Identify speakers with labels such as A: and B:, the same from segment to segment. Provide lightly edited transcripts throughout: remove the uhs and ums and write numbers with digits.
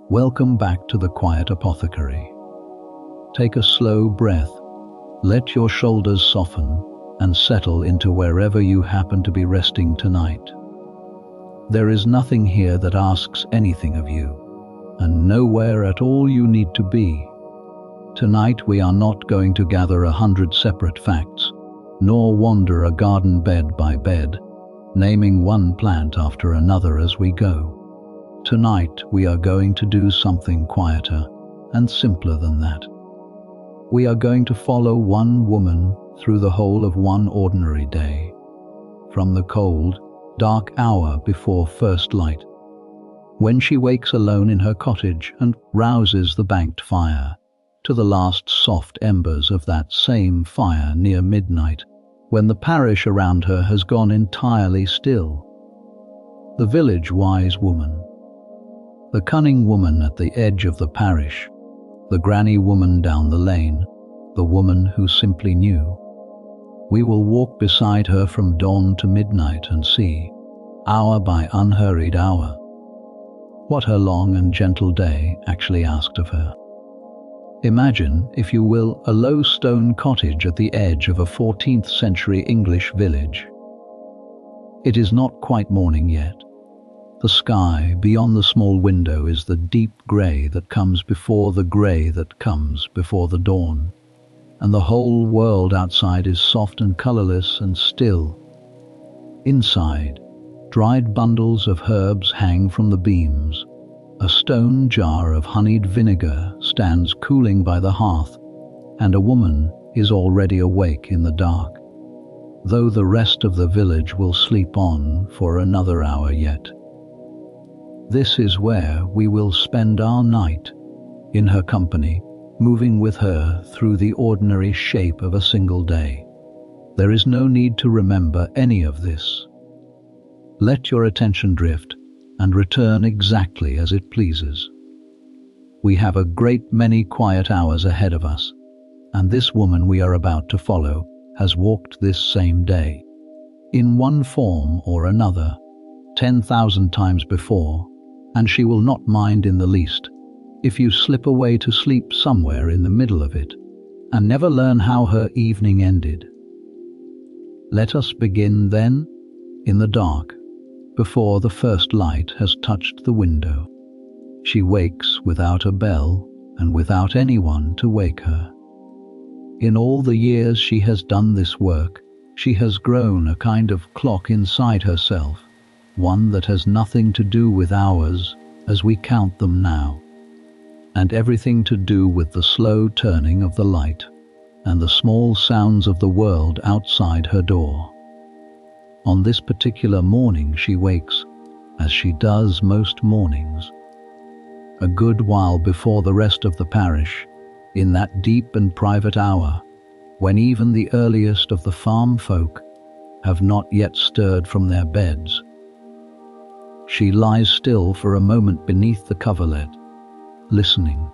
A: Welcome back to the Quiet Apothecary. Take a slow breath, let your shoulders soften, and settle into wherever you happen to be resting tonight. There is nothing here that asks anything of you, and nowhere at all you need to be. Tonight we are not going to gather 100 separate facts, nor wander a garden bed by bed, naming one plant after another as we go. Tonight we are going to do something quieter and simpler than that. We are going to follow one woman through the whole of one ordinary day, from the cold, dark hour before first light, when she wakes alone in her cottage and rouses the banked fire, to the last soft embers of that same fire near midnight, when the parish around her has gone entirely still. The village wise woman, the cunning woman at the edge of the parish, the granny woman down the lane, the woman who simply knew. We will walk beside her from dawn to midnight and see, hour by unhurried hour, what her long and gentle day actually asked of her. Imagine, if you will, a low stone cottage at the edge of a 14th-century English village. It is not quite morning yet. The sky beyond the small window is the deep grey that comes before the grey that comes before the dawn, and the whole world outside is soft and colourless and still. Inside, dried bundles of herbs hang from the beams. A stone jar of honeyed vinegar stands cooling by the hearth, and a woman is already awake in the dark, though the rest of the village will sleep on for another hour yet. This is where we will spend our night, in her company, moving with her through the ordinary shape of a single day. There is no need to remember any of this. Let your attention drift and return exactly as it pleases. We have a great many quiet hours ahead of us, and this woman we are about to follow has walked this same day, in one form or another, 10,000 times before, and she will not mind in the least if you slip away to sleep somewhere in the middle of it and never learn how her evening ended. Let us begin then, in the dark, before the first light has touched the window. She wakes without a bell and without anyone to wake her. In all the years she has done this work, she has grown a kind of clock inside herself, one that has nothing to do with hours as we count them now, and everything to do with the slow turning of the light and the small sounds of the world outside her door. On this particular morning she wakes, as she does most mornings, a good while before the rest of the parish, in that deep and private hour, when even the earliest of the farm folk have not yet stirred from their beds. She lies still for a moment beneath the coverlet, listening.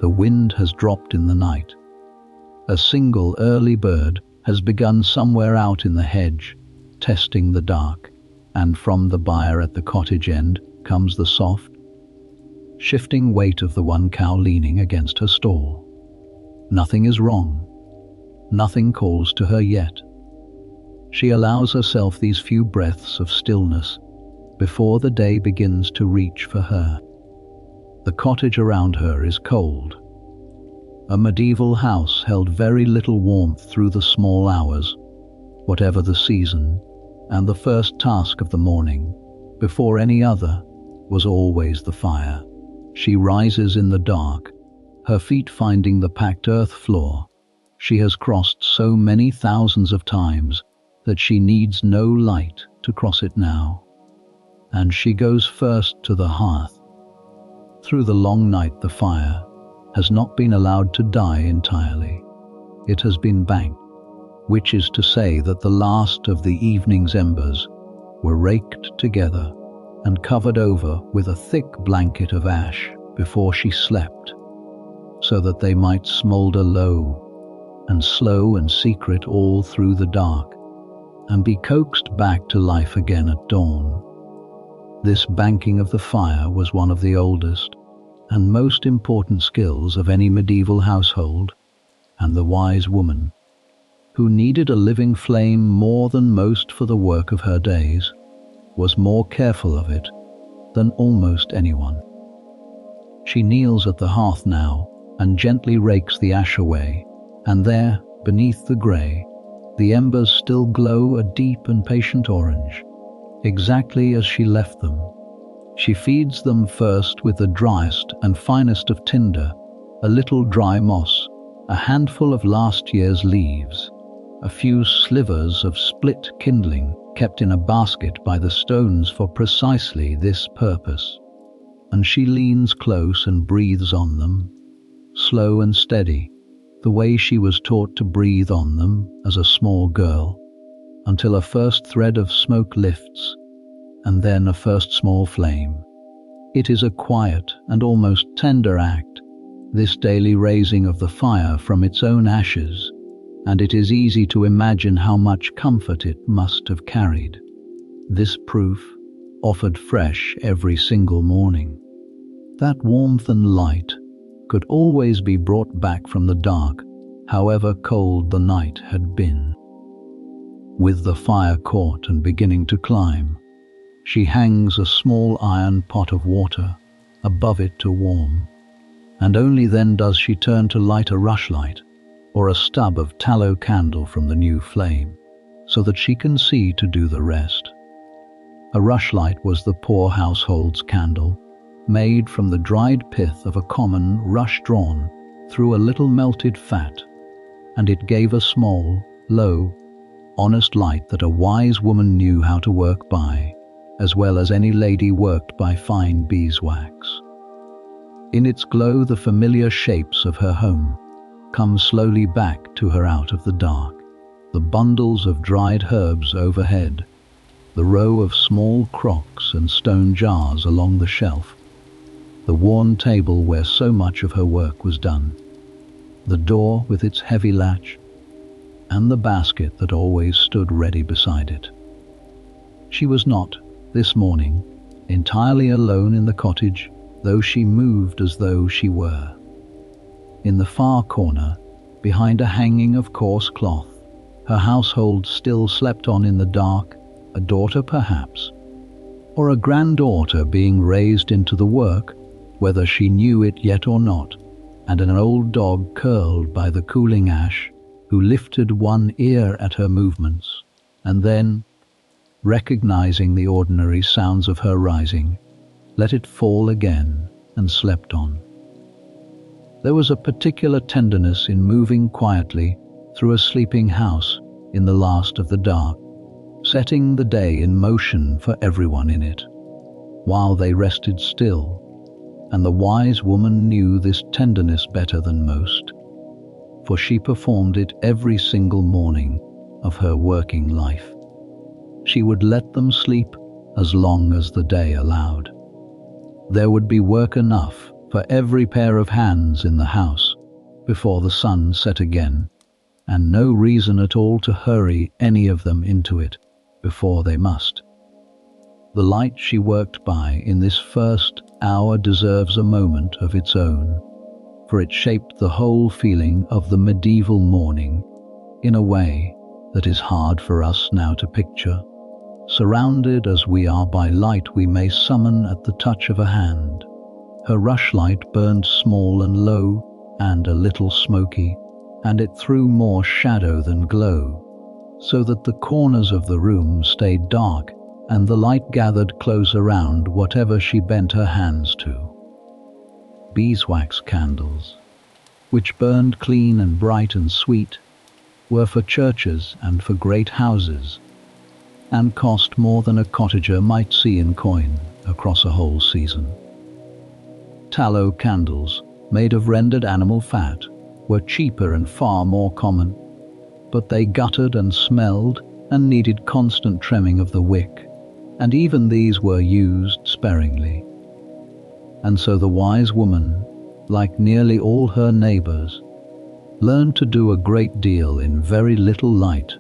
A: The wind has dropped in the night. A single early bird has begun somewhere out in the hedge, testing the dark, and from the byre at the cottage end comes the soft, shifting weight of the one cow leaning against her stall. Nothing is wrong. Nothing calls to her yet. She allows herself these few breaths of stillness before the day begins to reach for her. The cottage around her is cold. A medieval house held very little warmth through the small hours, whatever the season, and the first task of the morning, before any other, was always the fire. She rises in the dark, her feet finding the packed earth floor. She has crossed so many thousands of times that she needs no light to cross it now. And she goes first to the hearth. Through the long night the fire has not been allowed to die entirely. It has been banked, which is to say that the last of the evening's embers were raked together and covered over with a thick blanket of ash before she slept, so that they might smoulder low and slow and secret all through the dark, and be coaxed back to life again at dawn. This banking of the fire was one of the oldest, and most important skills of any medieval household, and the wise woman, who needed a living flame more than most for the work of her days, was more careful of it than almost anyone. She kneels at the hearth now and gently rakes the ash away, and there, beneath the grey, the embers still glow a deep and patient orange, exactly as she left them. She feeds them first with the driest and finest of tinder, a little dry moss, a handful of last year's leaves, a few slivers of split kindling kept in a basket by the stones for precisely this purpose. And she leans close and breathes on them, slow and steady, the way she was taught to breathe on them as a small girl, until a first thread of smoke lifts, and then a first small flame. It is a quiet and almost tender act, this daily raising of the fire from its own ashes, and it is easy to imagine how much comfort it must have carried. This proof, offered fresh every single morning. That warmth and light could always be brought back from the dark, however cold the night had been. With the fire caught and beginning to climb, she hangs a small iron pot of water above it to warm, and only then does she turn to light a rushlight or a stub of tallow candle from the new flame, so that she can see to do the rest. A rushlight was the poor household's candle, made from the dried pith of a common rush drawn through a little melted fat, and it gave a small, low, honest light that a wise woman knew how to work by, as well as any lady worked by fine beeswax. In its glow the familiar shapes of her home come slowly back to her out of the dark, the bundles of dried herbs overhead, the row of small crocks and stone jars along the shelf, the worn table where so much of her work was done, the door with its heavy latch, and the basket that always stood ready beside it. She was not, this morning, entirely alone in the cottage, though she moved as though she were. In the far corner, behind a hanging of coarse cloth, her household still slept on in the dark, a daughter perhaps, or a granddaughter being raised into the work, whether she knew it yet or not, and an old dog curled by the cooling ash, who lifted one ear at her movements, and then, recognizing the ordinary sounds of her rising, let it fall again and slept on. There was a particular tenderness in moving quietly through a sleeping house in the last of the dark, setting the day in motion for everyone in it, while they rested still, and the wise woman knew this tenderness better than most, for she performed it every single morning of her working life. She would let them sleep as long as the day allowed. There would be work enough for every pair of hands in the house before the sun set again, and no reason at all to hurry any of them into it before they must. The light she worked by in this first hour deserves a moment of its own, for it shaped the whole feeling of the medieval morning in a way that is hard for us now to picture, surrounded as we are by light we may summon at the touch of a hand. Her rushlight burned small and low and a little smoky, and it threw more shadow than glow, so that the corners of the room stayed dark and the light gathered close around whatever she bent her hands to. Beeswax candles, which burned clean and bright and sweet, were for churches and for great houses, and cost more than a cottager might see in coin across a whole season. Tallow candles, made of rendered animal fat, were cheaper and far more common, but they guttered and smelled and needed constant trimming of the wick, and even these were used sparingly. And so the wise woman, like nearly all her neighbours, learned to do a great deal in very little light,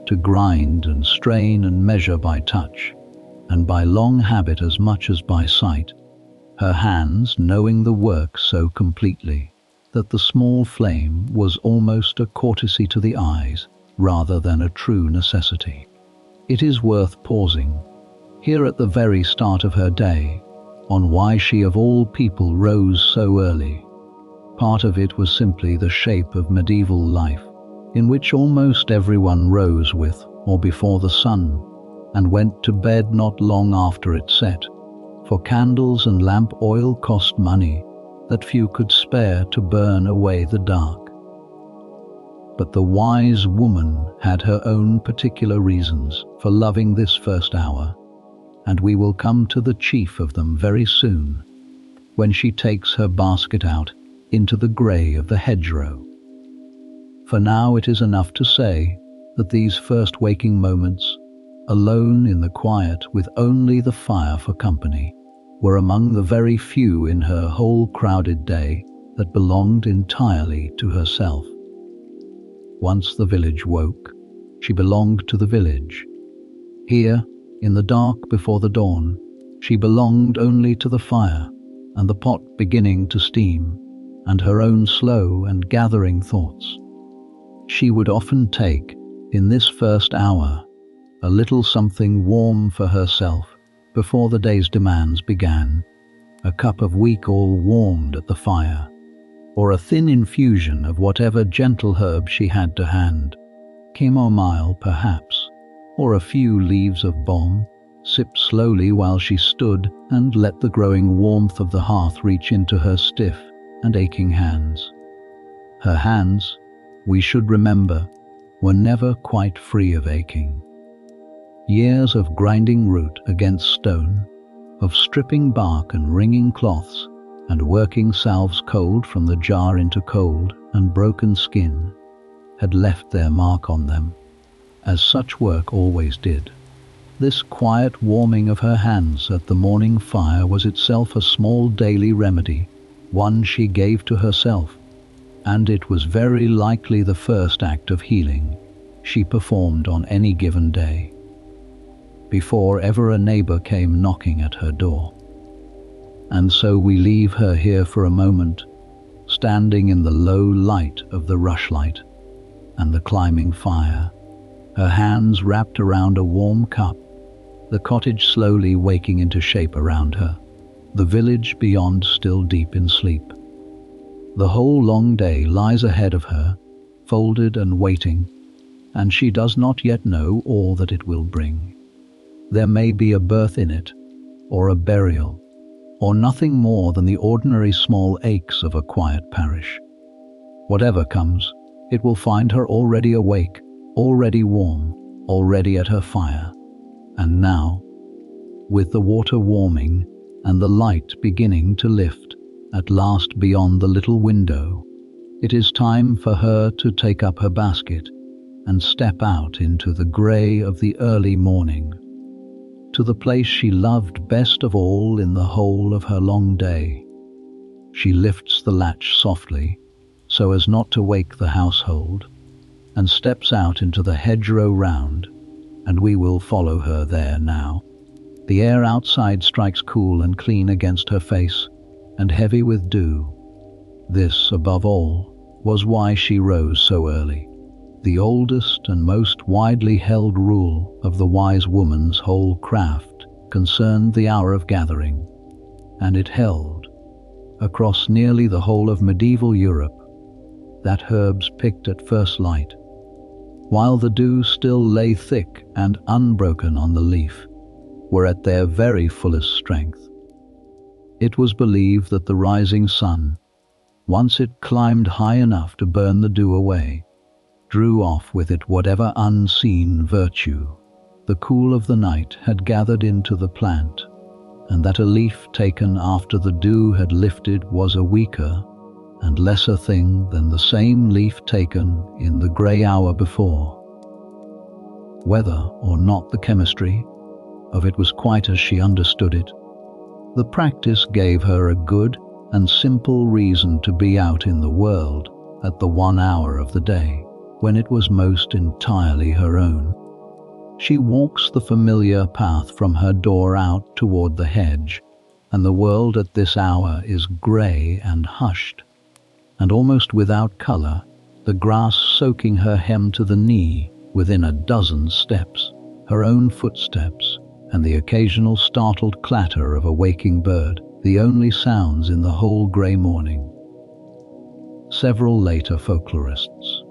A: to grind and strain and measure by touch, and by long habit as much as by sight, her hands knowing the work so completely that the small flame was almost a courtesy to the eyes rather than a true necessity. It is worth pausing here at the very start of her day on why she of all people rose so early. Part of it was simply the shape of medieval life, in which almost everyone rose with or before the sun and went to bed not long after it set, for candles and lamp oil cost money that few could spare to burn away the dark. But the wise woman had her own particular reasons for loving this first hour, and we will come to the chief of them very soon, when she takes her basket out into the grey of the hedgerow. For now it is enough to say that these first waking moments, alone in the quiet with only the fire for company, were among the very few in her whole crowded day that belonged entirely to herself. Once the village woke, she belonged to the village. Here, in the dark before the dawn, she belonged only to the fire and the pot beginning to steam, and her own slow and gathering thoughts. She would often take, in this first hour, a little something warm for herself before the day's demands began, a cup of weak all warmed at the fire, or a thin infusion of whatever gentle herb she had to hand, chamomile perhaps, or a few leaves of balm, sipped slowly while she stood and let the growing warmth of the hearth reach into her stiff and aching hands. Her hands, we should remember, were never quite free of aching. Years of grinding root against stone, of stripping bark and wringing cloths, and working salves cold from the jar into cold and broken skin, had left their mark on them, as such work always did. This quiet warming of her hands at the morning fire was itself a small daily remedy, one she gave to herself, and it was very likely the first act of healing she performed on any given day, before ever a neighbour came knocking at her door. And so we leave her here for a moment, standing in the low light of the rushlight and the climbing fire, her hands wrapped around a warm cup, the cottage slowly waking into shape around her, the village beyond still deep in sleep. The whole long day lies ahead of her, folded and waiting, and she does not yet know all that it will bring. There may be a birth in it, or a burial, or nothing more than the ordinary small aches of a quiet parish. Whatever comes, it will find her already awake, already warm, already at her fire. And now, with the water warming and the light beginning to lift at last beyond the little window, it is time for her to take up her basket and step out into the grey of the early morning, to the place she loved best of all in the whole of her long day. She lifts the latch softly, so as not to wake the household, and steps out into the Hedgerow Round, and we will follow her there now. The air outside strikes cool and clean against her face, and heavy with dew. This, above all, was why she rose so early. The oldest and most widely held rule of the wise woman's whole craft concerned the hour of gathering, and it held, across nearly the whole of medieval Europe, that herbs picked at first light, while the dew still lay thick and unbroken on the leaf, were at their very fullest strength. It was believed that the rising sun, once it climbed high enough to burn the dew away, drew off with it whatever unseen virtue the cool of the night had gathered into the plant, and that a leaf taken after the dew had lifted was a weaker and lesser thing than the same leaf taken in the grey hour before. Whether or not the chemistry of it was quite as she understood it, the practice gave her a good and simple reason to be out in the world at the one hour of the day when it was most entirely her own. She walks the familiar path from her door out toward the hedge, and the world at this hour is grey and hushed, and almost without colour, the grass soaking her hem to the knee within a dozen steps, her own footsteps, and the occasional startled clatter of a waking bird, the only sounds in the whole grey morning. Several later folklorists,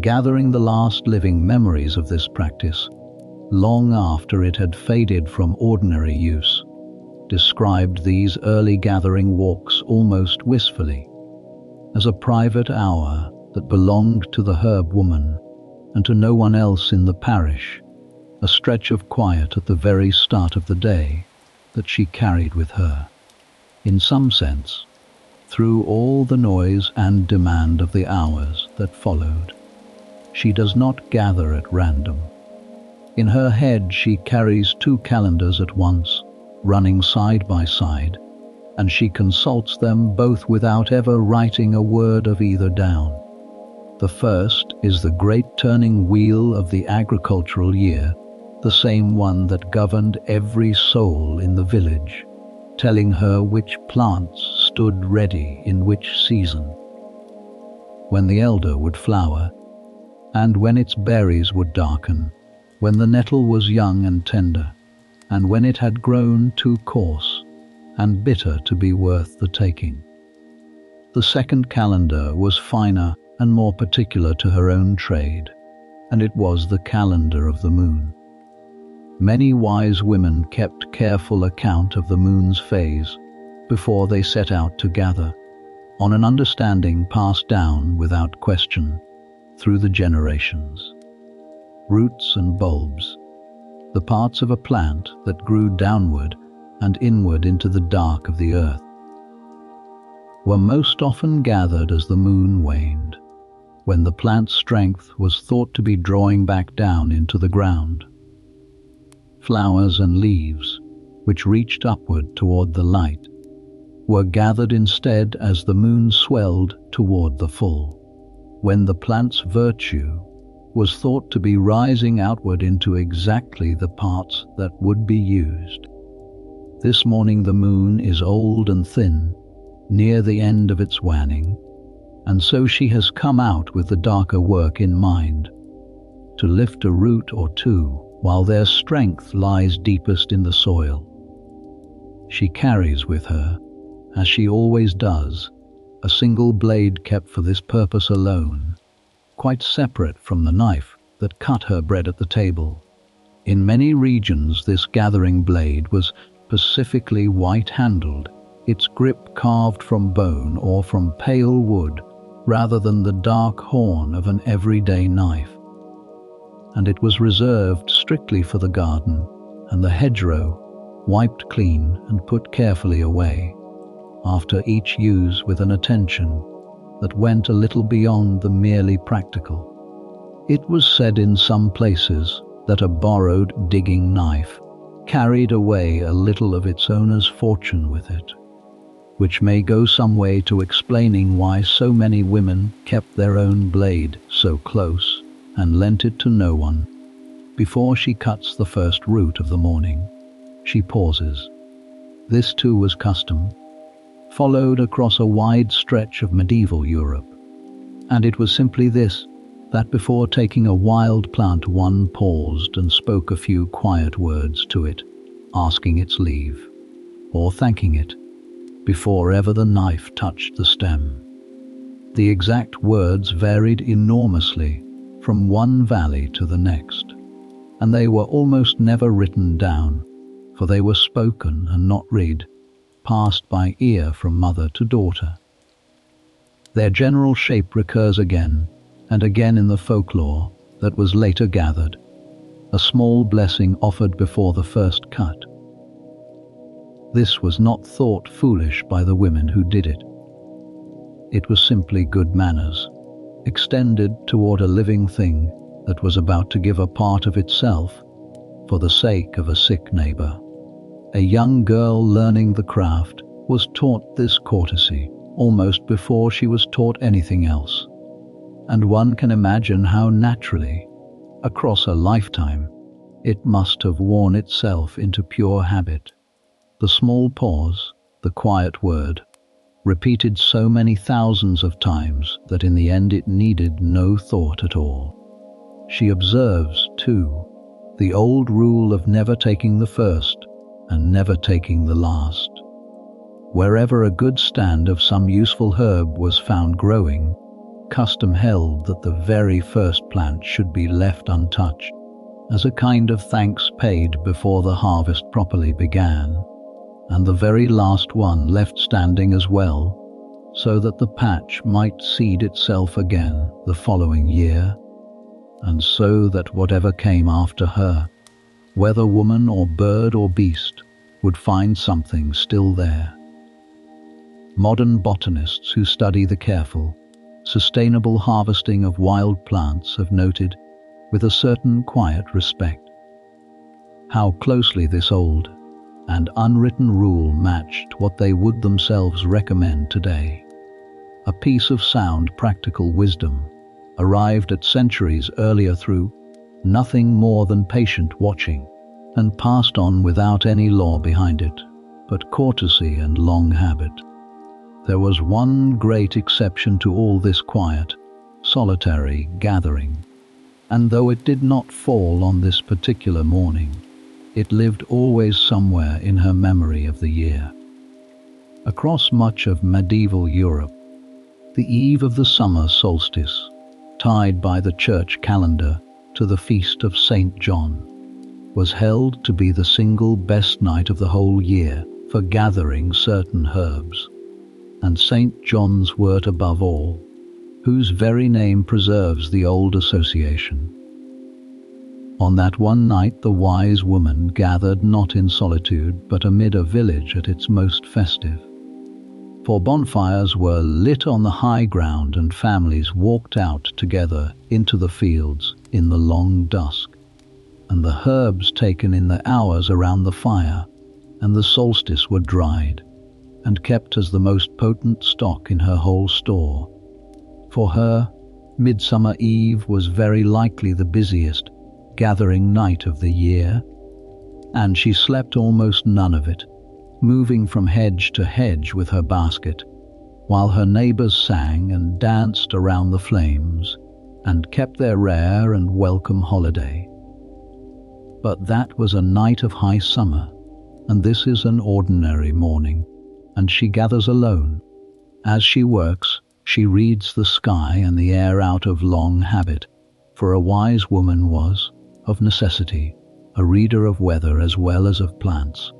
A: gathering the last living memories of this practice, long after it had faded from ordinary use, described these early gathering walks almost wistfully, as a private hour that belonged to the herb woman and to no one else in the parish, a stretch of quiet at the very start of the day that she carried with her. In some sense, through all the noise and demand of the hours that followed, she does not gather at random. In her head she carries two calendars at once, running side by side, and she consults them both without ever writing a word of either down. The first is the great turning wheel of the agricultural year, the same one that governed every soul in the village, telling her which plants stood ready in which season, when the elder would flower, and when its berries would darken, when the nettle was young and tender, and when it had grown too coarse and bitter to be worth the taking. The second calendar was finer and more particular to her own trade, and it was the calendar of the moon. Many wise women kept careful account of the moon's phase before they set out to gather, on an understanding passed down without question through the generations. Roots and bulbs, the parts of a plant that grew downward and inward into the dark of the earth, were most often gathered as the moon waned, when the plant's strength was thought to be drawing back down into the ground. Flowers and leaves, which reached upward toward the light, were gathered instead as the moon swelled toward the full, when the plant's virtue was thought to be rising outward into exactly the parts that would be used. This morning the moon is old and thin, near the end of its waning, and so she has come out with the darker work in mind, to lift a root or two while their strength lies deepest in the soil. She carries with her, as she always does, a single blade kept for this purpose alone, quite separate from the knife that cut her bread at the table. In many regions this gathering blade was specifically white-handled, its grip carved from bone or from pale wood rather than the dark horn of an everyday knife. And it was reserved strictly for the garden and the hedgerow, wiped clean and put carefully away, after each use with an attention that went a little beyond the merely practical. It was said in some places that a borrowed digging knife carried away a little of its owner's fortune with it, which may go some way to explaining why so many women kept their own blade so close and lent it to no one. Before she cuts the first root of the morning, she pauses. This too was custom, followed across a wide stretch of medieval Europe, and it was simply this, that before taking a wild plant one paused and spoke a few quiet words to it, asking its leave, or thanking it, before ever the knife touched the stem. The exact words varied enormously from one valley to the next, and they were almost never written down, for they were spoken and not read, passed by ear from mother to daughter. Their general shape recurs again and again in the folklore that was later gathered, a small blessing offered before the first cut. This was not thought foolish by the women who did it. It was simply good manners, extended toward a living thing that was about to give a part of itself for the sake of a sick neighbor. A young girl learning the craft was taught this courtesy almost before she was taught anything else, and one can imagine how naturally, across a lifetime, it must have worn itself into pure habit. The small pause, the quiet word, repeated so many thousands of times that in the end it needed no thought at all. She observes, too, the old rule of never taking the first and never taking the last. Wherever a good stand of some useful herb was found growing, custom held that the very first plant should be left untouched, as a kind of thanks paid before the harvest properly began, and the very last one left standing as well, so that the patch might seed itself again the following year, and so that whatever came after her, whether woman or bird or beast, would find something still there. Modern botanists who study the careful, sustainable harvesting of wild plants have noted, with a certain quiet respect, how closely this old and unwritten rule matched what they would themselves recommend today. A piece of sound practical wisdom, arrived at centuries earlier through nothing more than patient watching, and passed on without any law behind it, but courtesy and long habit. There was one great exception to all this quiet, solitary gathering, and though it did not fall on this particular morning, it lived always somewhere in her memory of the year. Across much of medieval Europe, the eve of the summer solstice, tied by the church calendar to the feast of St. John, was held to be the single best night of the whole year for gathering certain herbs, and St. John's wort above all, whose very name preserves the old association. On that one night the wise woman gathered not in solitude but amid a village at its most festive. For bonfires were lit on the high ground and families walked out together into the fields in the long dusk, and the herbs taken in the hours around the fire and the solstice were dried and kept as the most potent stock in her whole store. For her, Midsummer Eve was very likely the busiest gathering night of the year, and she slept almost none of it, moving from hedge to hedge with her basket, while her neighbours sang and danced around the flames, and kept their rare and welcome holiday. But that was a night of high summer, and this is an ordinary morning, and she gathers alone. As she works, she reads the sky and the air out of long habit, for a wise woman was, of necessity, a reader of weather as well as of plants.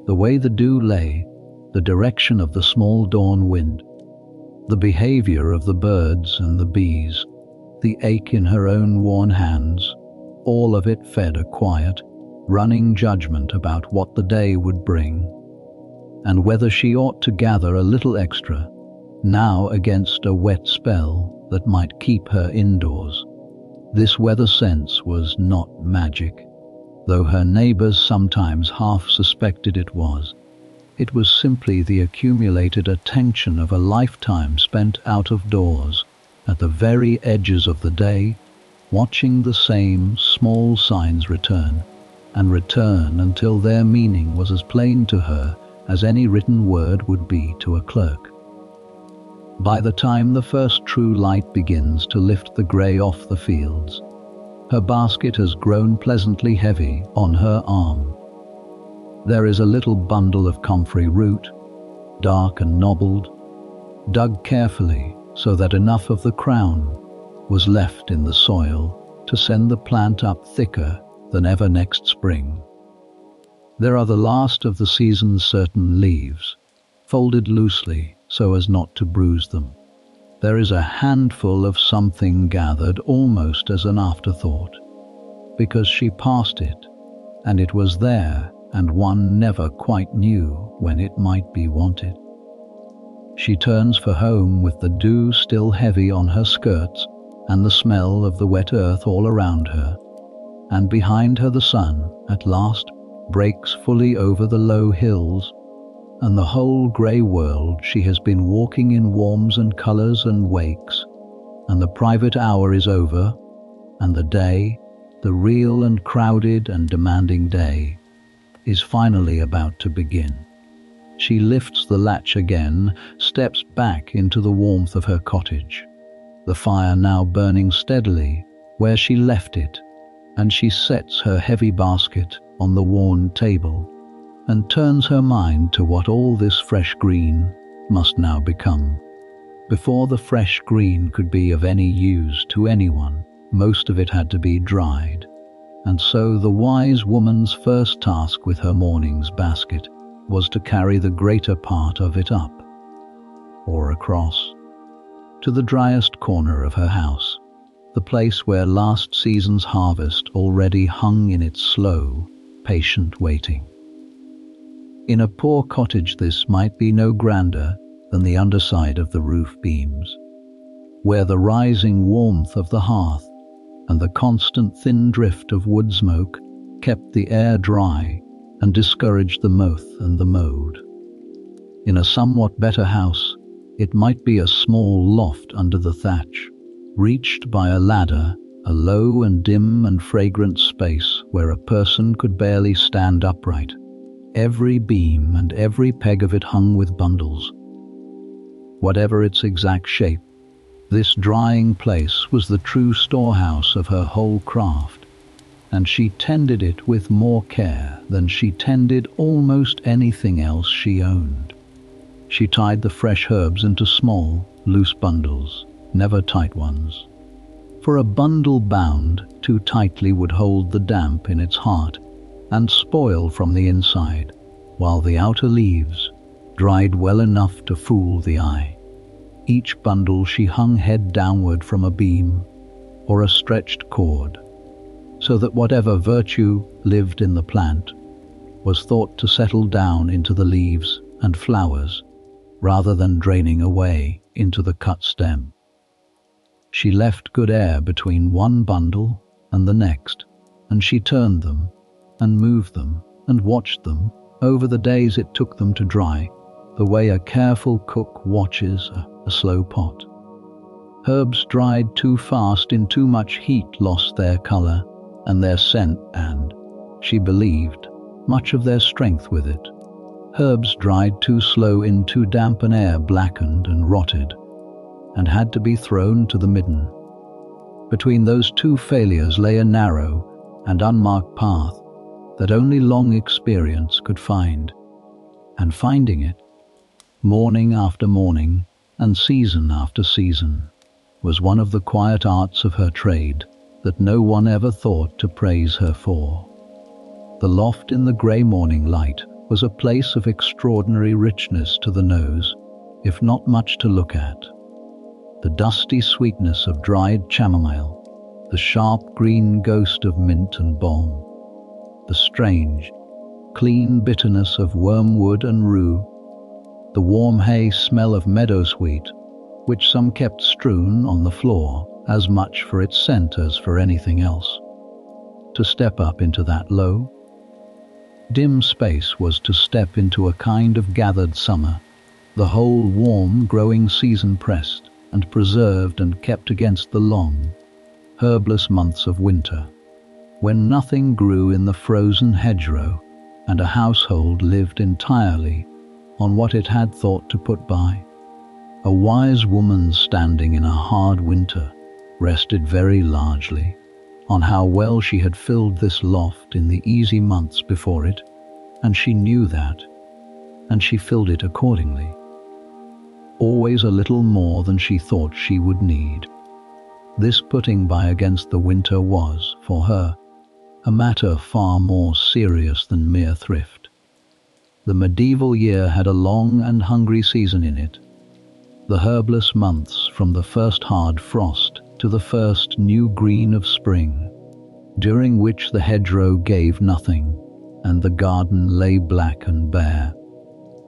A: The way the dew lay, the direction of the small dawn wind, the behavior of the birds and the bees, the ache in her own worn hands, all of it fed a quiet, running judgment about what the day would bring, and whether she ought to gather a little extra, now against a wet spell that might keep her indoors. This weather sense was not magic, though her neighbours sometimes half suspected it was. It was simply the accumulated attention of a lifetime spent out of doors, at the very edges of the day, watching the same small signs return, and return until their meaning was as plain to her as any written word would be to a clerk. By the time the first true light begins to lift the grey off the fields, her basket has grown pleasantly heavy on her arm. There is a little bundle of comfrey root, dark and knobbled, dug carefully so that enough of the crown was left in the soil to send the plant up thicker than ever next spring. There are the last of the season's certain leaves, folded loosely so as not to bruise them. There is a handful of something gathered almost as an afterthought, because she passed it, and it was there, and one never quite knew when it might be wanted. She turns for home with the dew still heavy on her skirts and the smell of the wet earth all around her, and behind her the sun, at last, breaks fully over the low hills, and the whole grey world she has been walking in warms and colours and wakes, and the private hour is over, and the day, the real and crowded and demanding day, is finally about to begin. She lifts the latch again, steps back into the warmth of her cottage, the fire now burning steadily where she left it, and she sets her heavy basket on the worn table and turns her mind to what all this fresh green must now become. Before the fresh green could be of any use to anyone, most of it had to be dried, and so the wise woman's first task with her morning's basket was to carry the greater part of it up, or across, to the driest corner of her house, the place where last season's harvest already hung in its slow, patient waiting. In a poor cottage this might be no grander than the underside of the roof beams, where the rising warmth of the hearth and the constant thin drift of wood smoke kept the air dry and discouraged the moth and the mould. In a somewhat better house, it might be a small loft under the thatch, reached by a ladder, a low and dim and fragrant space where a person could barely stand upright, every beam and every peg of it hung with bundles. Whatever its exact shape, this drying place was the true storehouse of her whole craft, and she tended it with more care than she tended almost anything else she owned. She tied the fresh herbs into small, loose bundles, never tight ones, for a bundle bound too tightly would hold the damp in its heart and spoil from the inside, while the outer leaves dried well enough to fool the eye. Each bundle she hung head downward from a beam or a stretched cord, so that whatever virtue lived in the plant was thought to settle down into the leaves and flowers rather than draining away into the cut stem. She left good air between one bundle and the next, and she turned them and moved them and watched them over the days it took them to dry, the way a careful cook watches a slow pot. Herbs dried too fast in too much heat lost their color and their scent and, she believed, much of their strength with it. Herbs dried too slow in too damp an air blackened and rotted, and had to be thrown to the midden. Between those two failures lay a narrow and unmarked path that only long experience could find, and finding it, morning after morning and season after season, was one of the quiet arts of her trade that no one ever thought to praise her for. The loft in the grey morning light was a place of extraordinary richness to the nose, if not much to look at. The dusty sweetness of dried chamomile, the sharp green ghost of mint and balm, the strange, clean bitterness of wormwood and rue, the warm hay smell of meadowsweet, which some kept strewn on the floor as much for its scent as for anything else. To step up into that low, dim space was to step into a kind of gathered summer, the whole warm, growing season pressed and preserved and kept against the long, herbless months of winter, when nothing grew in the frozen hedgerow and a household lived entirely on what it had thought to put by. A wise woman standing in a hard winter rested very largely on how well she had filled this loft in the easy months before it, and she knew that, and she filled it accordingly. Always a little more than she thought she would need. This putting by against the winter was, for her, a matter far more serious than mere thrift. The medieval year had a long and hungry season in it, the herbless months from the first hard frost to the first new green of spring, during which the hedgerow gave nothing, and the garden lay black and bare,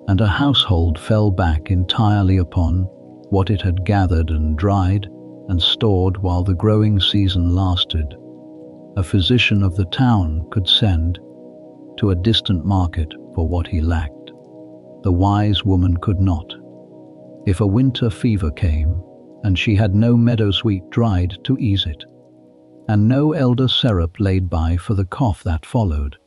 A: and a household fell back entirely upon what it had gathered and dried and stored while the growing season lasted. A physician of the town could send to a distant market for what he lacked. The wise woman could not. If a winter fever came, and she had no meadowsweet dried to ease it, and no elder syrup laid by for the cough that followed,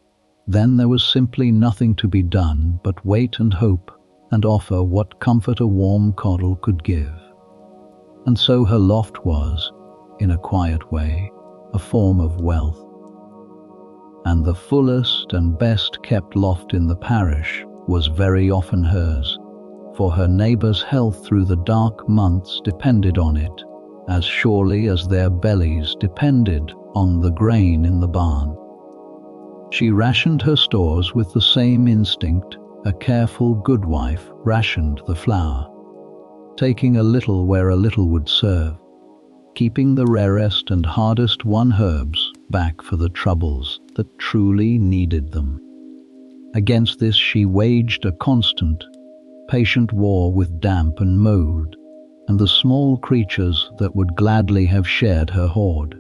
A: Then there was simply nothing to be done but wait and hope and offer what comfort a warm coddle could give. And so her loft was, in a quiet way, a form of wealth. And the fullest and best kept loft in the parish was very often hers, for her neighbours' health through the dark months depended on it, as surely as their bellies depended on the grain in the barn. She rationed her stores with the same instinct a careful good wife rationed the flour, taking a little where a little would serve, keeping the rarest and hardest won herbs back for the troubles that truly needed them. Against this she waged a constant, patient war with damp and mould, and the small creatures that would gladly have shared her hoard.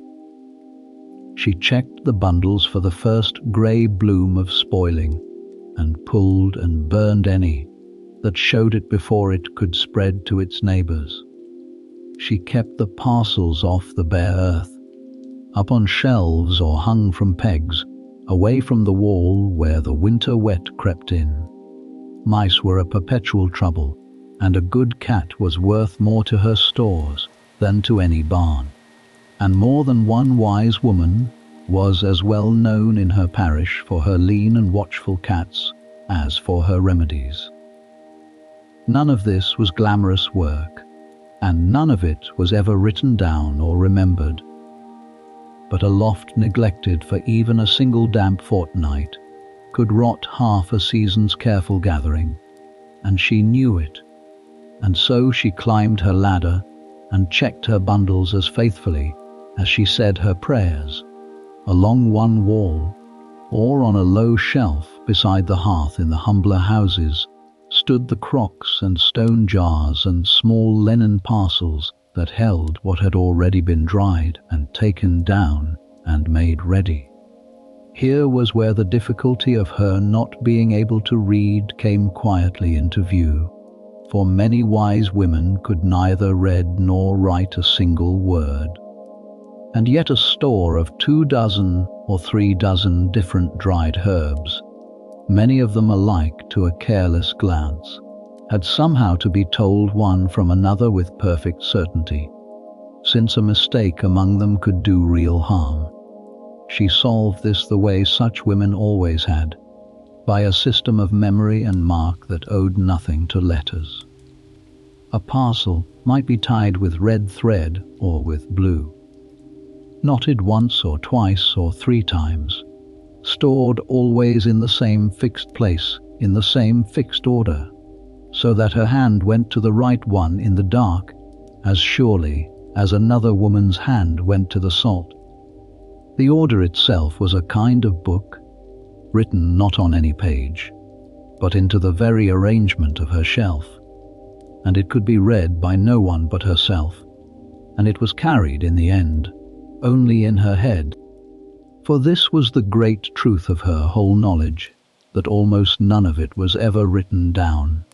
A: She checked the bundles for the first grey bloom of spoiling, and pulled and burned any that showed it before it could spread to its neighbours. She kept the parcels off the bare earth, up on shelves or hung from pegs, away from the wall where the winter wet crept in. Mice were a perpetual trouble, and a good cat was worth more to her stores than to any barn. And more than one wise woman was as well known in her parish for her lean and watchful cats as for her remedies. None of this was glamorous work, and none of it was ever written down or remembered. But a loft neglected for even a single damp fortnight could rot half a season's careful gathering, and she knew it. And so she climbed her ladder and checked her bundles as faithfully as she said her prayers, along one wall, or on a low shelf beside the hearth in the humbler houses, stood the crocks and stone jars and small linen parcels that held what had already been dried and taken down and made ready. Here was where the difficulty of her not being able to read came quietly into view, for many wise women could neither read nor write a single word. And yet a store of 24 or 36 different dried herbs, many of them alike to a careless glance, had somehow to be told one from another with perfect certainty, since a mistake among them could do real harm. She solved this the way such women always had, by a system of memory and mark that owed nothing to letters. A parcel might be tied with red thread or with blue, knotted once or twice or 3 times, stored always in the same fixed place, in the same fixed order, so that her hand went to the right one in the dark as surely as another woman's hand went to the salt. The order itself was a kind of book, written not on any page, but into the very arrangement of her shelf, and it could be read by no one but herself, and it was carried in the end only in her head. For this was the great truth of her whole knowledge, that almost none of it was ever written down.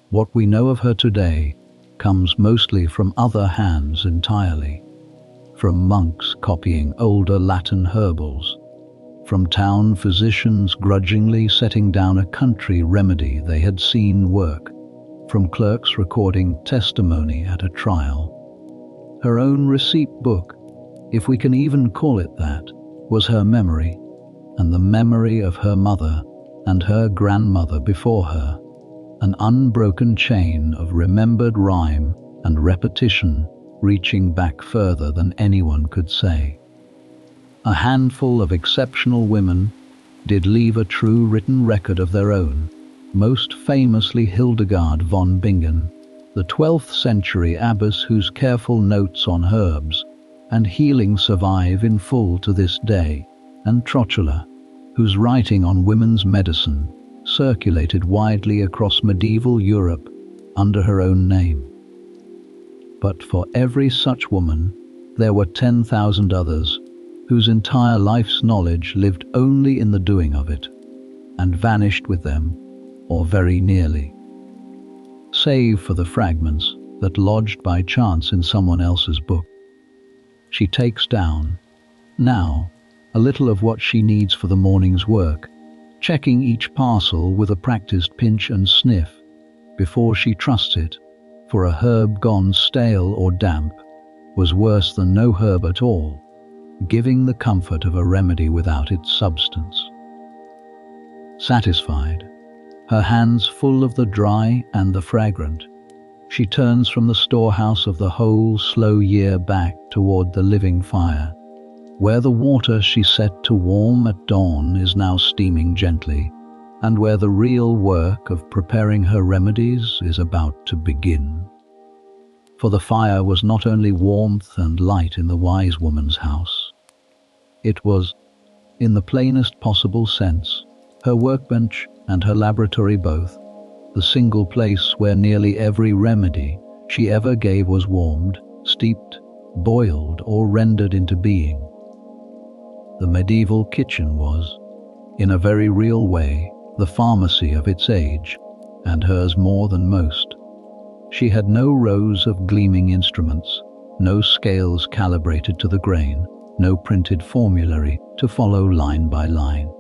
A: What we know of her today comes mostly from other hands entirely, from monks copying older Latin herbals, from town physicians grudgingly setting down a country remedy they had seen work, from clerks recording testimony at a trial. Her own receipt book, if we can even call it that, was her memory, and the memory of her mother and her grandmother before her, an unbroken chain of remembered rhyme and repetition reaching back further than anyone could say. A handful of exceptional women did leave a true written record of their own, most famously Hildegard von Bingen, the 12th-century abbess whose careful notes on herbs and healing survive in full to this day, and Trotula, whose writing on women's medicine circulated widely across medieval Europe under her own name. But for every such woman, there were 10,000 others whose entire life's knowledge lived only in the doing of it, and vanished with them, or very nearly, save for the fragments that lodged by chance in someone else's book. She takes down, now, a little of what she needs for the morning's work, checking each parcel with a practiced pinch and sniff before she trusts it, for a herb gone stale or damp was worse than no herb at all, giving the comfort of a remedy without its substance. Satisfied, her hands full of the dry and the fragrant, she turns from the storehouse of the whole slow year back toward the living fire, where the water she set to warm at dawn is now steaming gently, and where the real work of preparing her remedies is about to begin. For the fire was not only warmth and light in the wise woman's house. It was, in the plainest possible sense, her workbench and her laboratory both, the single place where nearly every remedy she ever gave was warmed, steeped, boiled, or rendered into being. The medieval kitchen was, in a very real way, the pharmacy of its age, and hers more than most. She had no rows of gleaming instruments, no scales calibrated to the grain, no printed formulary to follow line by line.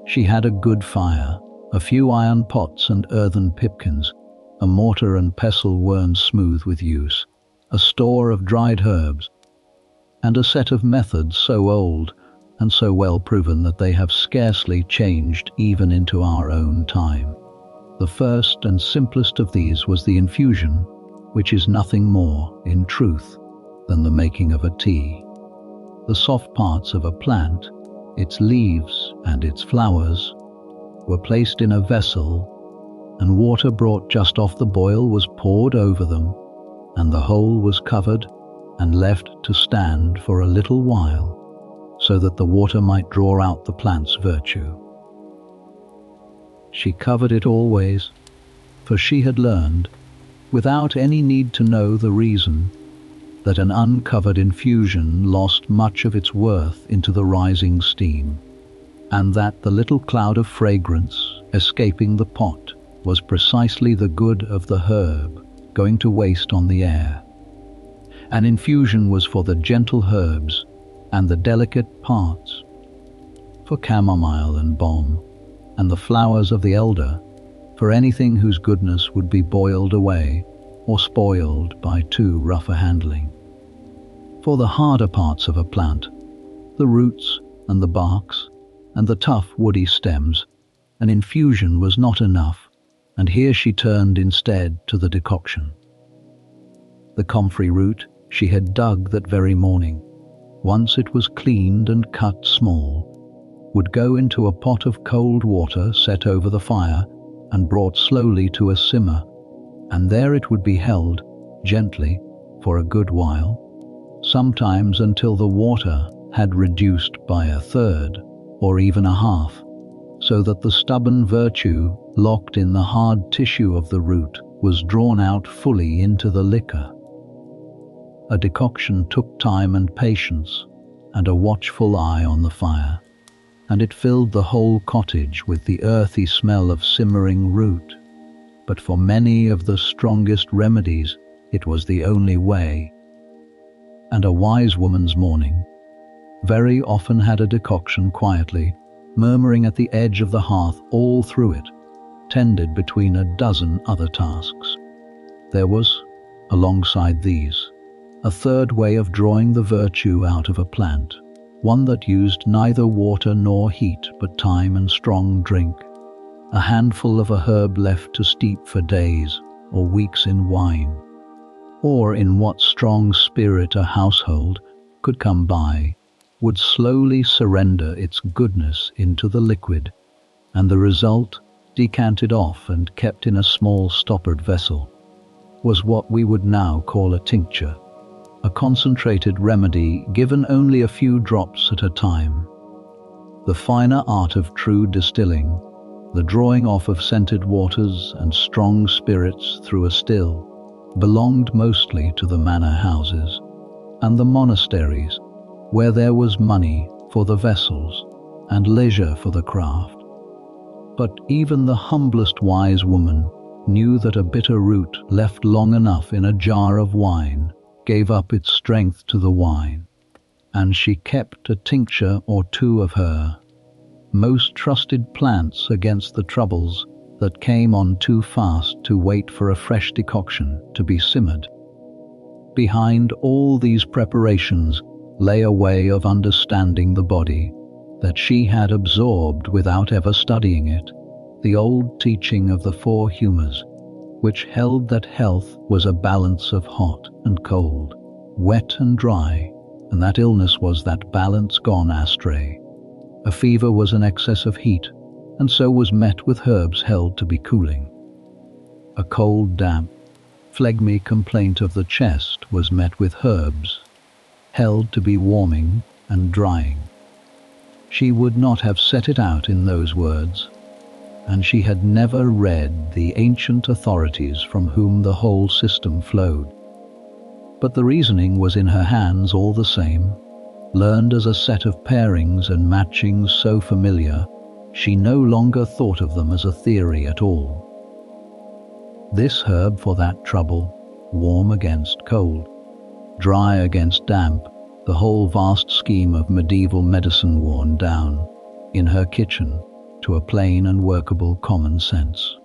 A: She had a good fire, a few iron pots and earthen pipkins, a mortar and pestle worn smooth with use, a store of dried herbs, and a set of methods so old and so well proven that they have scarcely changed even into our own time. The first and simplest of these was the infusion, which is nothing more, in truth, than the making of a tea. The soft parts of a plant, its leaves and its flowers, were placed in a vessel, and water brought just off the boil was poured over them, and the whole was covered and left to stand for a little while, so that the water might draw out the plant's virtue. She covered it always, for she had learned, without any need to know the reason, that an uncovered infusion lost much of its worth into the rising steam, and that the little cloud of fragrance escaping the pot was precisely the good of the herb going to waste on the air. An infusion was for the gentle herbs and the delicate parts, for chamomile and balm, and the flowers of the elder, for anything whose goodness would be boiled away or spoiled by too rough a handling. For the harder parts of a plant, the roots and the barks and the tough woody stems, an infusion was not enough, and here she turned instead to the decoction. The comfrey root she had dug that very morning, once it was cleaned and cut small, would go into a pot of cold water set over the fire and brought slowly to a simmer, and there it would be held, gently, for a good while, sometimes until the water had reduced by a third, or even a half, so that the stubborn virtue locked in the hard tissue of the root was drawn out fully into the liquor. A decoction took time and patience, and a watchful eye on the fire, and it filled the whole cottage with the earthy smell of simmering root. But for many of the strongest remedies, it was the only way. And a wise woman's morning very often had a decoction quietly, murmuring at the edge of the hearth all through it, tended between a dozen other tasks. There was, alongside these, a third way of drawing the virtue out of a plant, one that used neither water nor heat but time and strong drink, a handful of a herb left to steep for days or weeks in wine, or in what strong spirit a household could come by, would slowly surrender its goodness into the liquid, and the result, decanted off and kept in a small stoppered vessel, was what we would now call a tincture, a concentrated remedy given only a few drops at a time. The finer art of true distilling, the drawing off of scented waters and strong spirits through a still, belonged mostly to the manor houses and the monasteries, where there was money for the vessels and leisure for the craft. But even the humblest wise woman knew that a bitter root left long enough in a jar of wine gave up its strength to the wine, and she kept a tincture or two of her, most trusted plants against the troubles that came on too fast to wait for a fresh decoction to be simmered. Behind all these preparations lay a way of understanding the body that she had absorbed without ever studying it, the old teaching of the four humours, which held that health was a balance of hot and cold, wet and dry, and that illness was that balance gone astray. A fever was an excess of heat, and so was met with herbs held to be cooling. A cold, damp, phlegmy complaint of the chest was met with herbs held to be warming and drying. She would not have set it out in those words, and she had never read the ancient authorities from whom the whole system flowed. But the reasoning was in her hands all the same, learned as a set of pairings and matchings so familiar, she no longer thought of them as a theory at all. This herb for that trouble, warm against cold, dry against damp, the whole vast scheme of medieval medicine worn down, in her kitchen, to a plain and workable common sense.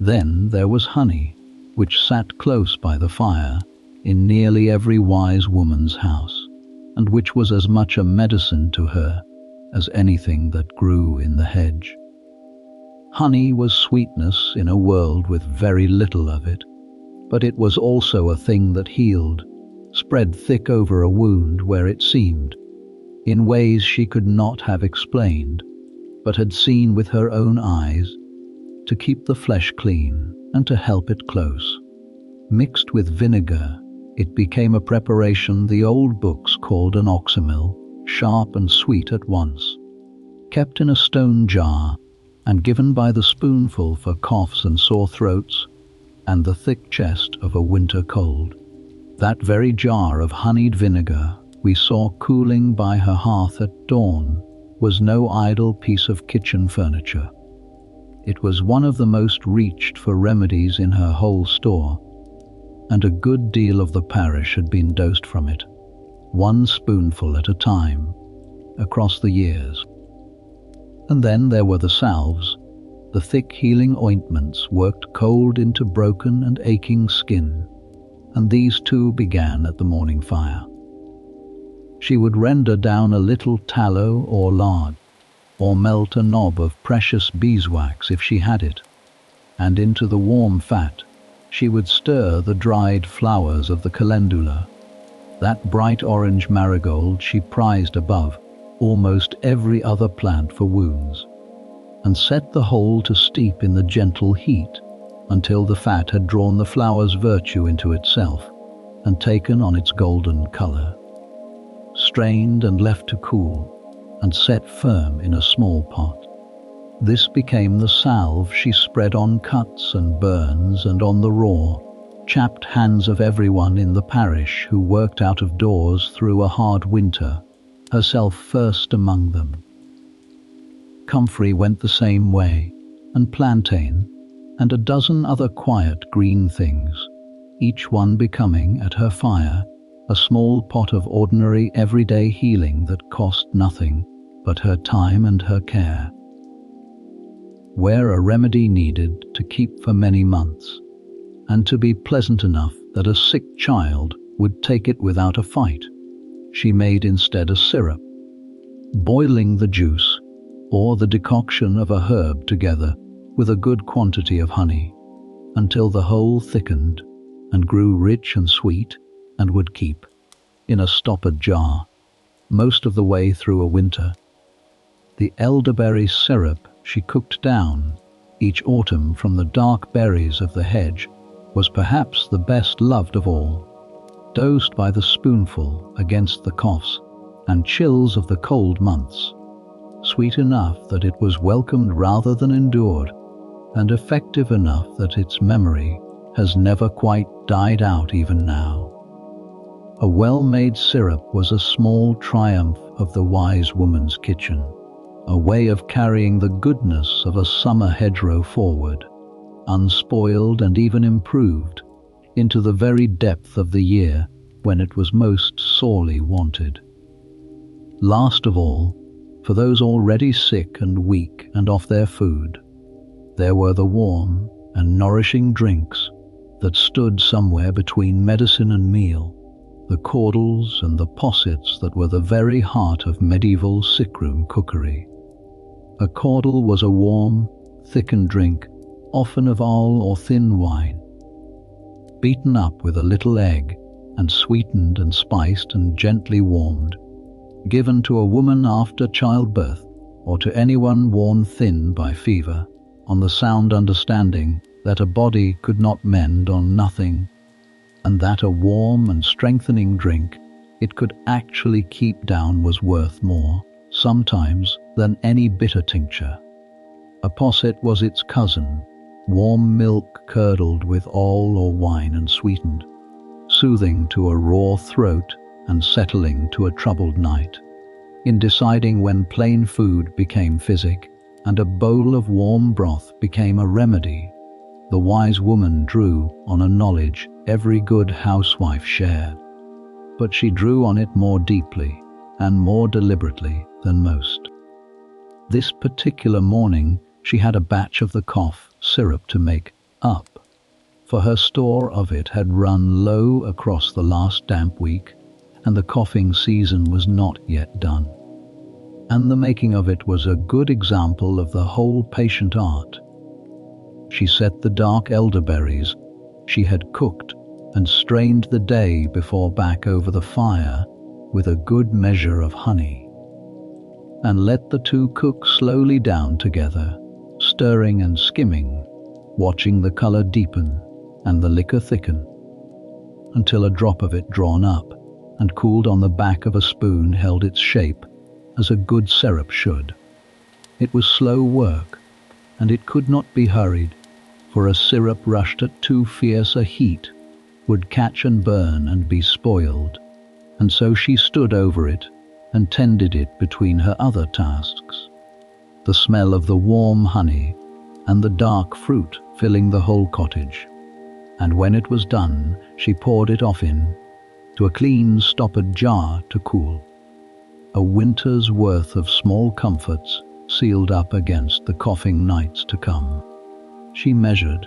A: Then there was honey, which sat close by the fire, in nearly every wise woman's house, and which was as much a medicine to her as anything that grew in the hedge. Honey was sweetness in a world with very little of it, but it was also a thing that healed, spread thick over a wound where it seemed, in ways she could not have explained, but had seen with her own eyes, to keep the flesh clean and to help it close. Mixed with vinegar, it became a preparation the old books called an oxymel, sharp and sweet at once, kept in a stone jar and given by the spoonful for coughs and sore throats and the thick chest of a winter cold. That very jar of honeyed vinegar we saw cooling by her hearth at dawn was no idle piece of kitchen furniture. It was one of the most reached for remedies in her whole store, and a good deal of the parish had been dosed from it, one spoonful at a time, across the years. And then there were the salves, the thick healing ointments worked cold into broken and aching skin, and these too began at the morning fire. She would render down a little tallow or lard, or melt a knob of precious beeswax if she had it, and into the warm fat she would stir the dried flowers of the calendula, that bright orange marigold she prized above almost every other plant for wounds, and set the whole to steep in the gentle heat until the fat had drawn the flower's virtue into itself and taken on its golden color. Strained and left to cool, and set firm in a small pot. This became the salve she spread on cuts and burns and on the raw, chapped hands of everyone in the parish who worked out of doors through a hard winter, herself first among them. Comfrey went the same way, and plantain, and a dozen other quiet green things, each one becoming, at her fire, a small pot of ordinary everyday healing that cost nothing but her time and her care. Where a remedy needed to keep for many months, and to be pleasant enough that a sick child would take it without a fight, she made instead a syrup, boiling the juice or the decoction of a herb together with a good quantity of honey, until the whole thickened and grew rich and sweet, and would keep, in a stoppered jar, most of the way through a winter. The elderberry syrup she cooked down each autumn from the dark berries of the hedge was perhaps the best loved of all, dosed by the spoonful against the coughs and chills of the cold months, sweet enough that it was welcomed rather than endured, and effective enough that its memory has never quite died out even now. A well-made syrup was a small triumph of the wise woman's kitchen, a way of carrying the goodness of a summer hedgerow forward, unspoiled and even improved, into the very depth of the year when it was most sorely wanted. Last of all, For those already sick and weak and off their food, there were the warm and nourishing drinks that stood somewhere between medicine and meal, the caudles and the possets that were the very heart of medieval sickroom cookery. A caudle was a warm, thickened drink, often of ale or thin wine, beaten up with a little egg and sweetened and spiced and gently warmed, given to a woman after childbirth or to anyone worn thin by fever, on the sound understanding that a body could not mend on nothing, and that a warm and strengthening drink it could actually keep down was worth more, sometimes, than any bitter tincture. A posset was its cousin, warm milk curdled with ale or wine and sweetened, soothing to a raw throat and settling to a troubled night, in deciding when plain food became physic and a bowl of warm broth became a remedy. The wise woman drew on a knowledge every good housewife shared, but she drew on it more deeply and more deliberately than most. This particular morning she had a batch of the cough syrup to make up, for her store of it had run low across the last damp week, and the coughing season was not yet done. And the making of it was a good example of the whole patient art. She set the dark elderberries she had cooked and strained the day before back over the fire with a good measure of honey, and let the two cook slowly down together, stirring and skimming, watching the color deepen and the liquor thicken, until a drop of it drawn up and cooled on the back of a spoon held its shape as a good syrup should. It was slow work, and it could not be hurried, for a syrup rushed at too fierce a heat would catch and burn and be spoiled, and so she stood over it and tended it between her other tasks, the smell of the warm honey and the dark fruit filling the whole cottage. And when it was done, she poured it off to a clean stoppered jar to cool. A winter's worth of small comforts sealed up against the coughing nights to come. She measured,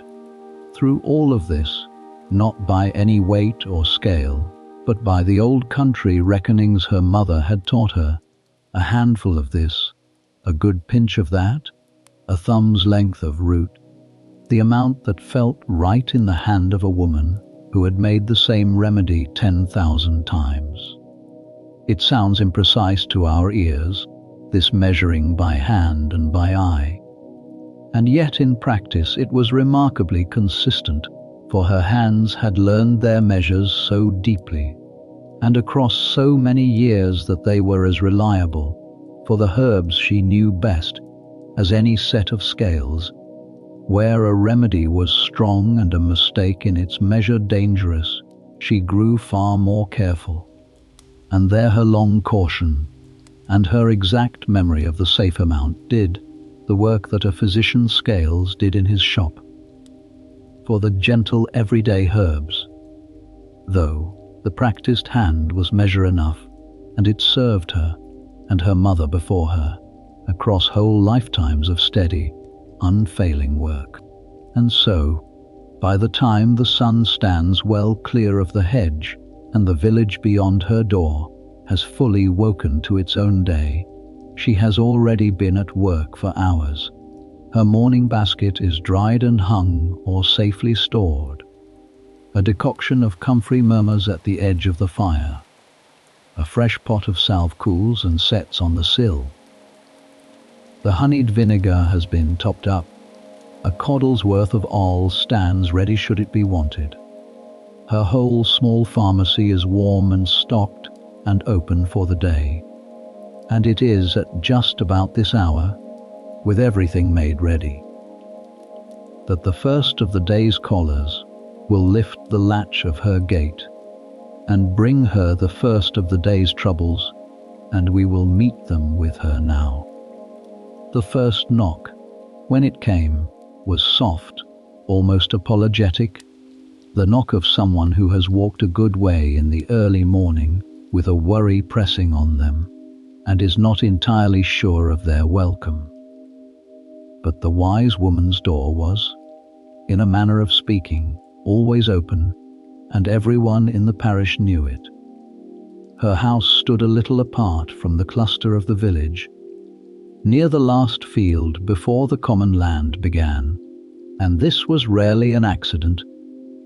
A: through all of this, not by any weight or scale, but by the old country reckonings her mother had taught her, a handful of this, a good pinch of that, a thumb's length of root, the amount that felt right in the hand of a woman who had made the same remedy 10,000 times. It sounds imprecise to our ears, this measuring by hand and by eye, and yet in practice it was remarkably consistent, for her hands had learned their measures so deeply and across so many years that they were as reliable, for the herbs she knew best, as any set of scales. Where a remedy was strong and a mistake in its measure dangerous, she grew far more careful, and there her long caution and her exact memory of the safe amount did the work that a physician's scales did in his shop. For the gentle everyday herbs, though, the practiced hand was measure enough, and it served her and her mother before her across whole lifetimes of steady, unfailing work. And so, by the time the sun stands well clear of the hedge and the village beyond her door has fully woken to its own day, she has already been at work for hours. Her morning basket is dried and hung or safely stored. A decoction of comfrey murmurs at the edge of the fire. A fresh pot of salve cools and sets on the sill. The honeyed vinegar has been topped up. A caudle's worth of ale stands ready should it be wanted. Her whole small pharmacy is warm and stocked and open for the day. And it is at just about this hour, with everything made ready, that the first of the day's callers will lift the latch of her gate and bring her the first of the day's troubles, and we will meet them with her now. The first knock, when it came, was soft, almost apologetic, the knock of someone who has walked a good way in the early morning with a worry pressing on them, and is not entirely sure of their welcome. But the wise woman's door was, in a manner of speaking, always open, and everyone in the parish knew it. Her house stood a little apart from the cluster of the village, near the last field before the common land began, and this was rarely an accident,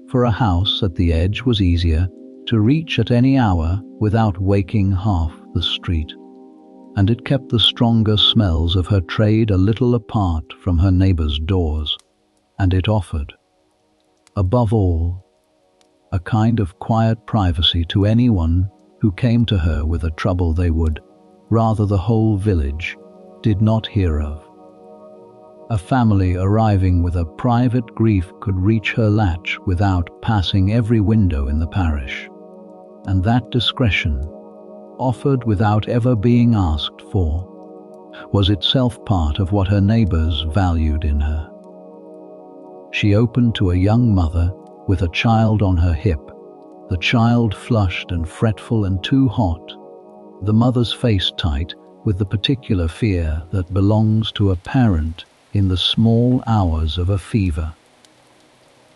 A: for a house at the edge was easier to reach at any hour without waking half the street, and it kept the stronger smells of her trade a little apart from her neighbours' doors, and it offered, above all, a kind of quiet privacy to anyone who came to her with a trouble they would, rather the whole village, did not hear of. A family arriving with a private grief could reach her latch without passing every window in the parish, and that discretion, offered without ever being asked for, was itself part of what her neighbours valued in her. She opened to a young mother with a child on her hip, the child flushed and fretful and too hot, the mother's face tight with the particular fear that belongs to a parent in the small hours of a fever.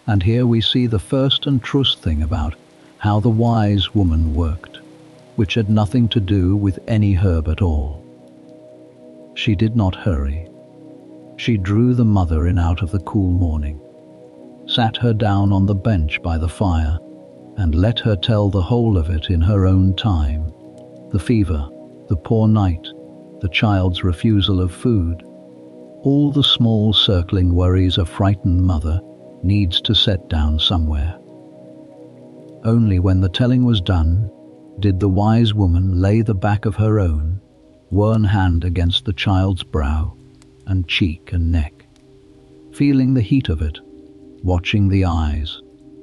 A: And here we see the first and truest thing about how the wise woman worked, which had nothing to do with any herb at all. She did not hurry. She drew the mother in out of the cool morning, sat her down on the bench by the fire, and let her tell the whole of it in her own time. The fever, the poor night, the child's refusal of food, all the small circling worries a frightened mother needs to set down somewhere. Only when the telling was done did the wise woman lay the back of her own worn hand against the child's brow and cheek and neck, feeling the heat of it, watching the eyes,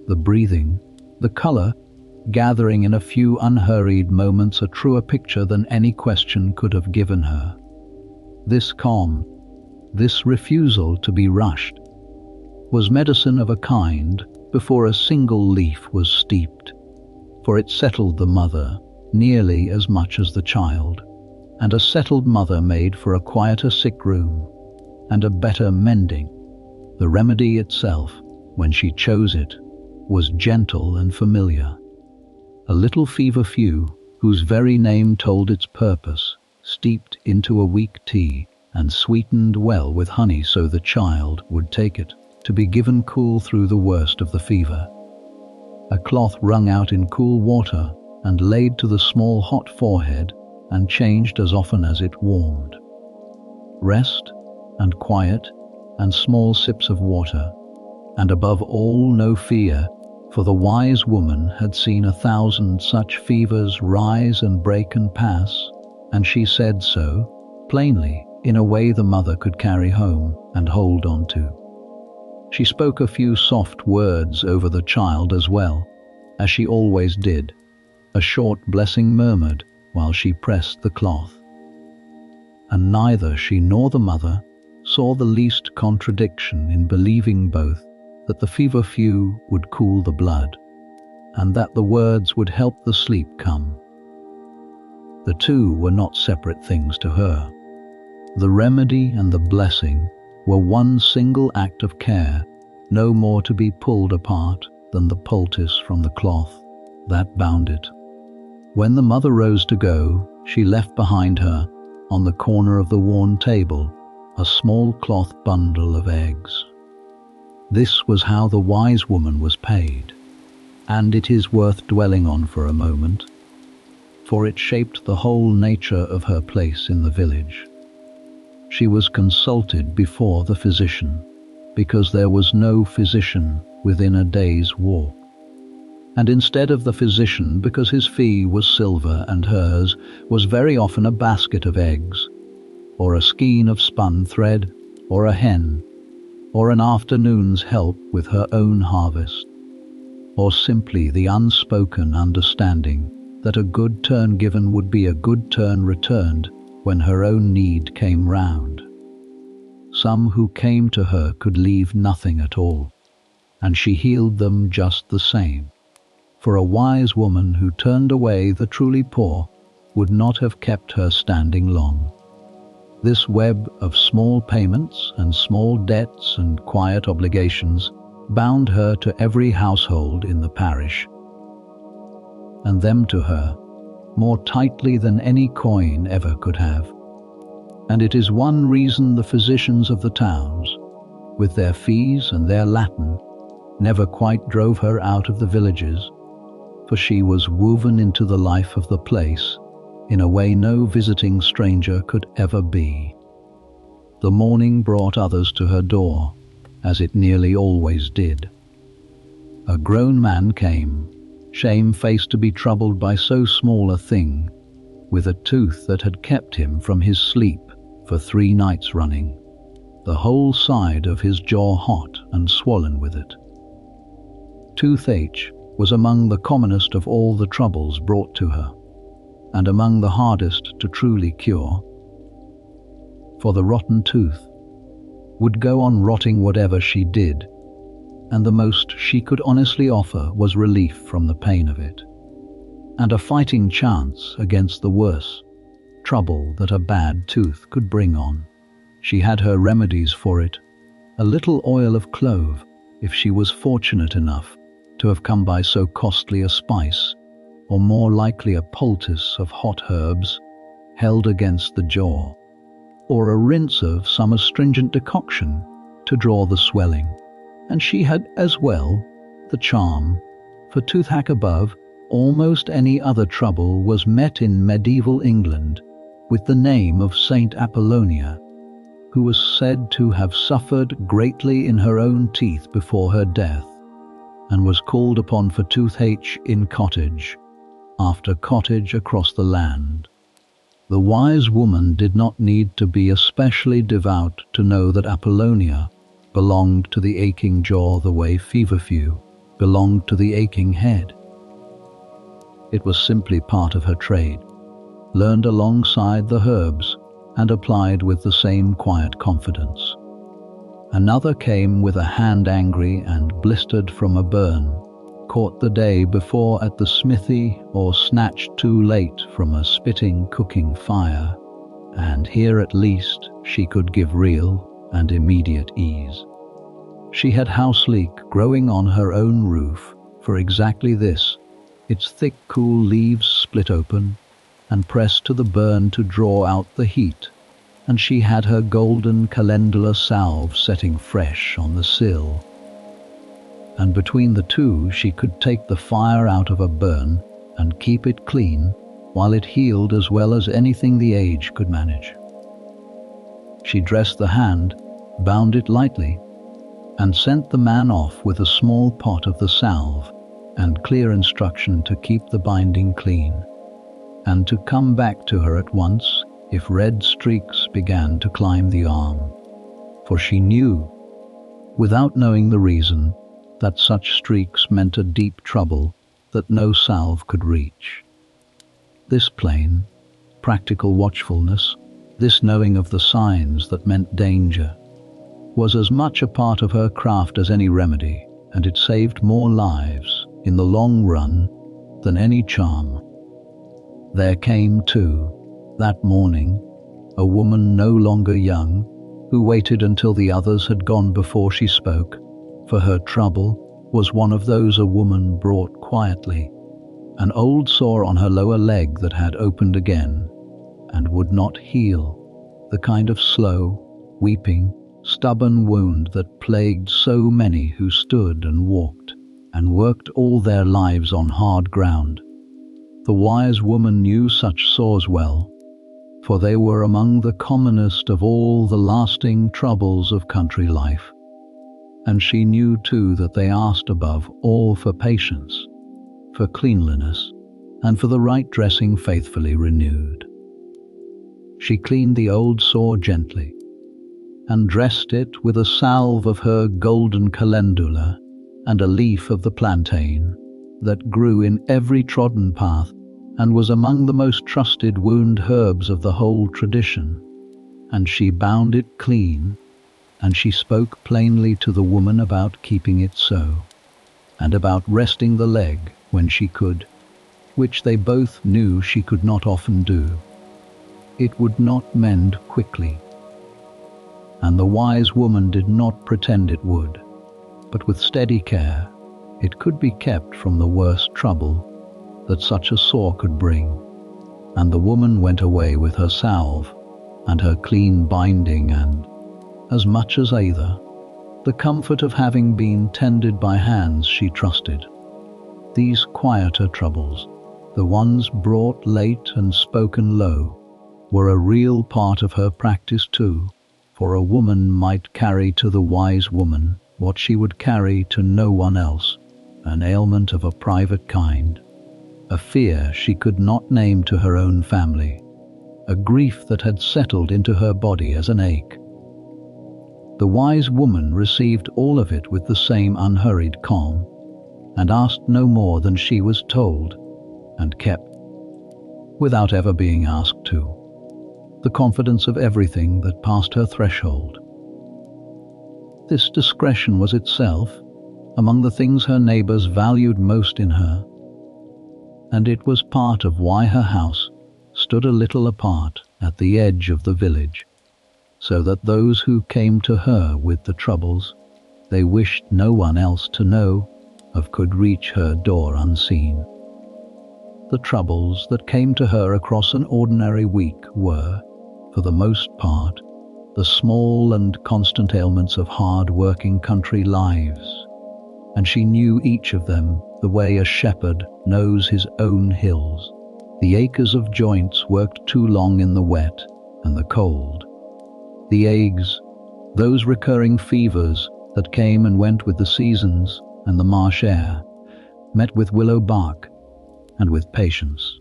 A: the breathing, the colour, gathering in a few unhurried moments a truer picture than any question could have given her. This calm, this refusal to be rushed, was medicine of a kind before a single leaf was steeped, for it settled the mother nearly as much as the child, and a settled mother made for a quieter sick room and a better mending. The remedy itself, when she chose it, was gentle and familiar. A little feverfew, whose very name told its purpose, steeped into a weak tea and sweetened well with honey so the child would take it, to be given cool through the worst of the fever. A cloth wrung out in cool water and laid to the small hot forehead and changed as often as it warmed. Rest and quiet and small sips of water, and above all no fear, for the wise woman had seen 1,000 such fevers rise and break and pass, and she said so, plainly, in a way the mother could carry home and hold on to. She spoke a few soft words over the child as well, as she always did, a short blessing murmured while she pressed the cloth. And neither she nor the mother saw the least contradiction in believing both that the feverfew would cool the blood, and that the words would help the sleep come. The two were not separate things to her. The remedy and the blessing were one single act of care, no more to be pulled apart than the poultice from the cloth that bound it. When the mother rose to go, she left behind her, on the corner of the worn table, a small cloth bundle of eggs. This was how the wise woman was paid, and it is worth dwelling on for a moment, for it shaped the whole nature of her place in the village. She was consulted before the physician, because there was no physician within a day's walk, and instead of the physician, because his fee was silver and hers was very often a basket of eggs, or a skein of spun thread, or a hen, or an afternoon's help with her own harvest, or simply the unspoken understanding that a good turn given would be a good turn returned when her own need came round. Some who came to her could leave nothing at all, and she healed them just the same, for a wise woman who turned away the truly poor would not have kept her standing long. This web of small payments and small debts and quiet obligations bound her to every household in the parish, and them to her, more tightly than any coin ever could have. And it is one reason the physicians of the towns, with their fees and their Latin, never quite drove her out of the villages, for she was woven into the life of the place in a way no visiting stranger could ever be. The morning brought others to her door, as it nearly always did. A grown man came, shamefaced to be troubled by so small a thing, with a tooth that had kept him from his sleep for 3 nights running, the whole side of his jaw hot and swollen with it. Toothache was among the commonest of all the troubles brought to her, and among the hardest to truly cure. For the rotten tooth would go on rotting whatever she did, and the most she could honestly offer was relief from the pain of it, and a fighting chance against the worse trouble that a bad tooth could bring on. She had her remedies for it, a little oil of clove, if she was fortunate enough to have come by so costly a spice, or more likely a poultice of hot herbs held against the jaw, or a rinse of some astringent decoction to draw the swelling. And she had as well the charm, for toothache above almost any other trouble was met in medieval England with the name of Saint Apollonia, who was said to have suffered greatly in her own teeth before her death, and was called upon for toothache in cottage after cottage across the land. The wise woman did not need to be especially devout to know that Apollonia belonged to the aching jaw the way feverfew belonged to the aching head. It was simply part of her trade, learned alongside the herbs and applied with the same quiet confidence. Another came with a hand angry and blistered from a burn, caught the day before at the smithy or snatched too late from a spitting cooking fire, and here at least she could give real and immediate ease. She had house leek growing on her own roof for exactly this, its thick cool leaves split open and pressed to the burn to draw out the heat, and she had her golden calendula salve setting fresh on the sill. And between the two she could take the fire out of a burn and keep it clean while it healed as well as anything the age could manage. She dressed the hand, bound it lightly, and sent the man off with a small pot of the salve and clear instruction to keep the binding clean, and to come back to her at once if red streaks began to climb the arm, for she knew, without knowing the reason, that such streaks meant a deep trouble that no salve could reach. This plain, practical watchfulness, this knowing of the signs that meant danger, was as much a part of her craft as any remedy, and it saved more lives in the long run than any charm. There came, too, that morning, a woman no longer young, who waited until the others had gone before she spoke, for her trouble was one of those a woman brought quietly, an old sore on her lower leg that had opened again and would not heal, the kind of slow, weeping, stubborn wound that plagued so many who stood and walked and worked all their lives on hard ground. The wise woman knew such sores well, for they were among the commonest of all the lasting troubles of country life, and she knew too that they asked above all for patience, for cleanliness, and for the right dressing faithfully renewed. She cleaned the old sore gently, and dressed it with a salve of her golden calendula and a leaf of the plantain that grew in every trodden path and was among the most trusted wound herbs of the whole tradition. And she bound it clean, and she spoke plainly to the woman about keeping it so, and about resting the leg when she could, which they both knew she could not often do. It would not mend quickly, and the wise woman did not pretend it would, but with steady care it could be kept from the worst trouble that such a sore could bring. And the woman went away with her salve and her clean binding, and, as much as either, the comfort of having been tended by hands she trusted. These quieter troubles, the ones brought late and spoken low, were a real part of her practice too, for a woman might carry to the wise woman what she would carry to no one else, an ailment of a private kind, a fear she could not name to her own family, a grief that had settled into her body as an ache. The wise woman received all of it with the same unhurried calm, and asked no more than she was told, and kept, without ever being asked to, the confidence of everything that passed her threshold. This discretion was itself among the things her neighbours valued most in her, and it was part of why her house stood a little apart at the edge of the village, so that those who came to her with the troubles they wished no one else to know of could reach her door unseen. The troubles that came to her across an ordinary week were, for the most part, the small and constant ailments of hard-working country lives, and she knew each of them the way a shepherd knows his own hills. The aches of joints worked too long in the wet and the cold. The agues, those recurring fevers that came and went with the seasons and the marsh air, met with willow bark and with patience.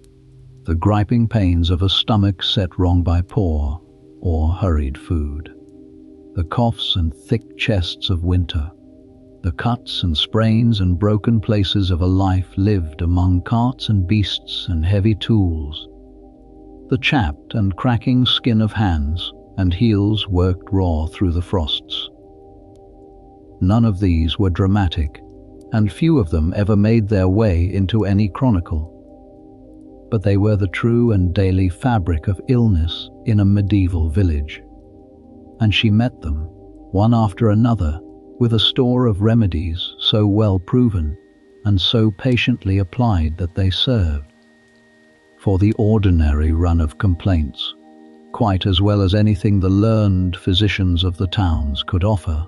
A: The griping pains of a stomach set wrong by poor or hurried food. The coughs and thick chests of winter. The cuts and sprains and broken places of a life lived among carts and beasts and heavy tools. The chapped and cracking skin of hands and heels worked raw through the frosts. None of these were dramatic, and few of them ever made their way into any chronicle. But they were the true and daily fabric of illness in a medieval village. And she met them, one after another, with a store of remedies so well proven and so patiently applied that they served for the ordinary run of complaints, quite as well as anything the learned physicians of the towns could offer,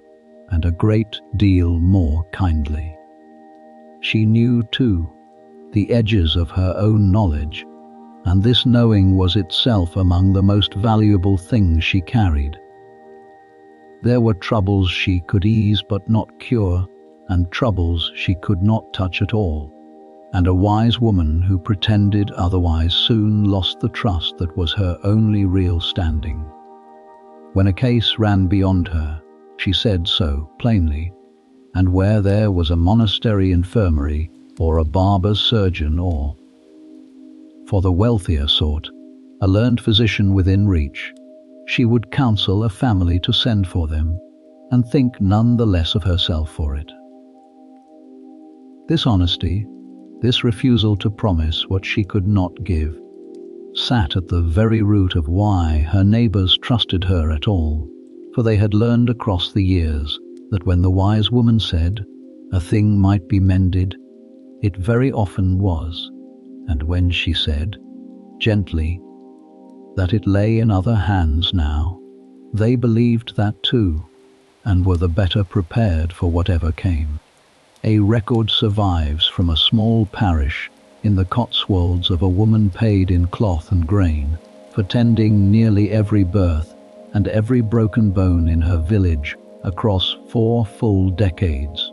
A: and a great deal more kindly. She knew, too, the edges of her own knowledge, and this knowing was itself among the most valuable things she carried. There were troubles she could ease but not cure, and troubles she could not touch at all, and a wise woman who pretended otherwise soon lost the trust that was her only real standing. When a case ran beyond her, she said so plainly, and where there was a monastery infirmary or a barber's surgeon, or, for the wealthier sort, a learned physician within reach, she would counsel a family to send for them, and think none the less of herself for it. This honesty, this refusal to promise what she could not give, sat at the very root of why her neighbours trusted her at all, for they had learned across the years that when the wise woman said a thing might be mended, it very often was, and when she said, gently, that it lay in other hands now, they believed that too, and were the better prepared for whatever came. A record survives from a small parish in the Cotswolds of a woman paid in cloth and grain for tending nearly every birth and every broken bone in her village across 4 full decades,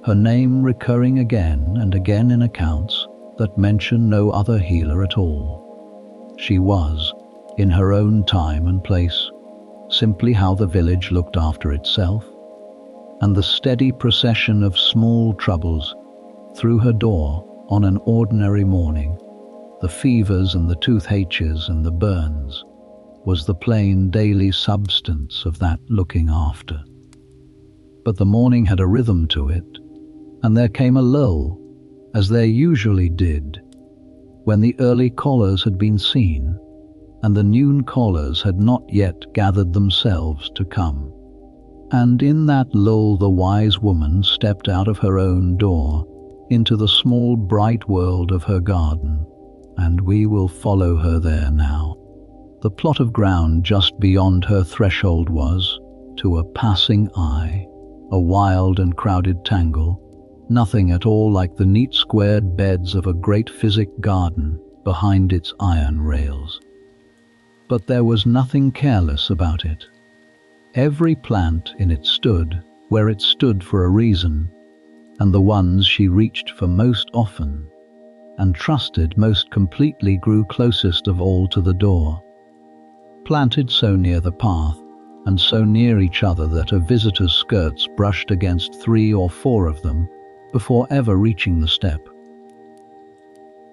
A: her name recurring again and again in accounts that mention no other healer at all. She was, in her own time and place, simply how the village looked after itself, and the steady procession of small troubles through her door on an ordinary morning, the fevers and the toothaches and the burns, was the plain daily substance of that looking after. But the morning had a rhythm to it, and there came a lull, as there usually did, when the early callers had been seen, and the noon callers had not yet gathered themselves to come. And in that lull the wise woman stepped out of her own door into the small bright world of her garden, and we will follow her there now. The plot of ground just beyond her threshold was, to a passing eye, a wild and crowded tangle, nothing at all like the neat squared beds of a great physic garden behind its iron rails. But there was nothing careless about it. Every plant in it stood where it stood for a reason, and the ones she reached for most often and trusted most completely grew closest of all to the door, planted so near the path and so near each other that a visitor's skirts brushed against 3 or 4 of them before ever reaching the step.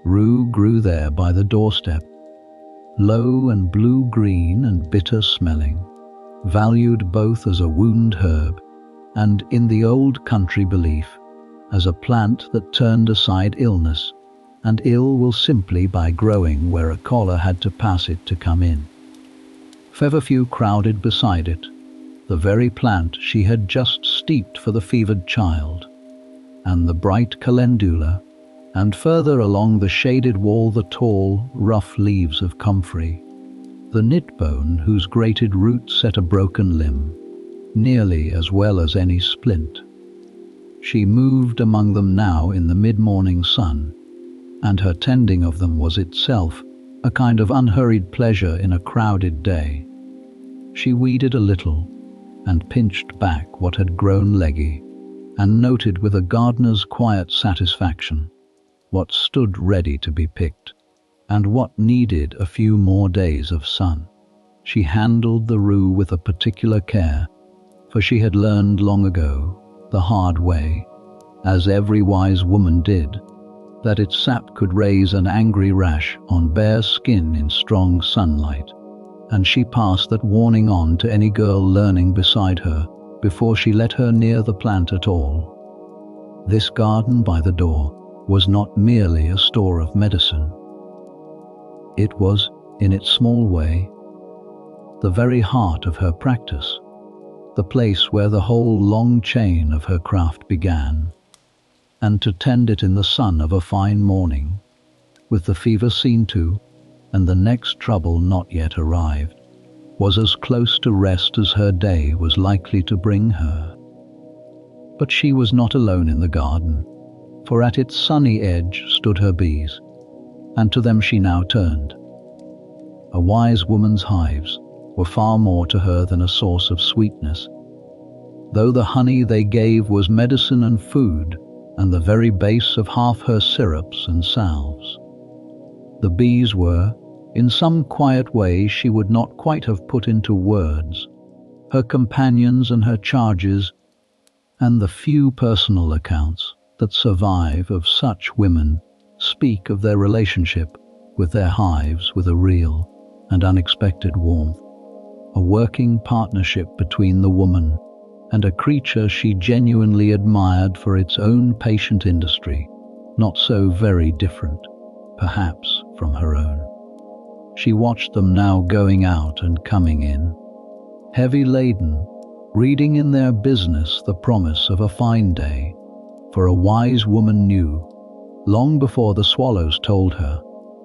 A: Rue grew there by the doorstep, low and blue-green and bitter-smelling, valued both as a wound herb and, in the old country belief, as a plant that turned aside illness, and ill will simply by growing where a collar had to pass it to come in. Feverfew crowded beside it, the very plant she had just steeped for the fevered child, and the bright calendula, and further along the shaded wall the tall, rough leaves of comfrey, the knitbone whose grated roots set a broken limb, nearly as well as any splint. She moved among them now in the mid-morning sun, and her tending of them was itself a kind of unhurried pleasure in a crowded day. She weeded a little, and pinched back what had grown leggy, and noted with a gardener's quiet satisfaction what stood ready to be picked, and what needed a few more days of sun. She handled the rue with a particular care, for she had learned long ago, the hard way, as every wise woman did, that its sap could raise an angry rash on bare skin in strong sunlight, and she passed that warning on to any girl learning beside her before she let her near the plant at all. This garden by the door was not merely a store of medicine. It was, in its small way, the very heart of her practice, the place where the whole long chain of her craft began, and to tend it in the sun of a fine morning, with the fever seen to, and the next trouble not yet arrived, was as close to rest as her day was likely to bring her. But she was not alone in the garden, for at its sunny edge stood her bees, and to them she now turned. A wise woman's hives were far more to her than a source of sweetness, though the honey they gave was medicine and food, and the very base of half her syrups and salves. The bees were, in some quiet way she would not quite have put into words, her companions and her charges, and the few personal accounts that survive of such women speak of their relationship with their hives with a real and unexpected warmth, a working partnership between the woman and a creature she genuinely admired for its own patient industry, not so very different, perhaps, from her own. She watched them now going out and coming in, heavy laden, reading in their business the promise of a fine day, for a wise woman knew, long before the swallows told her,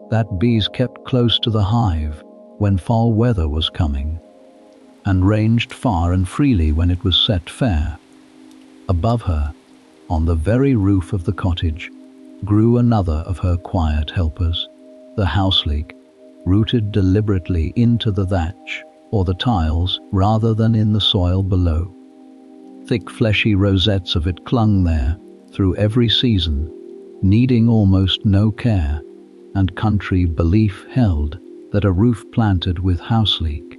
A: that bees kept close to the hive when foul weather was coming, and ranged far and freely when it was set fair. Above her, on the very roof of the cottage, grew another of her quiet helpers, the houseleek, rooted deliberately into the thatch or the tiles rather than in the soil below. Thick fleshy rosettes of it clung there through every season, needing almost no care, and country belief held that a roof planted with houseleek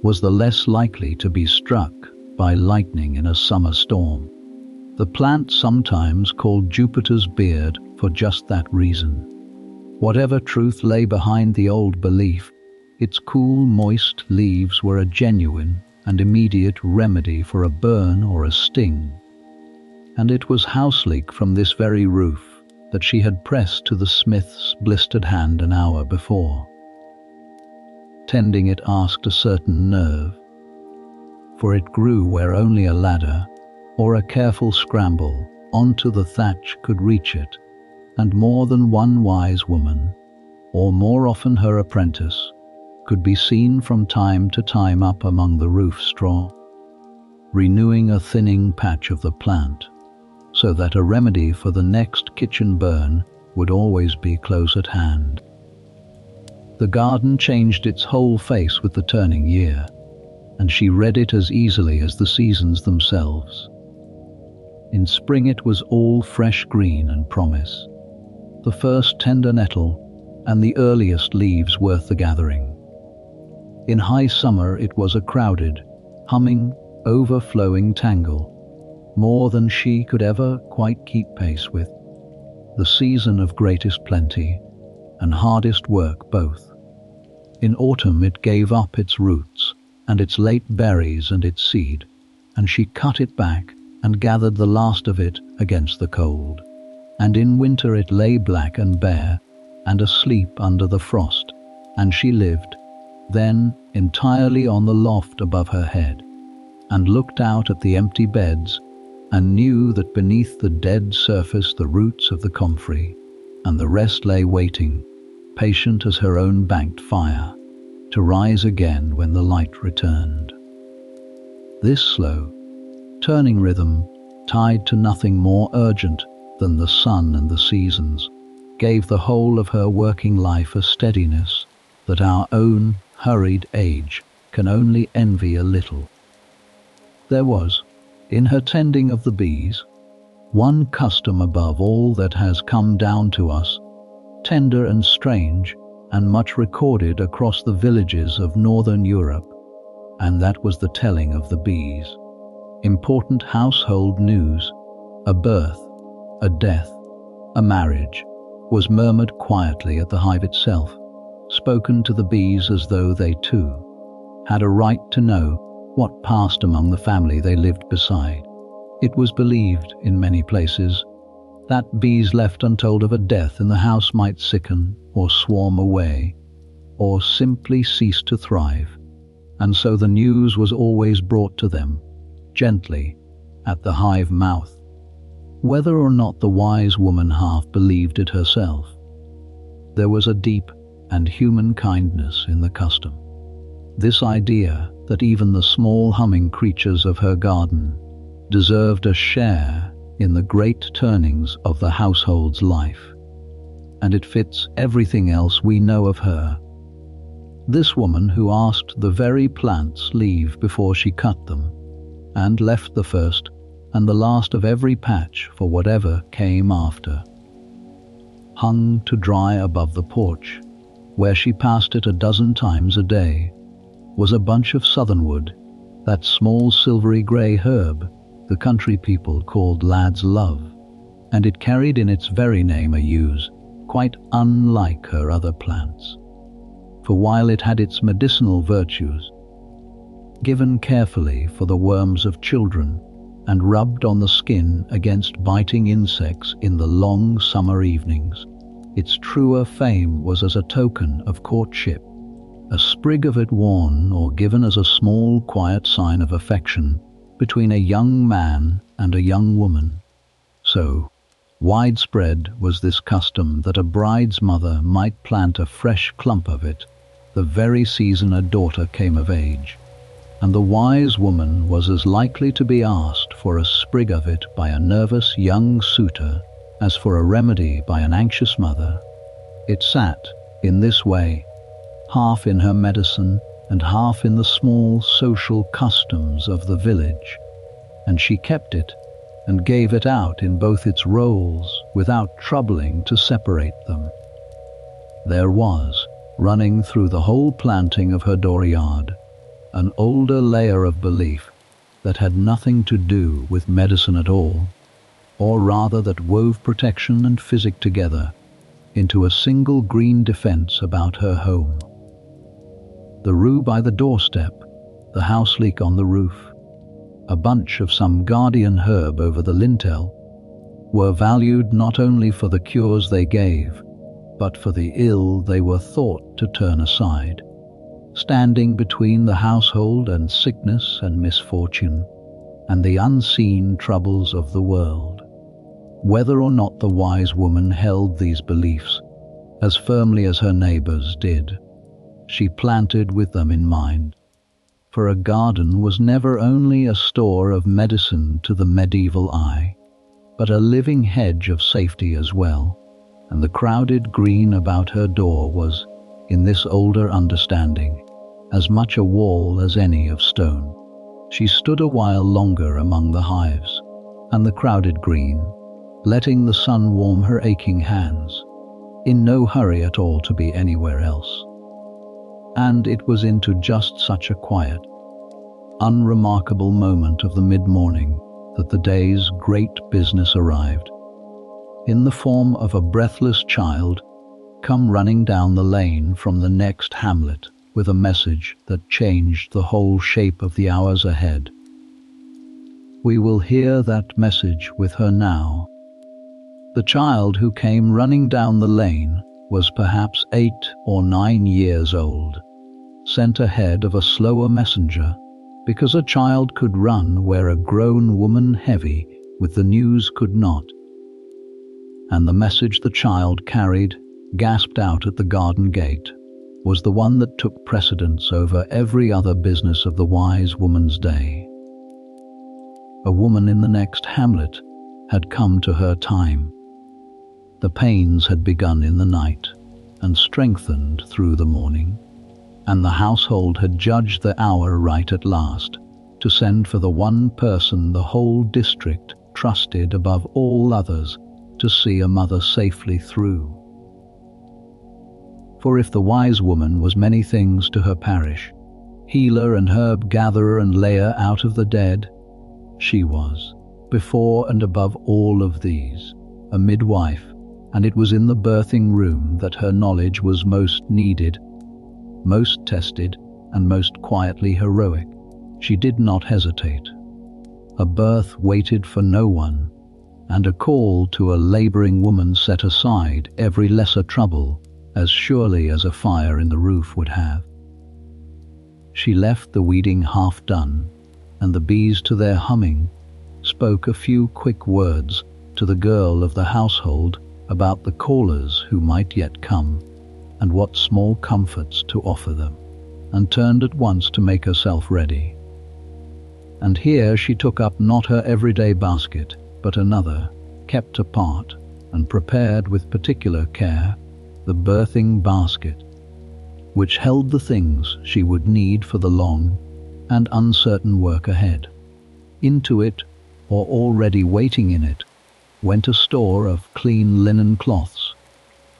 A: was the less likely to be struck by lightning in a summer storm. The plant sometimes called Jupiter's beard for just that reason. Whatever truth lay behind the old belief, its cool, moist leaves were a genuine and immediate remedy for a burn or a sting. And it was houseleek from this very roof that she had pressed to the smith's blistered hand an hour before. Tending it asked a certain nerve, for it grew where only a ladder or a careful scramble onto the thatch could reach it, and more than one wise woman, or more often her apprentice, could be seen from time to time up among the roof straw, renewing a thinning patch of the plant, so that a remedy for the next kitchen burn would always be close at hand. The garden changed its whole face with the turning year, and she read it as easily as the seasons themselves. In spring it was all fresh green and promise, the first tender nettle and the earliest leaves worth the gathering. In high summer it was a crowded, humming, overflowing tangle, more than she could ever quite keep pace with, the season of greatest plenty and hardest work both. In autumn it gave up its roots and its late berries and its seed, and she cut it back and gathered the last of it against the cold. And in winter it lay black and bare and asleep under the frost, and she lived then entirely on the loft above her head, and looked out at the empty beds, and knew that beneath the dead surface the roots of the comfrey, and the rest lay waiting, patient as her own banked fire, to rise again when the light returned. This slow, turning rhythm, tied to nothing more urgent than the sun and the seasons, gave the whole of her working life a steadiness that our own hurried age can only envy a little. There was, in her tending of the bees, one custom above all that has come down to us, tender and strange, and much recorded across the villages of northern Europe, and that was the telling of the bees. Important household news, a birth, a death, a marriage, was murmured quietly at the hive itself, spoken to the bees as though they too had a right to know what passed among the family they lived beside. It was believed in many places that bees left untold of a death in the house might sicken or swarm away, or simply cease to thrive, and so the news was always brought to them, gently, at the hive mouth, whether or not the wise woman half believed it herself. There was a deep and human kindness in the custom. This idea that even the small humming creatures of her garden deserved a share in the great turnings of the household's life, and it fits everything else we know of her. This woman who asked the very plants leave before she cut them, and left the first and the last of every patch for whatever came after. Hung to dry above the porch, where she passed it a dozen times a day, was a bunch of southernwood, that small silvery grey herb the country people called lad's love, and it carried in its very name a use quite unlike her other plants. For while it had its medicinal virtues, given carefully for the worms of children and rubbed on the skin against biting insects in the long summer evenings, its truer fame was as a token of courtship, a sprig of it worn or given as a small quiet sign of affection between a young man and a young woman. So widespread was this custom that a bride's mother might plant a fresh clump of it the very season a daughter came of age, and the wise woman was as likely to be asked for a sprig of it by a nervous young suitor as for a remedy by an anxious mother. It sat in this way, half in her medicine and half in the small social customs of the village, and she kept it and gave it out in both its roles without troubling to separate them. There was, running through the whole planting of her dooryard, an older layer of belief that had nothing to do with medicine at all, or rather that wove protection and physic together into a single green defense about her home. The rue by the doorstep, the house leek on the roof, a bunch of some guardian herb over the lintel, were valued not only for the cures they gave, but for the ill they were thought to turn aside, standing between the household and sickness and misfortune, and the unseen troubles of the world. Whether or not the wise woman held these beliefs as firmly as her neighbours did, she planted with them in mind. For a garden was never only a store of medicine to the medieval eye, but a living hedge of safety as well, and the crowded green about her door was, in this older understanding, as much a wall as any of stone. She stood a while longer among the hives and the crowded green, letting the sun warm her aching hands, in no hurry at all to be anywhere else. And it was into just such a quiet, unremarkable moment of the mid-morning that the day's great business arrived, in the form of a breathless child come running down the lane from the next hamlet with a message that changed the whole shape of the hours ahead. We will hear that message with her now. The child who came running down the lane was perhaps 8 or 9 years old, sent ahead of a slower messenger, because a child could run where a grown woman heavy with the news could not. And the message the child carried, gasped out at the garden gate, was the one that took precedence over every other business of the wise woman's day. A woman in the next hamlet had come to her time. The pains had begun in the night and strengthened through the morning, and the household had judged the hour right at last to send for the one person the whole district trusted above all others to see a mother safely through. For if the wise woman was many things to her parish, healer and herb gatherer and layer out of the dead, she was, before and above all of these, a midwife, and it was in the birthing room that her knowledge was most needed, most tested, and most quietly heroic. She did not hesitate. A birth waited for no one, and a call to a labouring woman set aside every lesser trouble as surely as a fire in the roof would have. She left the weeding half done, and the bees to their humming, spoke a few quick words to the girl of the household about the callers who might yet come, and what small comforts to offer them, and turned at once to make herself ready. And here she took up not her everyday basket, but another, kept apart and prepared with particular care, the birthing basket, which held the things she would need for the long and uncertain work ahead. Into it, or already waiting in it, went a store of clean linen cloths,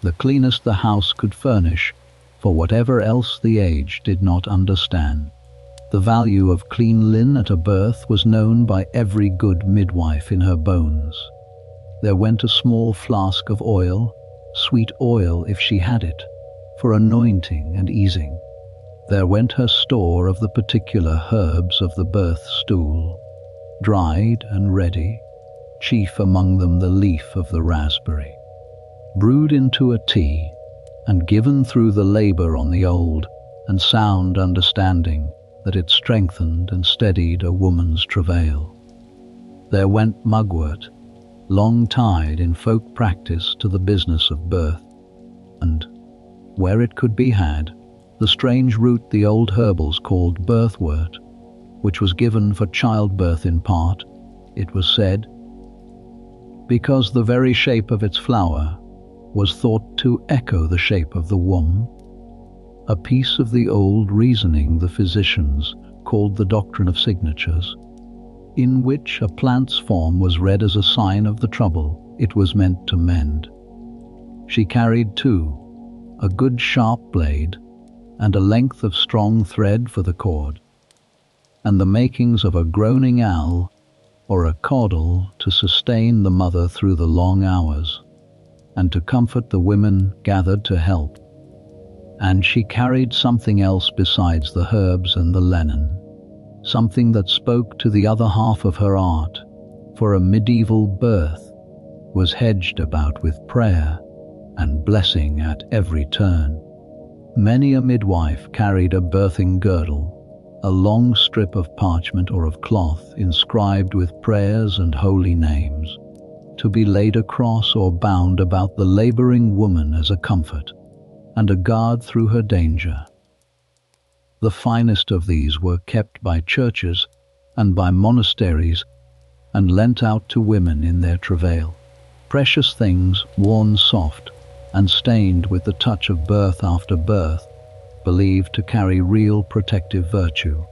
A: the cleanest the house could furnish, for whatever else the age did not understand. The value of clean linen at a birth was known by every good midwife in her bones. There went a small flask of oil, sweet oil if she had it, for anointing and easing. There went her store of the particular herbs of the birth stool, dried and ready, chief among them the leaf of the raspberry, brewed into a tea, and given through the labour on the old and sound understanding that it strengthened and steadied a woman's travail. There went mugwort, long tied in folk practice to the business of birth, and, where it could be had, the strange root the old herbals called birthwort, which was given for childbirth in part, it was said, because the very shape of its flower was thought to echo the shape of the womb, a piece of the old reasoning the physicians called the doctrine of signatures, in which a plant's form was read as a sign of the trouble it was meant to mend. She carried, too, a good sharp blade and a length of strong thread for the cord, and the makings of a groaning owl or a caudle to sustain the mother through the long hours, and to comfort the women gathered to help. And she carried something else besides the herbs and the linen, something that spoke to the other half of her art, for a medieval birth, was hedged about with prayer and blessing at every turn. Many a midwife carried a birthing girdle, a long strip of parchment or of cloth inscribed with prayers and holy names, to be laid across or bound about the labouring woman as a comfort and a guard through her danger. The finest of these were kept by churches and by monasteries and lent out to women in their travail. Precious things, worn soft and stained with the touch of birth after birth, believed to carry real protective virtue.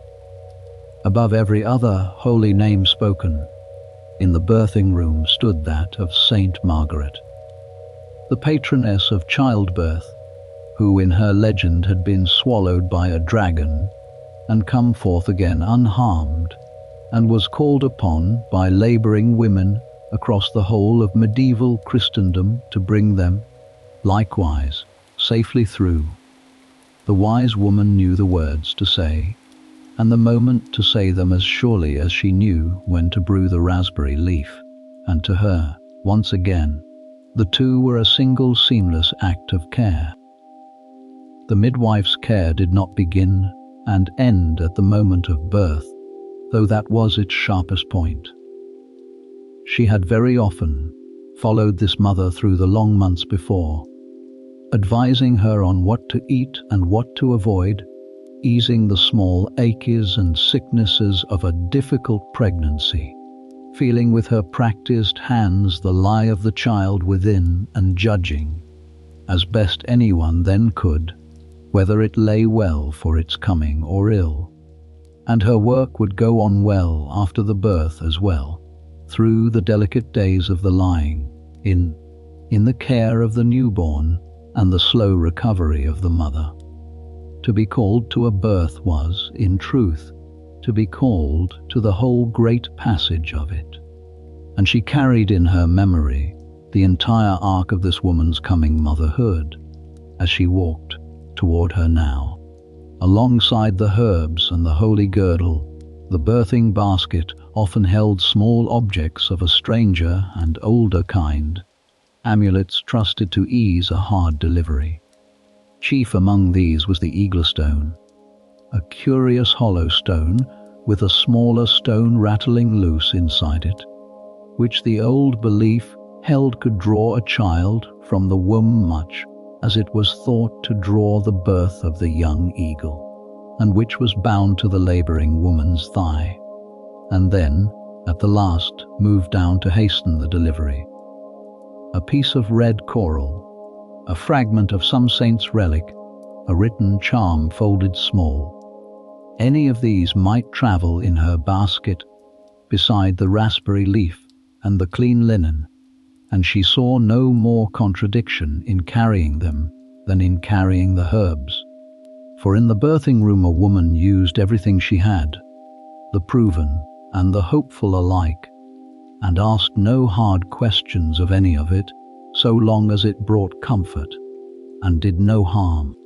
A: Above every other holy name spoken, in the birthing room stood that of Saint Margaret, the patroness of childbirth, who in her legend had been swallowed by a dragon and come forth again unharmed, and was called upon by labouring women across the whole of medieval Christendom to bring them, likewise, safely through. The wise woman knew the words to say, and the moment to say them as surely as she knew when to brew the raspberry leaf, and to her, once again, the two were a single seamless act of care. The midwife's care did not begin and end at the moment of birth, though that was its sharpest point. She had very often followed this mother through the long months before, advising her on what to eat and what to avoid, easing the small aches and sicknesses of a difficult pregnancy, feeling with her practiced hands the lie of the child within and judging, as best anyone then could, whether it lay well for its coming or ill. And her work would go on well after the birth as well, through the delicate days of the lying, in the care of the newborn and the slow recovery of the mother. To be called to a birth was, in truth, to be called to the whole great passage of it. And she carried in her memory the entire arc of this woman's coming motherhood, as she walked toward her now. Alongside the herbs and the holy girdle, the birthing basket often held small objects of a stranger and older kind, amulets trusted to ease a hard delivery. Chief among these was the eagle stone, a curious hollow stone with a smaller stone rattling loose inside it, which the old belief held could draw a child from the womb much as it was thought to draw the birth of the young eagle, and which was bound to the labouring woman's thigh, and then, at the last, moved down to hasten the delivery. A piece of red coral, a fragment of some saint's relic, a written charm folded small. Any of these might travel in her basket beside the raspberry leaf and the clean linen, and she saw no more contradiction in carrying them than in carrying the herbs. For in the birthing room a woman used everything she had, the proven and the hopeful alike, and asked no hard questions of any of it, so long as it brought comfort and did no harm.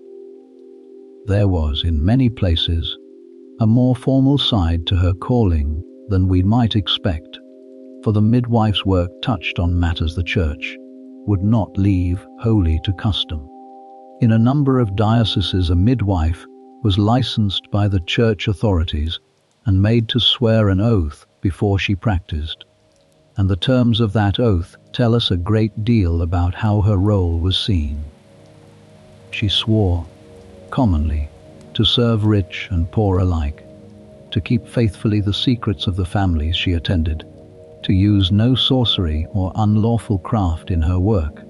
A: There was, in many places, a more formal side to her calling than we might expect, for the midwife's work touched on matters the church would not leave wholly to custom. In a number of dioceses a midwife was licensed by the church authorities and made to swear an oath before she practiced, and the terms of that oath tell us a great deal about how her role was seen. She swore, commonly, to serve rich and poor alike, to keep faithfully the secrets of the families she attended, to use no sorcery or unlawful craft in her work,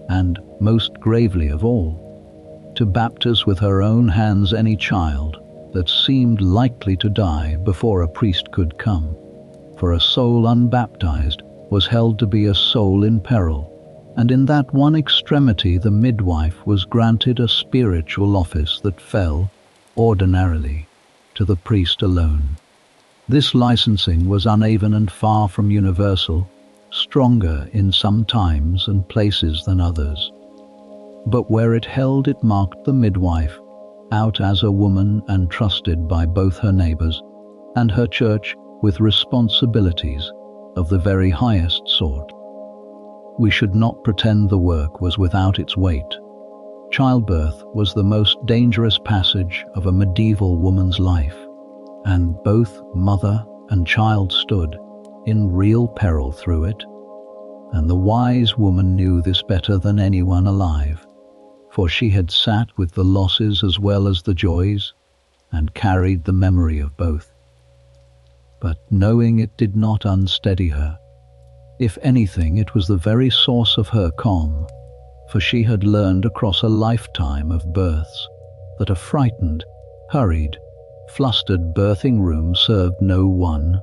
A: and, most gravely of all, to baptize with her own hands any child that seemed likely to die before a priest could come, for a soul unbaptized was held to be a soul in peril, and in that one extremity the midwife was granted a spiritual office that fell, ordinarily, to the priest alone. This licensing was uneven and far from universal, stronger in some times and places than others. But where it held, it marked the midwife out as a woman and trusted by both her neighbours and her church with responsibilities of the very highest sort. We should not pretend the work was without its weight. Childbirth was the most dangerous passage of a medieval woman's life, and both mother and child stood in real peril through it. And the wise woman knew this better than anyone alive, for she had sat with the losses as well as the joys, and carried the memory of both. But knowing it did not unsteady her. If anything, it was the very source of her calm, for she had learned across a lifetime of births that a frightened, hurried, flustered birthing room served no one,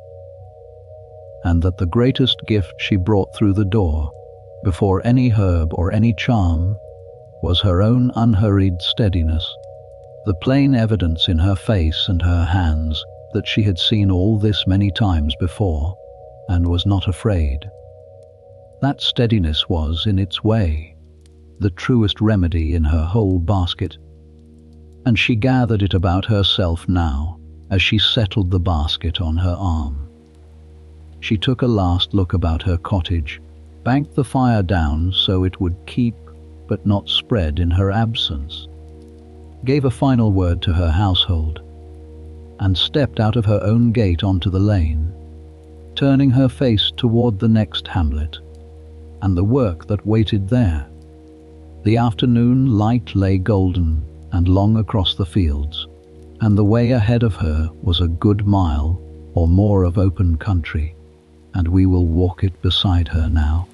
A: and that the greatest gift she brought through the door, before any herb or any charm, was her own unhurried steadiness, the plain evidence in her face and her hands that she had seen all this many times before, and was not afraid. That steadiness was, in its way, the truest remedy in her whole basket, and she gathered it about herself now as she settled the basket on her arm. She took a last look about her cottage, banked the fire down so it would keep but not spread in her absence, gave a final word to her household, and stepped out of her own gate onto the lane, turning her face toward the next hamlet, and the work that waited there. The afternoon light lay golden and long across the fields, and the way ahead of her was a good mile or more of open country, and we will walk it beside her now.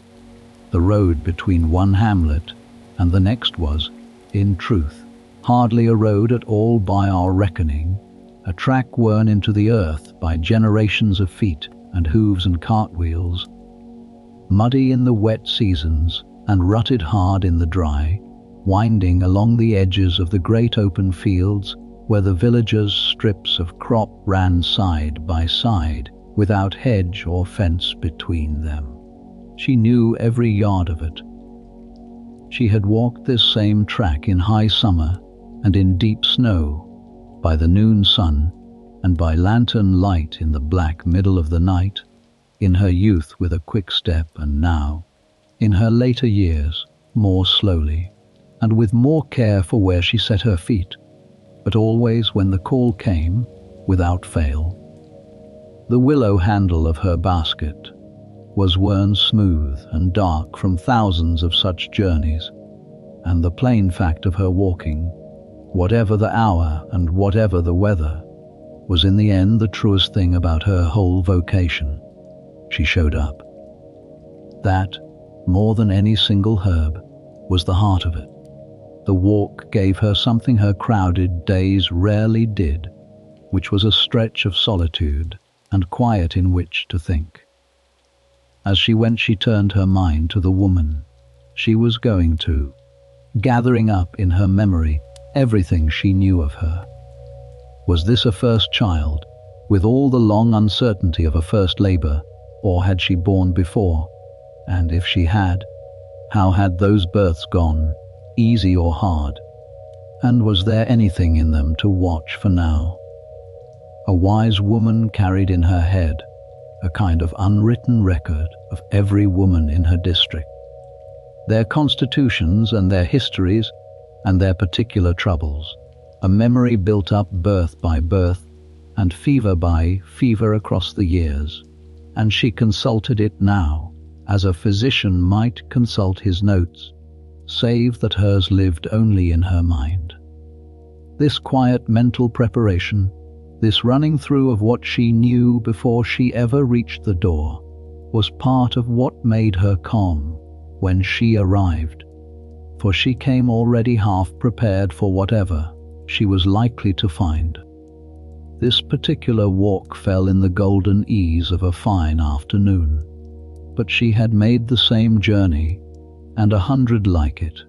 A: The road between one hamlet and the next was, in truth, hardly a road at all by our reckoning, a track worn into the earth by generations of feet and hooves and cartwheels, muddy in the wet seasons and rutted hard in the dry, winding along the edges of the great open fields where the villagers' strips of crop ran side by side, without hedge or fence between them. She knew every yard of it. She had walked this same track in high summer and in deep snow, by the noon sun and by lantern light in the black middle of the night, in her youth with a quick step, and now, in her later years, more slowly, and with more care for where she set her feet, but always when the call came, without fail. The willow handle of her basket was worn smooth and dark from thousands of such journeys, and the plain fact of her walking, whatever the hour and whatever the weather, was in the end the truest thing about her whole vocation. She showed up. That, more than any single herb, was the heart of it. The walk gave her something her crowded days rarely did, which was a stretch of solitude and quiet in which to think. As she went, she turned her mind to the woman she was going to, gathering up in her memory everything she knew of her. Was this a first child, with all the long uncertainty of a first labor, or had she borne before? And if she had, how had those births gone, easy or hard? And was there anything in them to watch for now? A wise woman carried in her head a kind of unwritten record of every woman in her district, their constitutions and their histories and their particular troubles, a memory built up birth by birth and fever by fever across the years, and she consulted it now as a physician might consult his notes, save that hers lived only in her mind. This quiet mental preparation, this running through of what she knew before she ever reached the door, was part of what made her calm when she arrived, for she came already half prepared for whatever she was likely to find. This particular walk fell in the golden ease of a fine afternoon, but she had made the same journey, and 100 like it,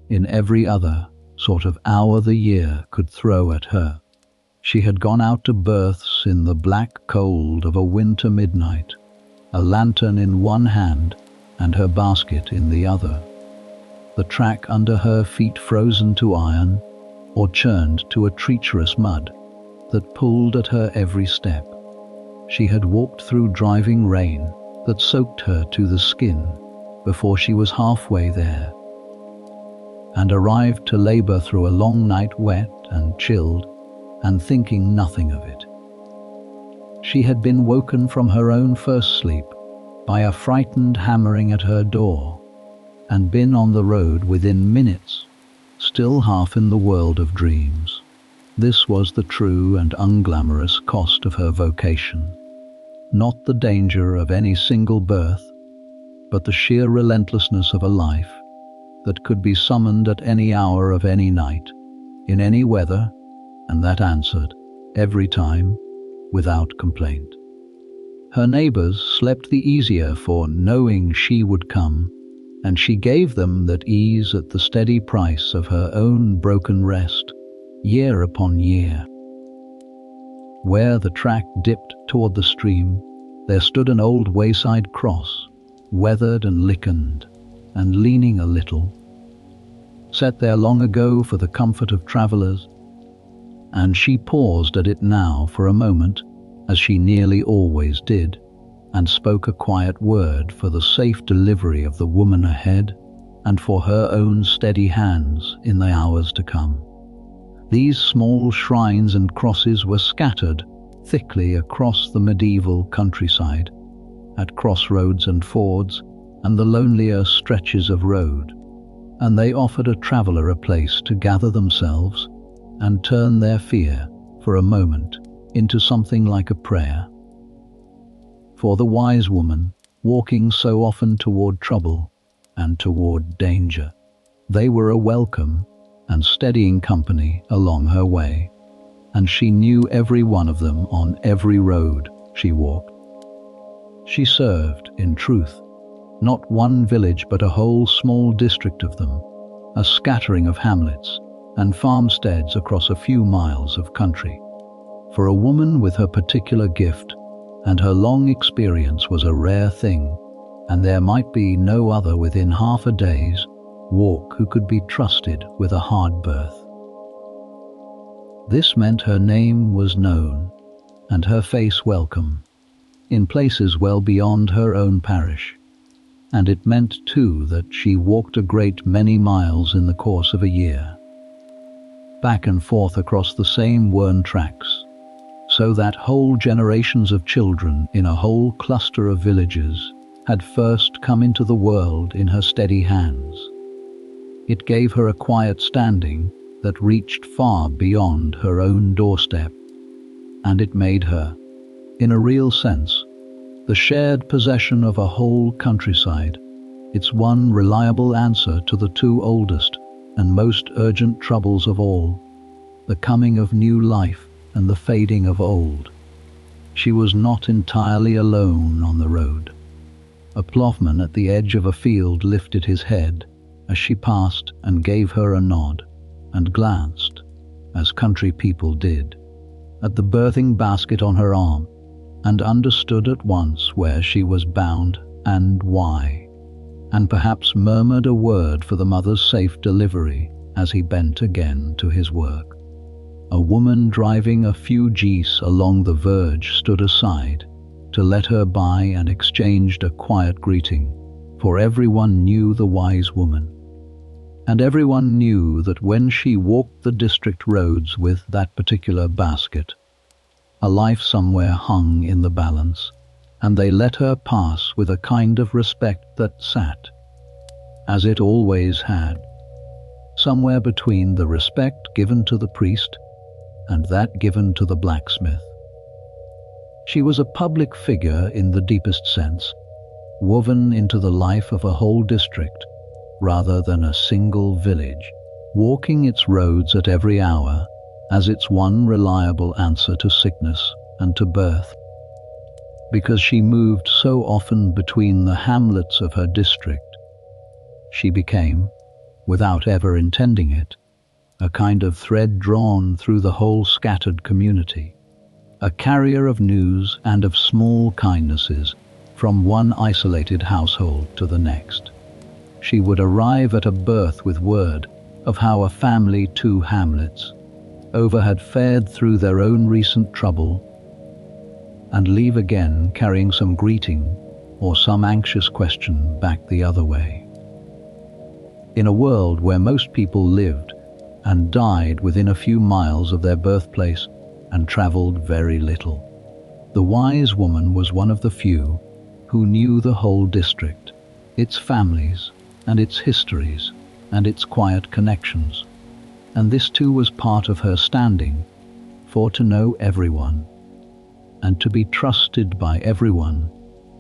A: in every other sort of hour the year could throw at her. She had gone out to births in the black cold of a winter midnight, a lantern in one hand and her basket in the other, the track under her feet frozen to iron or churned to a treacherous mud that pulled at her every step. She had walked through driving rain that soaked her to the skin, before she was halfway there, and arrived to labour through a long night, wet and chilled, and thinking nothing of it. She had been woken from her own first sleep by a frightened hammering at her door, and been on the road within minutes, still half in the world of dreams. This was the true and unglamorous cost of her vocation. Not the danger of any single birth, but the sheer relentlessness of a life that could be summoned at any hour of any night, in any weather, and that answered, every time, without complaint. Her neighbours slept the easier for knowing she would come, and she gave them that ease at the steady price of her own broken rest, year upon year. Where the track dipped toward the stream, there stood an old wayside cross, weathered and lichened, and leaning a little, set there long ago for the comfort of travellers, and she paused at it now for a moment, as she nearly always did, and spoke a quiet word for the safe delivery of the woman ahead, and for her own steady hands in the hours to come. These small shrines and crosses were scattered thickly across the medieval countryside, at crossroads and fords, and the lonelier stretches of road, and they offered a traveller a place to gather themselves and turn their fear, for a moment, into something like a prayer. For the wise woman, walking so often toward trouble and toward danger, they were a welcome and steadying company along her way, and she knew every one of them on every road she walked. She served, in truth, not one village but a whole small district of them, a scattering of hamlets and farmsteads across a few miles of country. For a woman with her particular gift and her long experience was a rare thing, and there might be no other within half a day's walk who could be trusted with a hard birth. This meant her name was known, and her face welcome, in places well beyond her own parish, and it meant too that she walked a great many miles in the course of a year, back and forth across the same worn tracks, so that whole generations of children in a whole cluster of villages had first come into the world in her steady hands. It gave her a quiet standing that reached far beyond her own doorstep, and it made her, in a real sense, the shared possession of a whole countryside, its one reliable answer to the two oldest and most urgent troubles of all, the coming of new life and the fading of old. She was not entirely alone on the road. A ploughman at the edge of a field lifted his head as she passed and gave her a nod, and glanced, as country people did, at the birthing basket on her arm, and understood at once where she was bound and why, and perhaps murmured a word for the mother's safe delivery as he bent again to his work. A woman driving a few geese along the verge stood aside to let her by and exchanged a quiet greeting, for everyone knew the wise woman, and everyone knew that when she walked the district roads with that particular basket, a life somewhere hung in the balance, and they let her pass with a kind of respect that sat, as it always had, somewhere between the respect given to the priest and that given to the blacksmith. She was a public figure in the deepest sense, woven into the life of a whole district rather than a single village, walking its roads at every hour as its one reliable answer to sickness and to birth. Because she moved so often between the hamlets of her district, she became, without ever intending it, a kind of thread drawn through the whole scattered community, a carrier of news and of small kindnesses from one isolated household to the next. She would arrive at a birth with word of how a family 2 hamlets over had fared through their own recent trouble, and leave again carrying some greeting or some anxious question back the other way. In a world where most people lived and died within a few miles of their birthplace and travelled very little, the wise woman was one of the few who knew the whole district, its families and its histories and its quiet connections. And this too was part of her standing, for to know everyone, and to be trusted by everyone,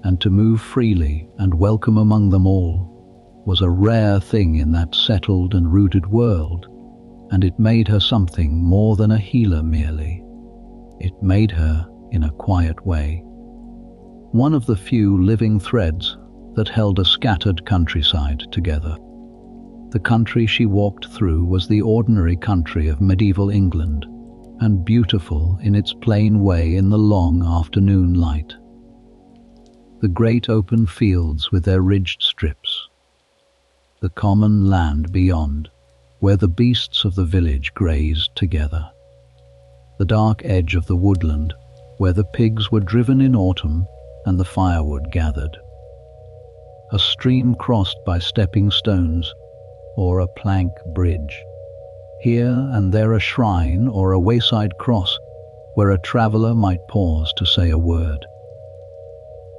A: and to move freely and welcome among them all, was a rare thing in that settled and rooted world, and it made her something more than a healer merely. It made her, in a quiet way, one of the few living threads that held a scattered countryside together. The country she walked through was the ordinary country of medieval England, and beautiful in its plain way in the long afternoon light. The great open fields with their ridged strips, the common land beyond, where the beasts of the village grazed together, the dark edge of the woodland, where the pigs were driven in autumn and the firewood gathered, a stream crossed by stepping stones, or a plank bridge. Here and there a shrine or a wayside cross where a traveller might pause to say a word.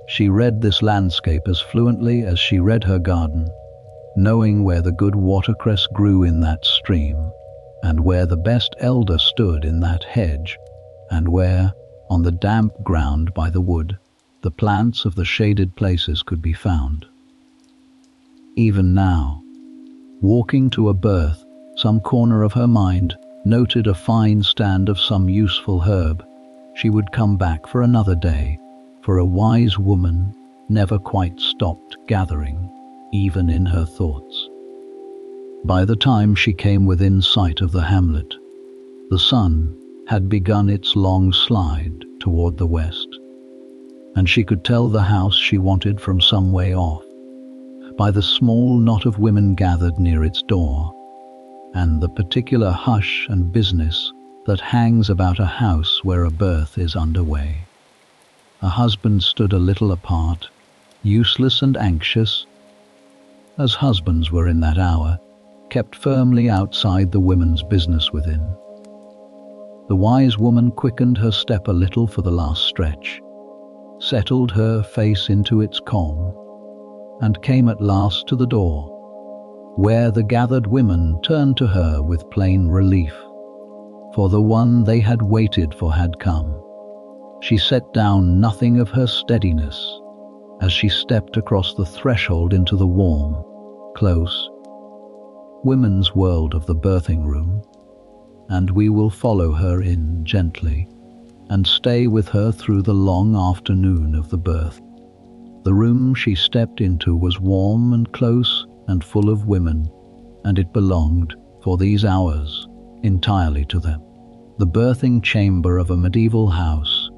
A: She read this landscape as fluently as she read her garden, knowing where the good watercress grew in that stream, and where the best elder stood in that hedge, and where, on the damp ground by the wood, the plants of the shaded places could be found. Even now, walking to a berth, some corner of her mind noted a fine stand of some useful herb. She would come back for another day, for a wise woman never quite stopped gathering, even in her thoughts. By the time she came within sight of the hamlet, the sun had begun its long slide toward the west, and she could tell the house she wanted from some way off, by the small knot of women gathered near its door, and the particular hush and business that hangs about a house where a birth is underway. A husband stood a little apart, useless and anxious, as husbands were in that hour, kept firmly outside the women's business within. The wise woman quickened her step a little for the last stretch, settled her face into its calm, and came at last to the door, where the gathered women turned to her with plain relief, for the one they had waited for had come. She set down nothing of her steadiness as she stepped across the threshold into the warm, close, women's world of the birthing room, and we will follow her in gently and stay with her through the long afternoon of the birth. The room she stepped into was warm and close and full of women, and it belonged, for these hours, entirely to them. The birthing chamber of a medieval house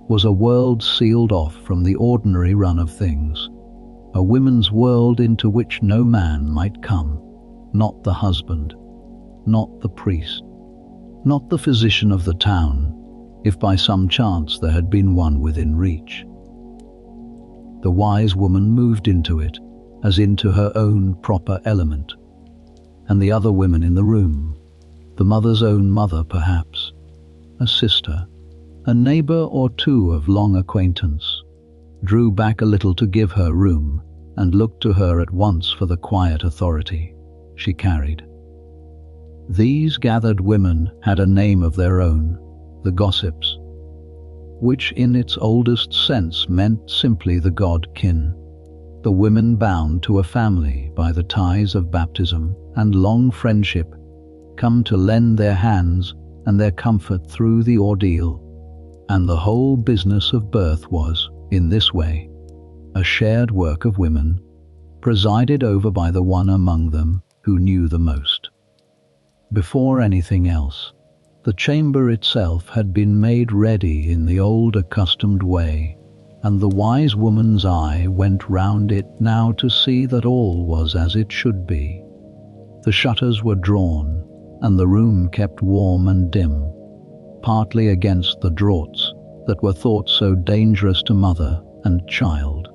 A: was a world sealed off from the ordinary run of things, a women's world into which no man might come, not the husband, not the priest, not the physician of the town, if by some chance there had been one within reach. The wise woman moved into it as into her own proper element, and the other women in the room, the mother's own mother perhaps, a sister, a neighbour or two of long acquaintance, drew back a little to give her room and looked to her at once for the quiet authority she carried. These gathered women had a name of their own, the gossips, which in its oldest sense meant simply the god-kin, the women bound to a family by the ties of baptism and long friendship, come to lend their hands and their comfort through the ordeal. And the whole business of birth was, in this way, a shared work of women, presided over by the one among them who knew the most. Before anything else, the chamber itself had been made ready in the old accustomed way, and the wise woman's eye went round it now to see that all was as it should be. The shutters were drawn, and the room kept warm and dim, partly against the draughts that were thought so dangerous to mother and child,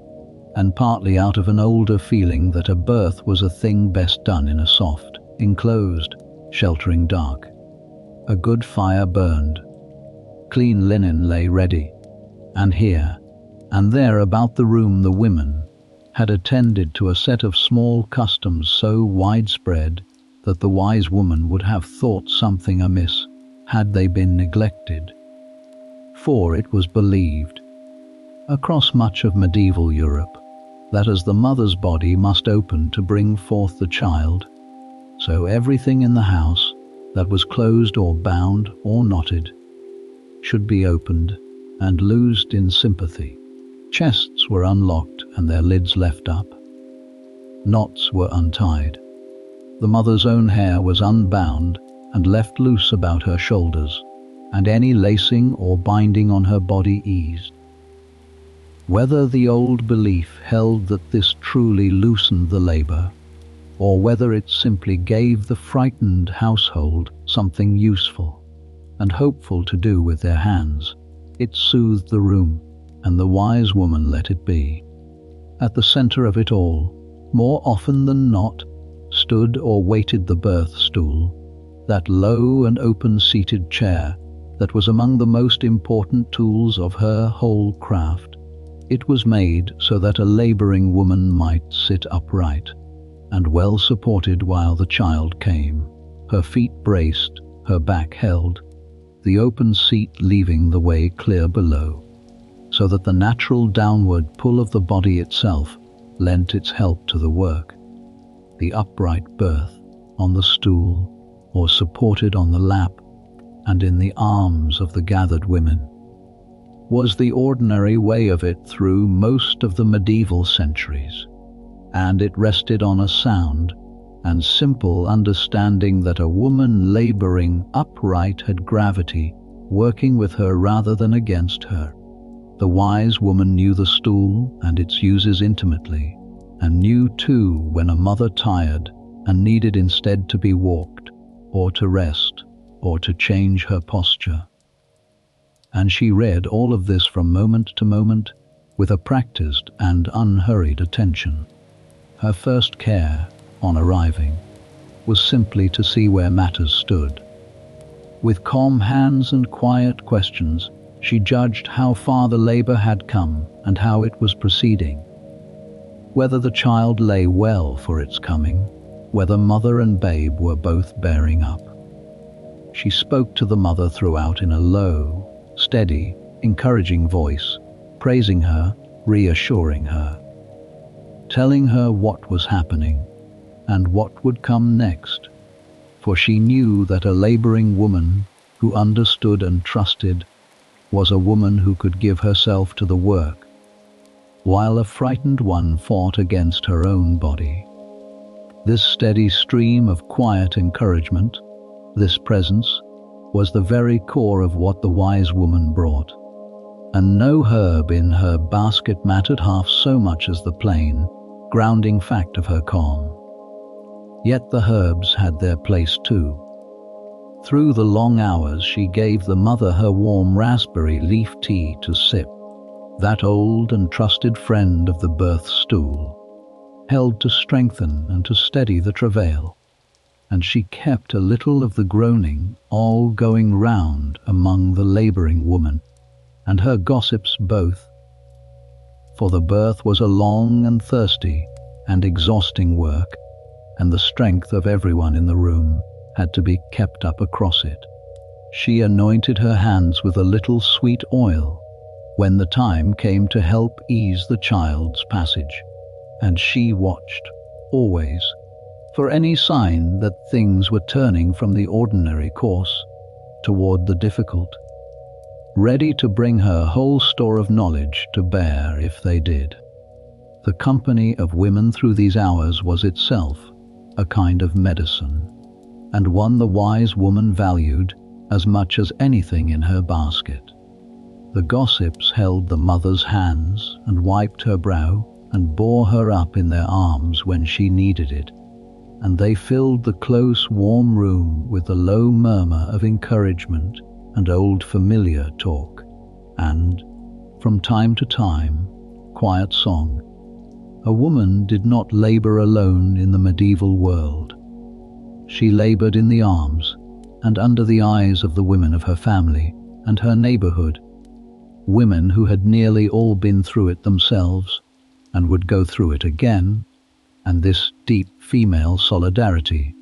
A: and partly out of an older feeling that a birth was a thing best done in a soft, enclosed, sheltering dark. A good fire burned. Clean linen lay ready, and here and there about the room the women had attended to a set of small customs so widespread that the wise woman would have thought something amiss had they been neglected. For it was believed, across much of medieval Europe, that as the mother's body must open to bring forth the child, so everything in the house that was closed or bound or knotted should be opened and loosed in sympathy. Chests were unlocked and their lids left up. Knots were untied. The mother's own hair was unbound and left loose about her shoulders, and any lacing or binding on her body eased. Whether the old belief held that this truly loosened the labor, or whether it simply gave the frightened household something useful and hopeful to do with their hands, it soothed the room, and the wise woman let it be. At the center of it all, more often than not, stood or waited the birth stool, that low and open-seated chair that was among the most important tools of her whole craft. It was made so that a laboring woman might sit upright and well supported while the child came, her feet braced, her back held, the open seat leaving the way clear below, so that the natural downward pull of the body itself lent its help to the work. The upright birth on the stool, or supported on the lap and in the arms of the gathered women, was the ordinary way of it through most of the medieval centuries, and it rested on a sound and simple understanding that a woman laboring upright had gravity working with her rather than against her. The wise woman knew the stool and its uses intimately, and knew too when a mother tired and needed instead to be walked, or to rest, or to change her posture. And she read all of this from moment to moment with a practiced and unhurried attention. Her first care, on arriving, was simply to see where matters stood. With calm hands and quiet questions, she judged how far the labor had come and how it was proceeding, whether the child lay well for its coming, whether mother and babe were both bearing up. She spoke to the mother throughout in a low, steady, encouraging voice, praising her, reassuring her, telling her what was happening and what would come next, for she knew that a laboring woman who understood and trusted was a woman who could give herself to the work, while a frightened one fought against her own body. This steady stream of quiet encouragement, this presence, was the very core of what the wise woman brought, and no herb in her basket mattered half so much as the plain, grounding fact of her calm. Yet the herbs had their place too. Through the long hours she gave the mother her warm raspberry leaf tea to sip, that old and trusted friend of the birth stool, held to strengthen and to steady the travail, and she kept a little of the groaning all going round among the laboring woman and her gossips both. For the birth was a long and thirsty and exhausting work, and the strength of everyone in the room had to be kept up across it. She anointed her hands with a little sweet oil when the time came to help ease the child's passage, and she watched, always, for any sign that things were turning from the ordinary course toward the difficult, ready to bring her whole store of knowledge to bear if they did. The company of women through these hours was itself a kind of medicine, and one the wise woman valued as much as anything in her basket. The gossips held the mother's hands and wiped her brow and bore her up in their arms when she needed it, and they filled the close, warm room with the low murmur of encouragement and old familiar talk, and, from time to time, quiet song, A woman did not labour alone in the medieval world. She laboured in the arms and under the eyes of the women of her family and her neighbourhood, women who had nearly all been through it themselves and would go through it again, and this deep female solidarity,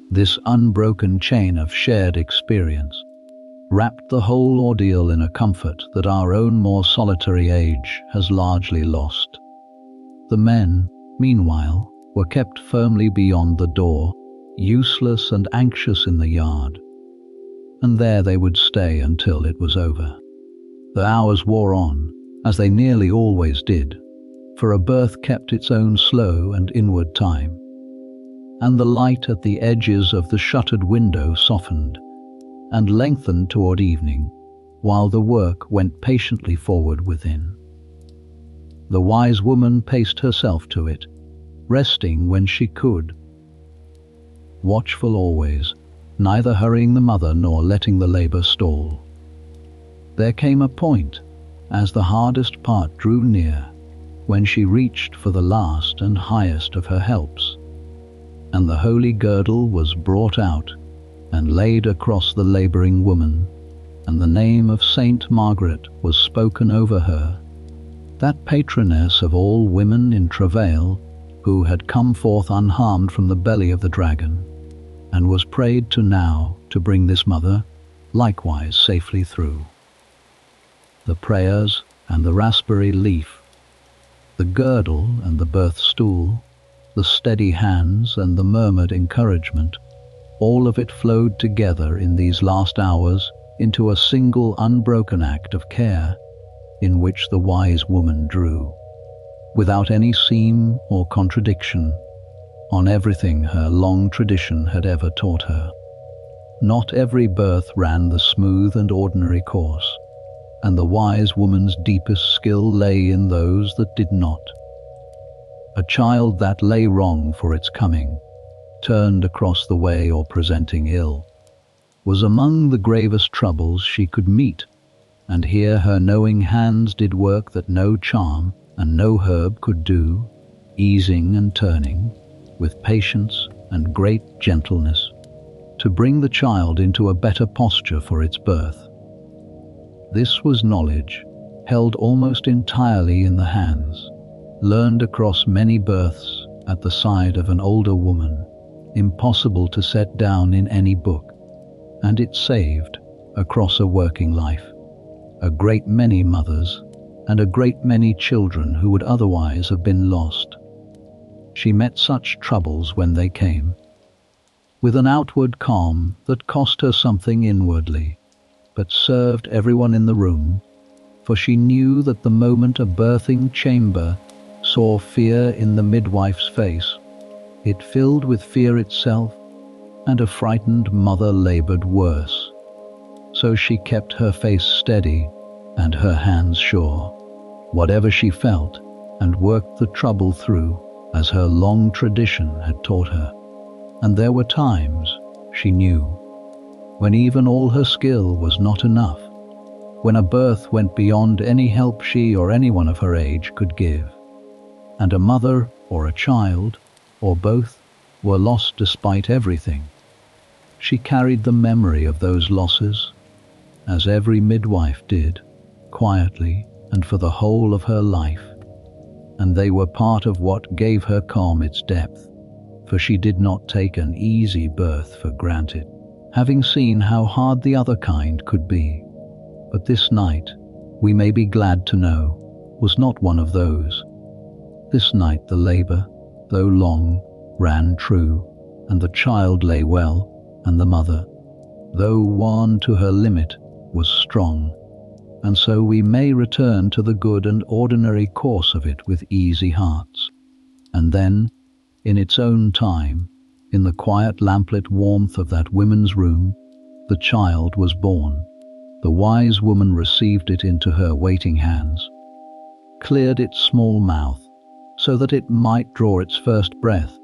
A: this unbroken chain of shared experience, wrapped the whole ordeal in a comfort that our own more solitary age has largely lost. The men, meanwhile, were kept firmly beyond the door, useless and anxious in the yard, and there they would stay until it was over. The hours wore on, as they nearly always did, for a birth kept its own slow and inward time, and the light at the edges of the shuttered window softened and lengthened toward evening, while the work went patiently forward within. The wise woman paced herself to it, resting when she could, watchful always, neither hurrying the mother nor letting the labour stall. There came a point, as the hardest part drew near, when she reached for the last and highest of her helps, and the holy girdle was brought out and laid across the labouring woman, and the name of Saint Margaret was spoken over her, that patroness of all women in travail, who had come forth unharmed from the belly of the dragon, and was prayed to now to bring this mother likewise safely through. The prayers and the raspberry leaf, the girdle and the birth stool, the steady hands and the murmured encouragement, all of it flowed together in these last hours into a single unbroken act of care, in which the wise woman drew, without any seam or contradiction, on everything her long tradition had ever taught her. Not every birth ran the smooth and ordinary course, and the wise woman's deepest skill lay in those that did not. A child that lay wrong for its coming, turned across the way or presenting ill, was among the gravest troubles she could meet, and here her knowing hands did work that no charm and no herb could do, easing and turning, with patience and great gentleness, to bring the child into a better posture for its birth. This was knowledge, held almost entirely in the hands, learned across many births at the side of an older woman, impossible to set down in any book, and it saved, across a working life, a great many mothers and a great many children who would otherwise have been lost. She met such troubles when they came, with an outward calm that cost her something inwardly, but served everyone in the room, for she knew that the moment a birthing chamber saw fear in the midwife's face, it filled with fear itself, and a frightened mother laboured worse. So she kept her face steady and her hands sure, whatever she felt, and worked the trouble through as her long tradition had taught her. And there were times, she knew, when even all her skill was not enough, when a birth went beyond any help she or anyone of her age could give, and a mother or a child, or both, were lost despite everything. She carried the memory of those losses, as every midwife did, quietly and for the whole of her life, and they were part of what gave her calm its depth, for she did not take an easy birth for granted, having seen how hard the other kind could be. But this night, we may be glad to know, was not one of those. This night the labour, though long, ran true, and the child lay well, and the mother, though worn to her limit, was strong, and so we may return to the good and ordinary course of it with easy hearts. And then, in its own time, in the quiet lamplit warmth of that women's room, the child was born. The wise woman received it into her waiting hands, cleared its small mouth, so that it might draw its first breath,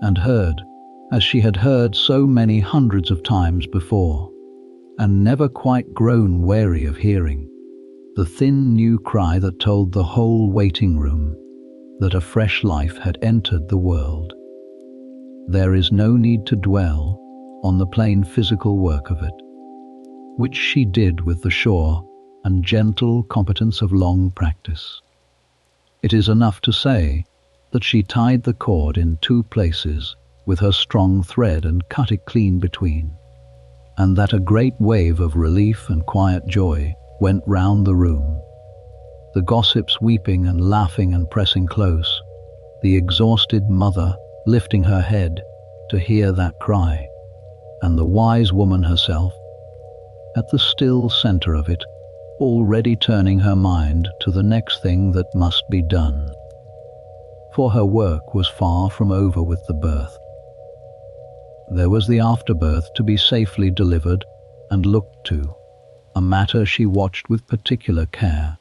A: and heard, as she had heard so many hundreds of times before, and never quite grown weary of hearing, the thin new cry that told the whole waiting room, that a fresh life had entered the world. There is no need to dwell on the plain physical work of it, which she did with the sure and gentle competence of long practice. It is enough to say that she tied the cord in 2 places with her strong thread and cut it clean between, and that a great wave of relief and quiet joy went round the room. The gossips weeping and laughing and pressing close, the exhausted mother lifting her head to hear that cry, and the wise woman herself at the still center of it, already turning her mind to the next thing that must be done. For her work was far from over with the birth. There was the afterbirth to be safely delivered and looked to, a matter she watched with particular care,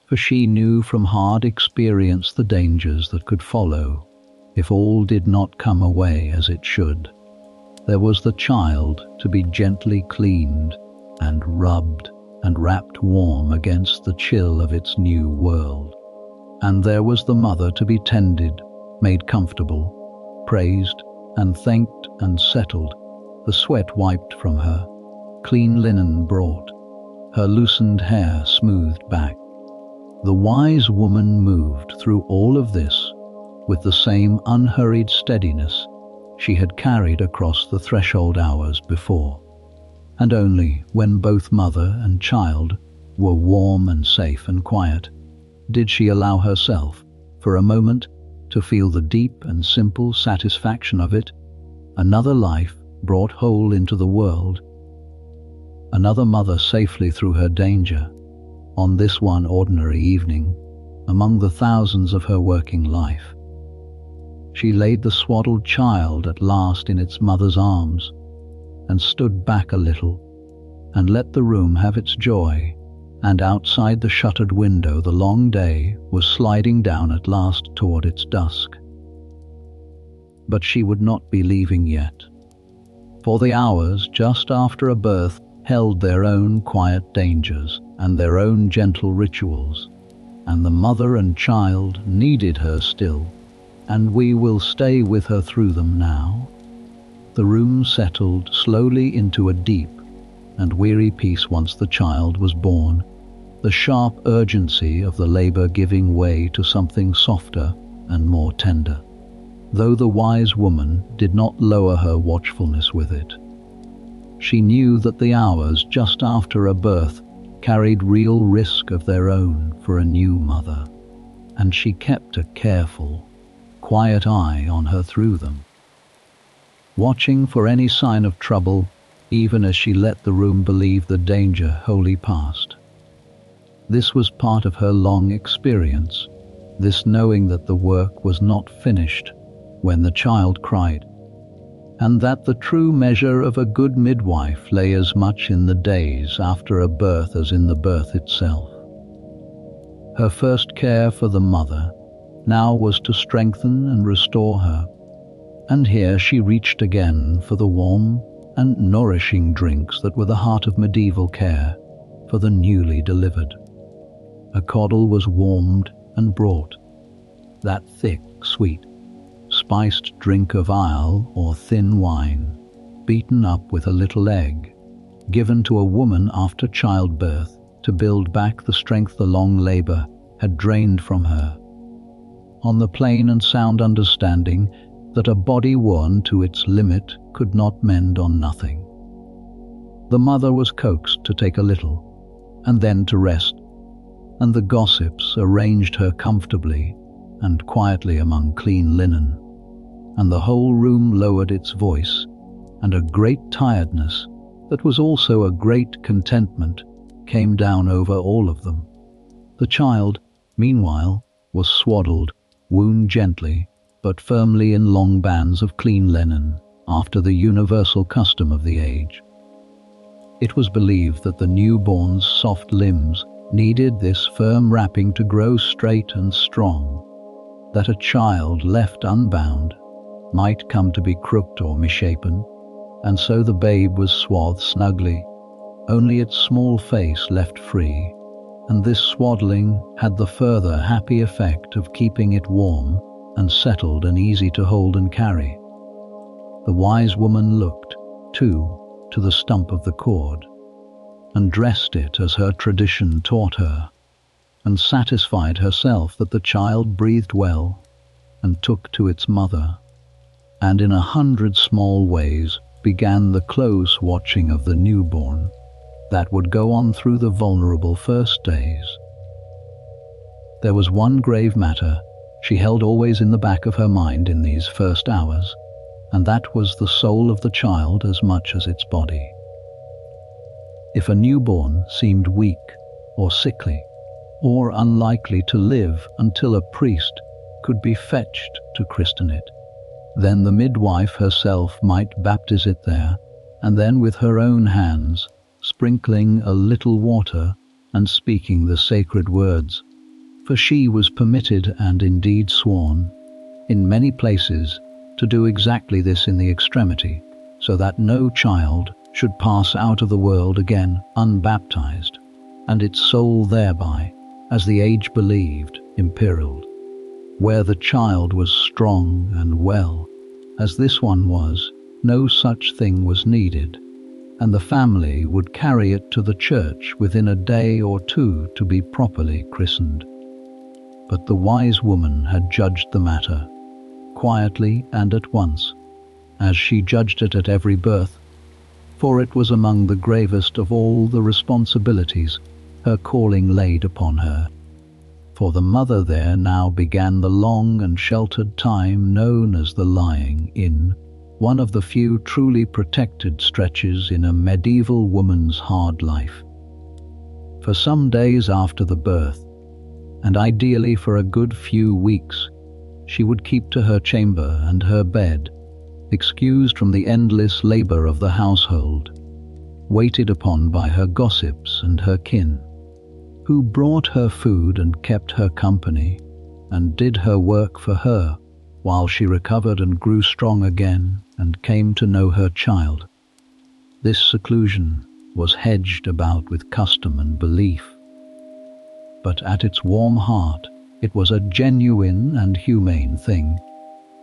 A: for she knew from hard experience the dangers that could follow if all did not come away as it should. There was the child to be gently cleaned and rubbed and wrapped warm against the chill of its new world. And there was the mother to be tended, made comfortable, praised and thanked and settled, the sweat wiped from her, clean linen brought, her loosened hair smoothed back. The wise woman moved through all of this with the same unhurried steadiness she had carried across the threshold hours before. And only when both mother and child were warm and safe and quiet did she allow herself, for a moment, to feel the deep and simple satisfaction of it, another life brought whole into the world, another mother safely through her danger, on this one ordinary evening, among the thousands of her working life. She laid the swaddled child at last in its mother's arms, and stood back a little, and let the room have its joy, and outside the shuttered window the long day was sliding down at last toward its dusk. But she would not be leaving yet, for the hours just after a birth held their own quiet dangers and their own gentle rituals, and the mother and child needed her still, and we will stay with her through them now. The room settled slowly into a deep and weary peace once the child was born, the sharp urgency of the labor giving way to something softer and more tender, though the wise woman did not lower her watchfulness with it. She knew that the hours just after a birth carried real risk of their own for a new mother, and she kept a careful, quiet eye on her through them, watching for any sign of trouble, even as she let the room believe the danger wholly past. This was part of her long experience, this knowing that the work was not finished when the child cried, and that the true measure of a good midwife lay as much in the days after a birth as in the birth itself. Her first care for the mother now was to strengthen and restore her, and here she reached again for the warm and nourishing drinks that were the heart of medieval care for the newly delivered. A caudle was warmed and brought, that thick, sweet, spiced drink of ale or thin wine, beaten up with a little egg, given to a woman after childbirth to build back the strength the long labor had drained from her, on the plain and sound understanding that a body worn to its limit could not mend on nothing. The mother was coaxed to take a little, and then to rest, and the gossips arranged her comfortably and quietly among clean linen, and the whole room lowered its voice, and a great tiredness that was also a great contentment came down over all of them. The child, meanwhile, was swaddled, wound gently, but firmly in long bands of clean linen, after the universal custom of the age. It was believed that the newborn's soft limbs needed this firm wrapping to grow straight and strong, that a child left unbound might come to be crooked or misshapen, and so the babe was swathed snugly, only its small face left free, and this swaddling had the further happy effect of keeping it warm and settled and easy to hold and carry. The wise woman looked, too, to the stump of the cord, and dressed it as her tradition taught her, and satisfied herself that the child breathed well, and took to its mother, and in 100 small ways began the close watching of the newborn that would go on through the vulnerable first days. There was one grave matter she held always in the back of her mind in these first hours, and that was the soul of the child as much as its body. If a newborn seemed weak or sickly, or unlikely to live until a priest could be fetched to christen it, then the midwife herself might baptize it there, and then with her own hands, sprinkling a little water and speaking the sacred words, for she was permitted and indeed sworn, in many places, to do exactly this in the extremity, so that no child should pass out of the world again unbaptized, and its soul thereby, as the age believed, imperilled. Where the child was strong and well, as this one was, no such thing was needed, and the family would carry it to the church within a day or two to be properly christened. But the wise woman had judged the matter, quietly and at once, as she judged it at every birth, for it was among the gravest of all the responsibilities her calling laid upon her. For the mother there now began the long and sheltered time known as the lying in, one of the few truly protected stretches in a medieval woman's hard life. For some days after the birth, and ideally for a good few weeks, she would keep to her chamber and her bed, excused from the endless labour of the household, waited upon by her gossips and her kin, who brought her food and kept her company, and did her work for her, while she recovered and grew strong again and came to know her child. This seclusion was hedged about with custom and belief, but at its warm heart it was a genuine and humane thing,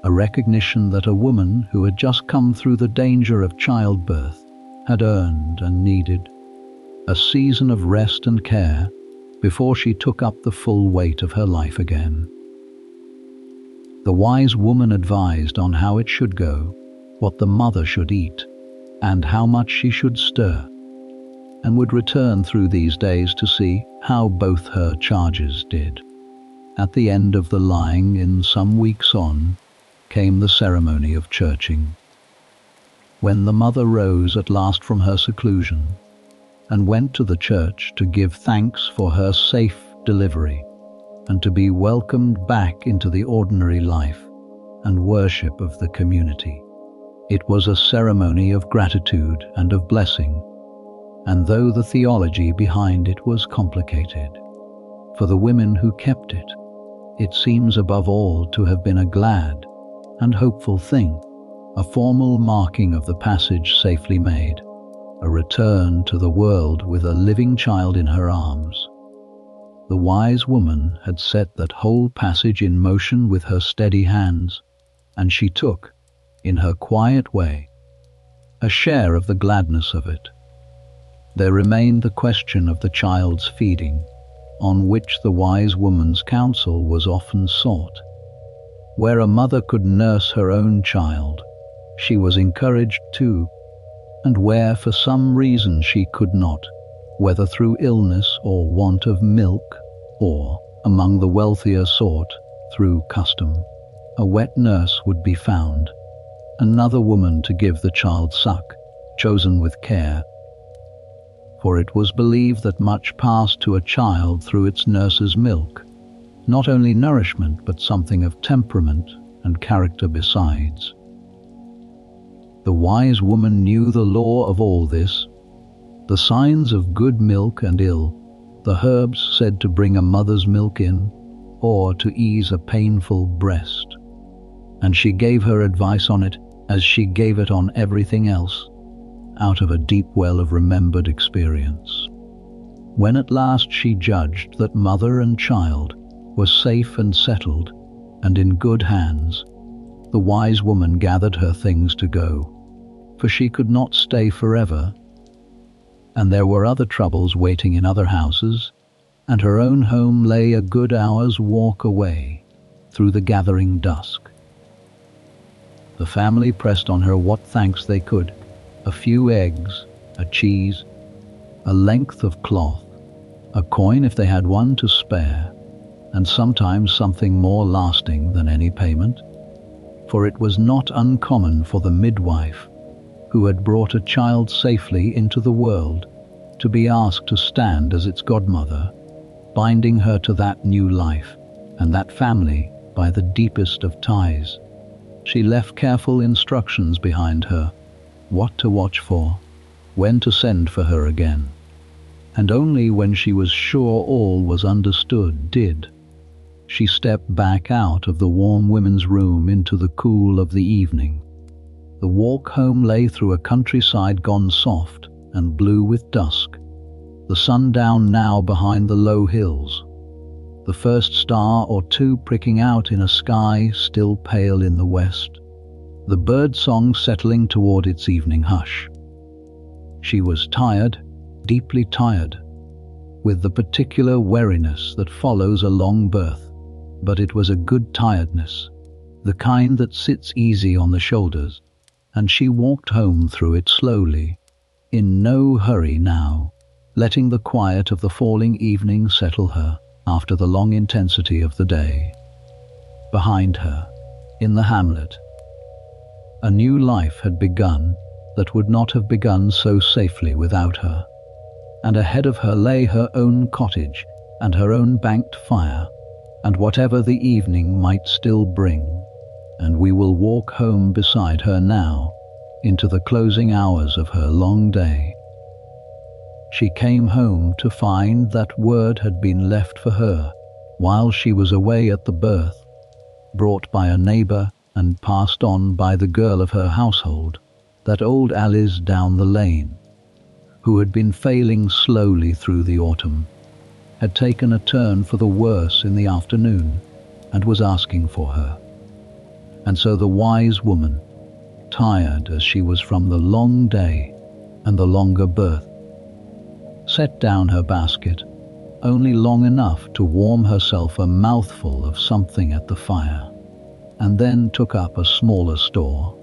A: a recognition that a woman who had just come through the danger of childbirth had earned and needed a season of rest and care before she took up the full weight of her life again. The wise woman advised on how it should go, what the mother should eat, and how much she should stir, and would return through these days to see how both her charges did. At the end of the lying in some weeks on, came the ceremony of churching, when the mother rose at last from her seclusion, and went to the church to give thanks for her safe delivery, and to be welcomed back into the ordinary life and worship of the community. It was a ceremony of gratitude and of blessing, and though the theology behind it was complicated, for the women who kept it, it seems above all to have been a glad and hopeful thing, a formal marking of the passage safely made, a return to the world with a living child in her arms. The wise woman had set that whole passage in motion with her steady hands, and she took, in her quiet way, a share of the gladness of it. There remained the question of the child's feeding, on which the wise woman's counsel was often sought. Where a mother could nurse her own child, she was encouraged to, and where for some reason she could not, whether through illness or want of milk, or, among the wealthier sort, through custom, a wet nurse would be found, another woman to give the child suck, chosen with care. For it was believed that much passed to a child through its nurse's milk, not only nourishment but something of temperament and character besides. The wise woman knew the law of all this, the signs of good milk and ill, the herbs said to bring a mother's milk in, or to ease a painful breast, and she gave her advice on it as she gave it on everything else, out of a deep well of remembered experience. When at last she judged that mother and child were safe and settled and in good hands, the wise woman gathered her things to go, for she could not stay forever, and there were other troubles waiting in other houses, and her own home lay a good hour's walk away through the gathering dusk. The family pressed on her what thanks they could: a few eggs, a cheese, a length of cloth, a coin if they had one to spare, and sometimes something more lasting than any payment. For it was not uncommon for the midwife, who had brought a child safely into the world, to be asked to stand as its godmother, binding her to that new life and that family by the deepest of ties. She left careful instructions behind her, what to watch for, when to send for her again. And only when she was sure all was understood did she step back out of the warm women's room into the cool of the evening. The walk home lay through a countryside gone soft and blue with dusk, the sun down now behind the low hills, the first star or two pricking out in a sky still pale in the west, the bird song settling toward its evening hush. She was tired, deeply tired, with the particular weariness that follows a long birth, but it was a good tiredness, the kind that sits easy on the shoulders, and she walked home through it slowly, in no hurry now, letting the quiet of the falling evening settle her after the long intensity of the day. Behind her, in the hamlet, a new life had begun that would not have begun so safely without her, and ahead of her lay her own cottage and her own banked fire, and whatever the evening might still bring, and we will walk home beside her now into the closing hours of her long day. She came home to find that word had been left for her while she was away at the birth, brought by a neighbour and passed on by the girl of her household, that old Alice down the lane, who had been failing slowly through the autumn, had taken a turn for the worse in the afternoon and was asking for her. And so the wise woman, tired as she was from the long day and the longer birth, set down her basket, only long enough to warm herself a mouthful of something at the fire, and then took up a smaller store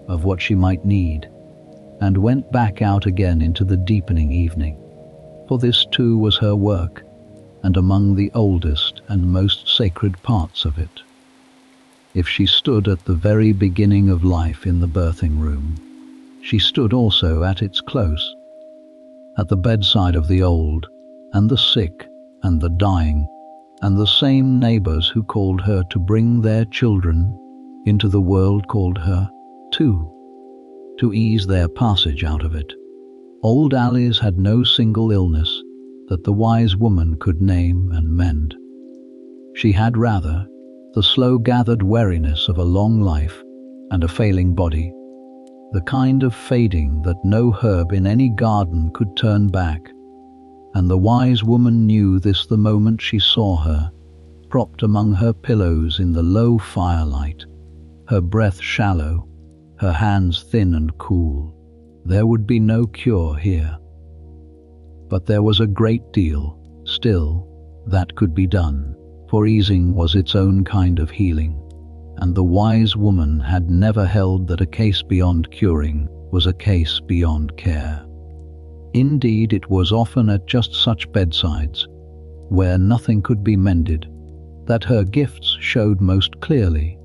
A: of what she might need, and went back out again into the deepening evening, for this too was her work, and among the oldest and most sacred parts of it. If she stood at the very beginning of life in the birthing room, she stood also at its close, at the bedside of the old, and the sick, and the dying, and the same neighbours who called her to bring their children into the world called her, too, to ease their passage out of it. Old Alice had no single illness that the wise woman could name and mend. She had rather the slow-gathered weariness of a long life and a failing body, the kind of fading that no herb in any garden could turn back, and the wise woman knew this the moment she saw her, propped among her pillows in the low firelight, her breath shallow, her hands thin and cool. There would be no cure here. But there was a great deal, still, that could be done, for easing was its own kind of healing, and the wise woman had never held that a case beyond curing was a case beyond care. Indeed, it was often at just such bedsides, where nothing could be mended, that her gifts showed most clearly,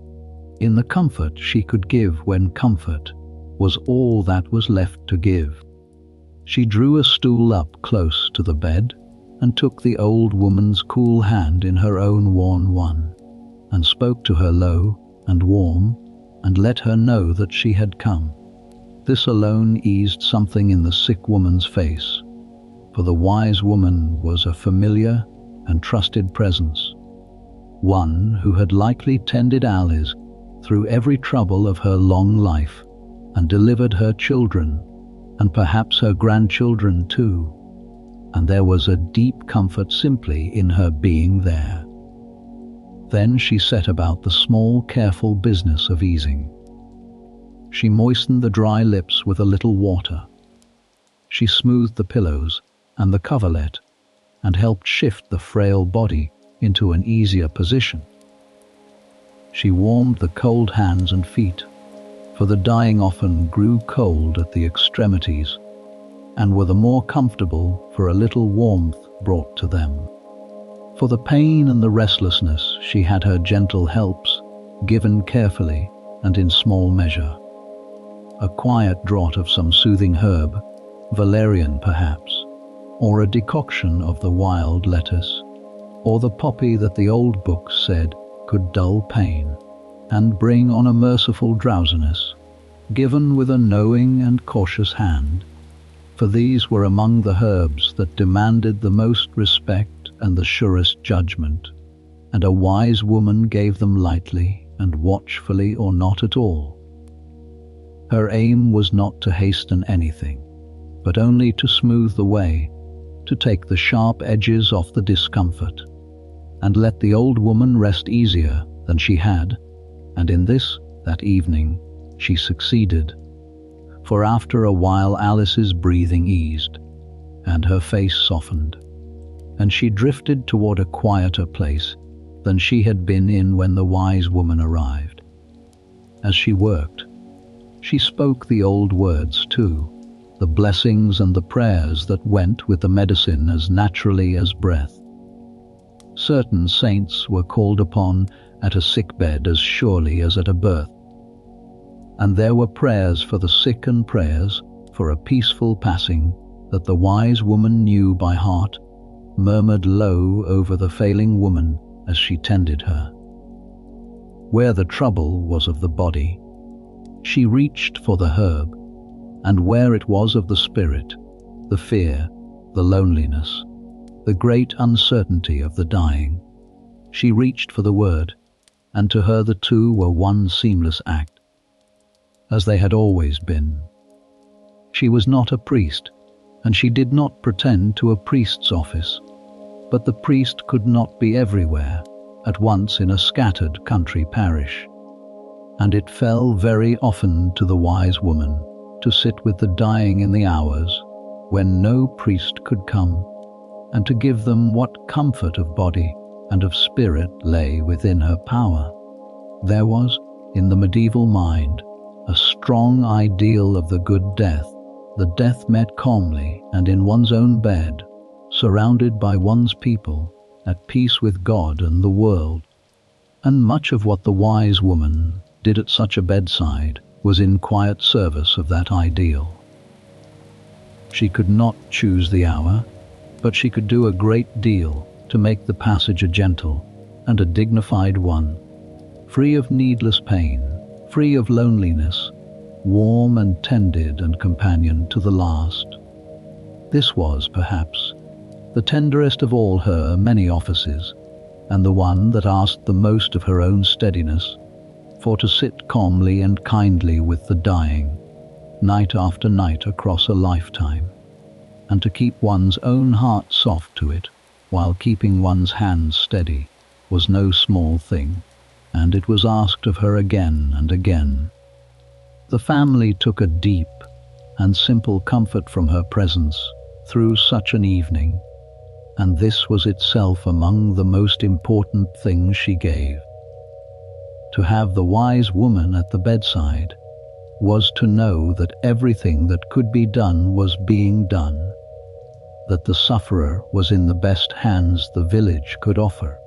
A: in the comfort she could give when comfort was all that was left to give. She drew a stool up close to the bed and took the old woman's cool hand in her own worn one, and spoke to her low and warm, and let her know that she had come. This alone eased something in the sick woman's face, for the wise woman was a familiar and trusted presence, one who had likely tended Alice through every trouble of her long life, and delivered her children, and perhaps her grandchildren too, and there was a deep comfort simply in her being there. Then she set about the small, careful business of easing. She moistened the dry lips with a little water. She smoothed the pillows and the coverlet and helped shift the frail body into an easier position. She warmed the cold hands and feet, for the dying often grew cold at the extremities and were the more comfortable for a little warmth brought to them. For the pain and the restlessness she had her gentle helps, given carefully and in small measure. A quiet draught of some soothing herb, valerian perhaps, or a decoction of the wild lettuce, or the poppy that the old books said could dull pain and bring on a merciful drowsiness, given with a knowing and cautious hand, for these were among the herbs that demanded the most respect and the surest judgment, and a wise woman gave them lightly and watchfully or not at all. Her aim was not to hasten anything, but only to smooth the way, to take the sharp edges off the discomfort, and let the old woman rest easier than she had, and in this, that evening, she succeeded. For after a while Alice's breathing eased, and her face softened, and she drifted toward a quieter place than she had been in when the wise woman arrived. As she worked, she spoke the old words too, the blessings and the prayers that went with the medicine as naturally as breath. Certain saints were called upon at a sickbed as surely as at a birth, and there were prayers for the sick and prayers for a peaceful passing that the wise woman knew by heart, murmured low over the failing woman as she tended her. Where the trouble was of the body, she reached for the herb, and where it was of the spirit, the fear, the loneliness, the great uncertainty of the dying, she reached for the word, and to her the two were one seamless act, as they had always been. She was not a priest, and she did not pretend to a priest's office, but the priest could not be everywhere at once in a scattered country parish, and it fell very often to the wise woman to sit with the dying in the hours when no priest could come, and to give them what comfort of body and of spirit lay within her power. There was, in the medieval mind, a strong ideal of the good death, the death met calmly and in one's own bed, surrounded by one's people, at peace with God and the world. And much of what the wise woman did at such a bedside was in quiet service of that ideal. She could not choose the hour, but she could do a great deal to make the passage a gentle and a dignified one, free of needless pain, free of loneliness, warm and tended and companion to the last. This was, perhaps, the tenderest of all her many offices, and the one that asked the most of her own steadiness, for to sit calmly and kindly with the dying, night after night across a lifetime, and to keep one's own heart soft to it, while keeping one's hands steady, was no small thing, and it was asked of her again and again. The family took a deep and simple comfort from her presence through such an evening, and this was itself among the most important things she gave. To have the wise woman at the bedside was to know that everything that could be done was being done, that the sufferer was in the best hands the village could offer,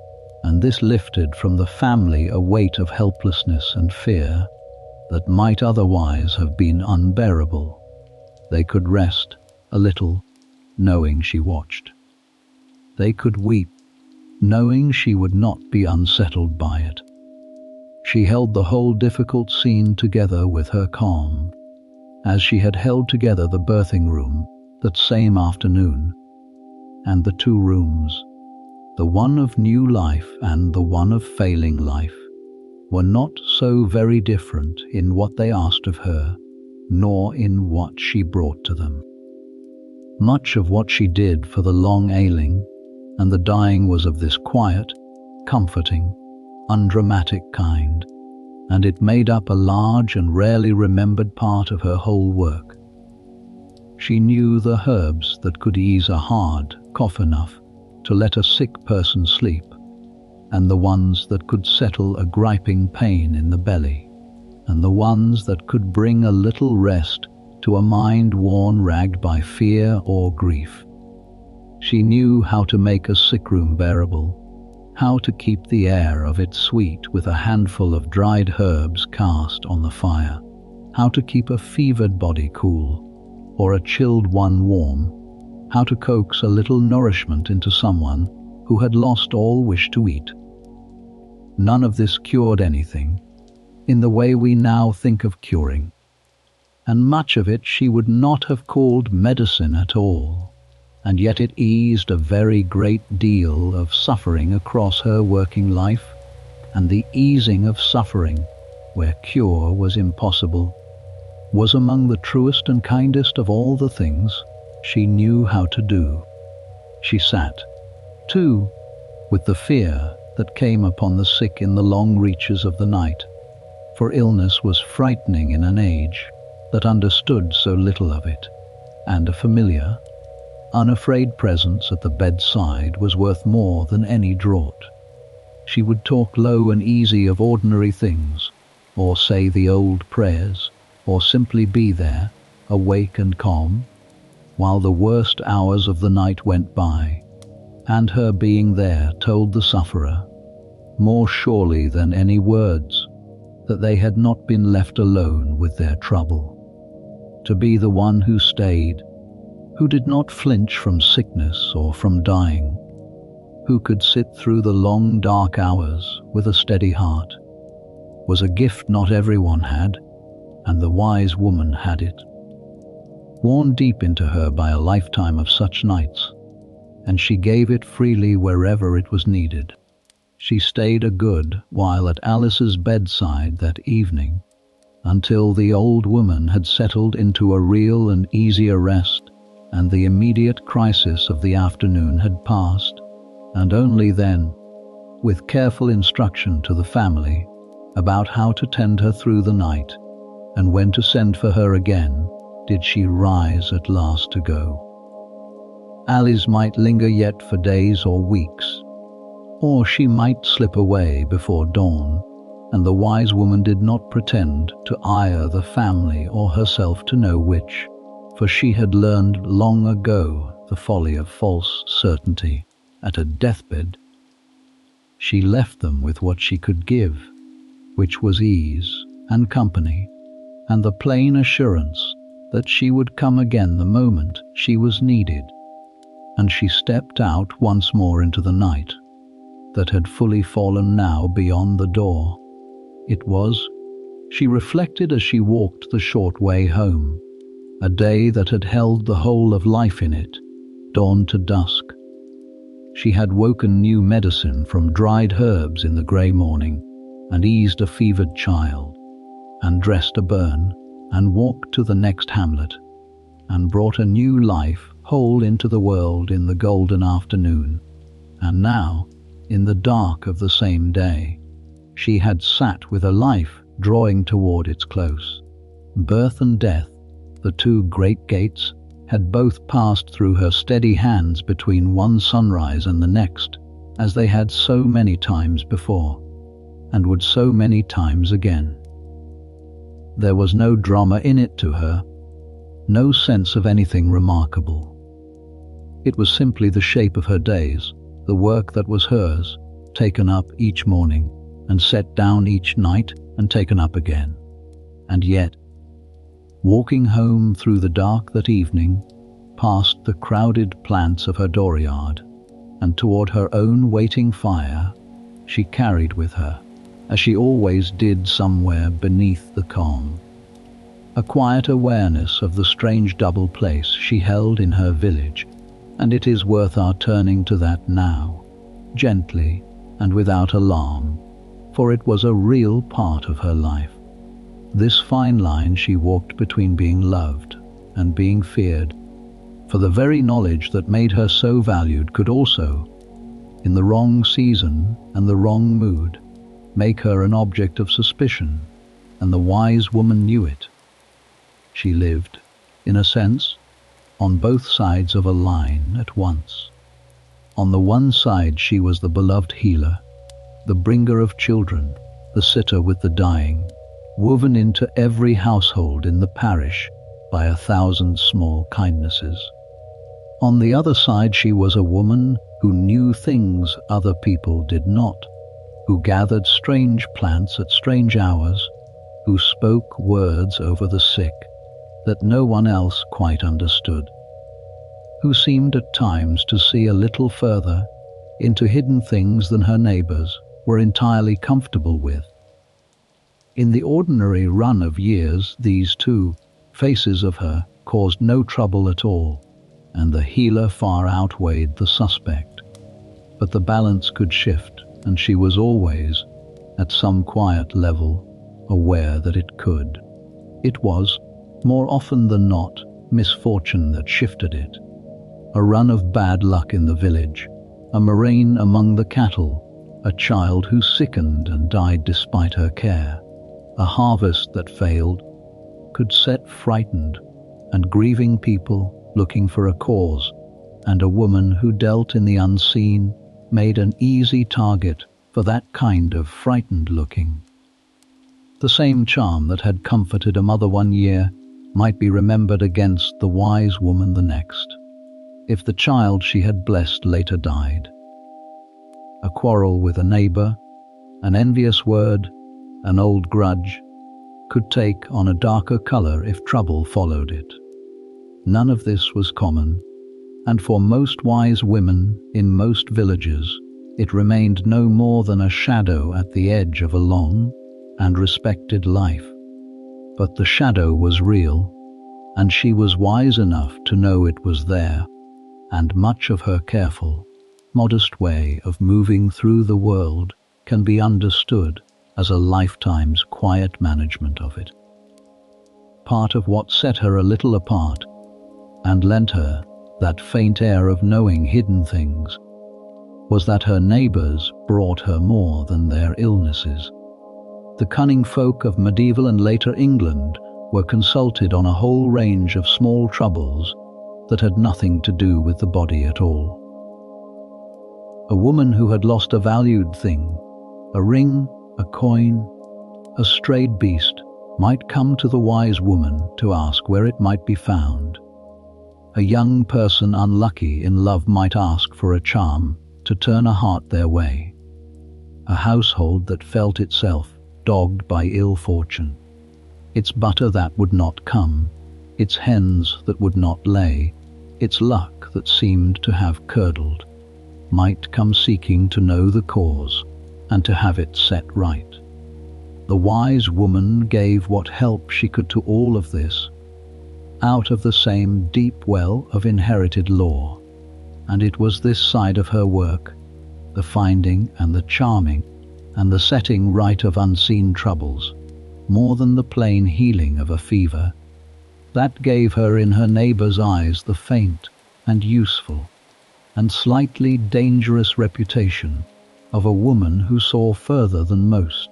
A: and this lifted from the family a weight of helplessness and fear that might otherwise have been unbearable. They could rest a little, knowing she watched. They could weep, knowing she would not be unsettled by it. She held the whole difficult scene together with her calm, as she had held together the birthing room that same afternoon, and the two rooms, the one of new life and the one of failing life, were not so very different in what they asked of her, nor in what she brought to them. Much of what she did for the long ailing and the dying was of this quiet, comforting, undramatic kind, and it made up a large and rarely remembered part of her whole work. She knew the herbs that could ease a hard cough enough to let a sick person sleep, and the ones that could settle a griping pain in the belly, and the ones that could bring a little rest to a mind worn ragged by fear or grief. She knew how to make a sick room bearable, how to keep the air of it sweet with a handful of dried herbs cast on the fire, how to keep a fevered body cool, or a chilled one warm, how to coax a little nourishment into someone who had lost all wish to eat. None of this cured anything, in the way we now think of curing, and much of it she would not have called medicine at all, and yet it eased a very great deal of suffering across her working life, and the easing of suffering, where cure was impossible, was among the truest and kindest of all the things she knew how to do. She sat, too, with the fear that came upon the sick in the long reaches of the night, for illness was frightening in an age that understood so little of it, and a familiar, unafraid presence at the bedside was worth more than any draught. She would talk low and easy of ordinary things, or say the old prayers, or simply be there, awake and calm, while the worst hours of the night went by, and her being there told the sufferer, more surely than any words, that they had not been left alone with their trouble. To be the one who stayed, who did not flinch from sickness or from dying, who could sit through the long dark hours with a steady heart, was a gift not everyone had, and the wise woman had it, worn deep into her by a lifetime of such nights, and she gave it freely wherever it was needed. She stayed a good while at Alice's bedside that evening, until the old woman had settled into a real and easier rest, and the immediate crisis of the afternoon had passed, and only then, with careful instruction to the family about how to tend her through the night, and when to send for her again, did she rise at last to go. Alice might linger yet for days or weeks, or she might slip away before dawn, and the wise woman did not pretend to ire the family or herself to know which, for she had learned long ago the folly of false certainty at a deathbed. She left them with what she could give, which was ease and company, and the plain assurance that she would come again the moment she was needed, and she stepped out once more into the night that had fully fallen now beyond the door. It was, she reflected as she walked the short way home, a day that had held the whole of life in it, dawn to dusk. She had woken new medicine from dried herbs in the grey morning, and eased a fevered child, and dressed a burn, and walked to the next hamlet, and brought a new life whole into the world in the golden afternoon. And now, in the dark of the same day, she had sat with a life drawing toward its close. Birth and death, the two great gates, had both passed through her steady hands between one sunrise and the next, as they had so many times before, and would so many times again. There was no drama in it to her, no sense of anything remarkable. It was simply the shape of her days, the work that was hers, taken up each morning, and set down each night, and taken up again. And yet, walking home through the dark that evening, past the crowded plants of her dooryard, and toward her own waiting fire, she carried with her, as she always did somewhere beneath the calm, a quiet awareness of the strange double place she held in her village, and it is worth our turning to that now, gently and without alarm, for it was a real part of her life. This fine line she walked between being loved and being feared, for the very knowledge that made her so valued could also, in the wrong season and the wrong mood, make her an object of suspicion, and the wise woman knew it. She lived, in a sense, on both sides of a line at once. On the one side she was the beloved healer, the bringer of children, the sitter with the dying, woven into every household in the parish by 1,000 small kindnesses. On the other side she was a woman who knew things other people did not, who gathered strange plants at strange hours, who spoke words over the sick that no one else quite understood, who seemed at times to see a little further into hidden things than her neighbours were entirely comfortable with. In the ordinary run of years, these two faces of her caused no trouble at all, and the healer far outweighed the suspect. But the balance could shift, and she was always, at some quiet level, aware that it could. It was, more often than not, misfortune that shifted it. A run of bad luck in the village, a murrain among the cattle, a child who sickened and died despite her care, a harvest that failed, could set frightened and grieving people looking for a cause, and a woman who dealt in the unseen made an easy target for that kind of frightened looking. The same charm that had comforted a mother one year might be remembered against the wise woman the next, if the child she had blessed later died. A quarrel with a neighbour, an envious word, an old grudge, could take on a darker colour if trouble followed it. None of this was common, and for most wise women in most villages, it remained no more than a shadow at the edge of a long and respected life. But the shadow was real, and she was wise enough to know it was there, and much of her careful, modest way of moving through the world can be understood as a lifetime's quiet management of it. Part of what set her a little apart and lent her that faint air of knowing hidden things was that her neighbours brought her more than their illnesses. The cunning folk of medieval and later England were consulted on a whole range of small troubles that had nothing to do with the body at all. A woman who had lost a valued thing, a ring, a coin, a strayed beast, might come to the wise woman to ask where it might be found. A young person unlucky in love might ask for a charm to turn a heart their way. A household that felt itself dogged by ill fortune, its butter that would not come, its hens that would not lay, its luck that seemed to have curdled, might come seeking to know the cause and to have it set right. The wise woman gave what help she could to all of this, out of the same deep well of inherited lore, and it was this side of her work, the finding and the charming and the setting right of unseen troubles, more than the plain healing of a fever, that gave her in her neighbour's eyes the faint and useful and slightly dangerous reputation of a woman who saw further than most.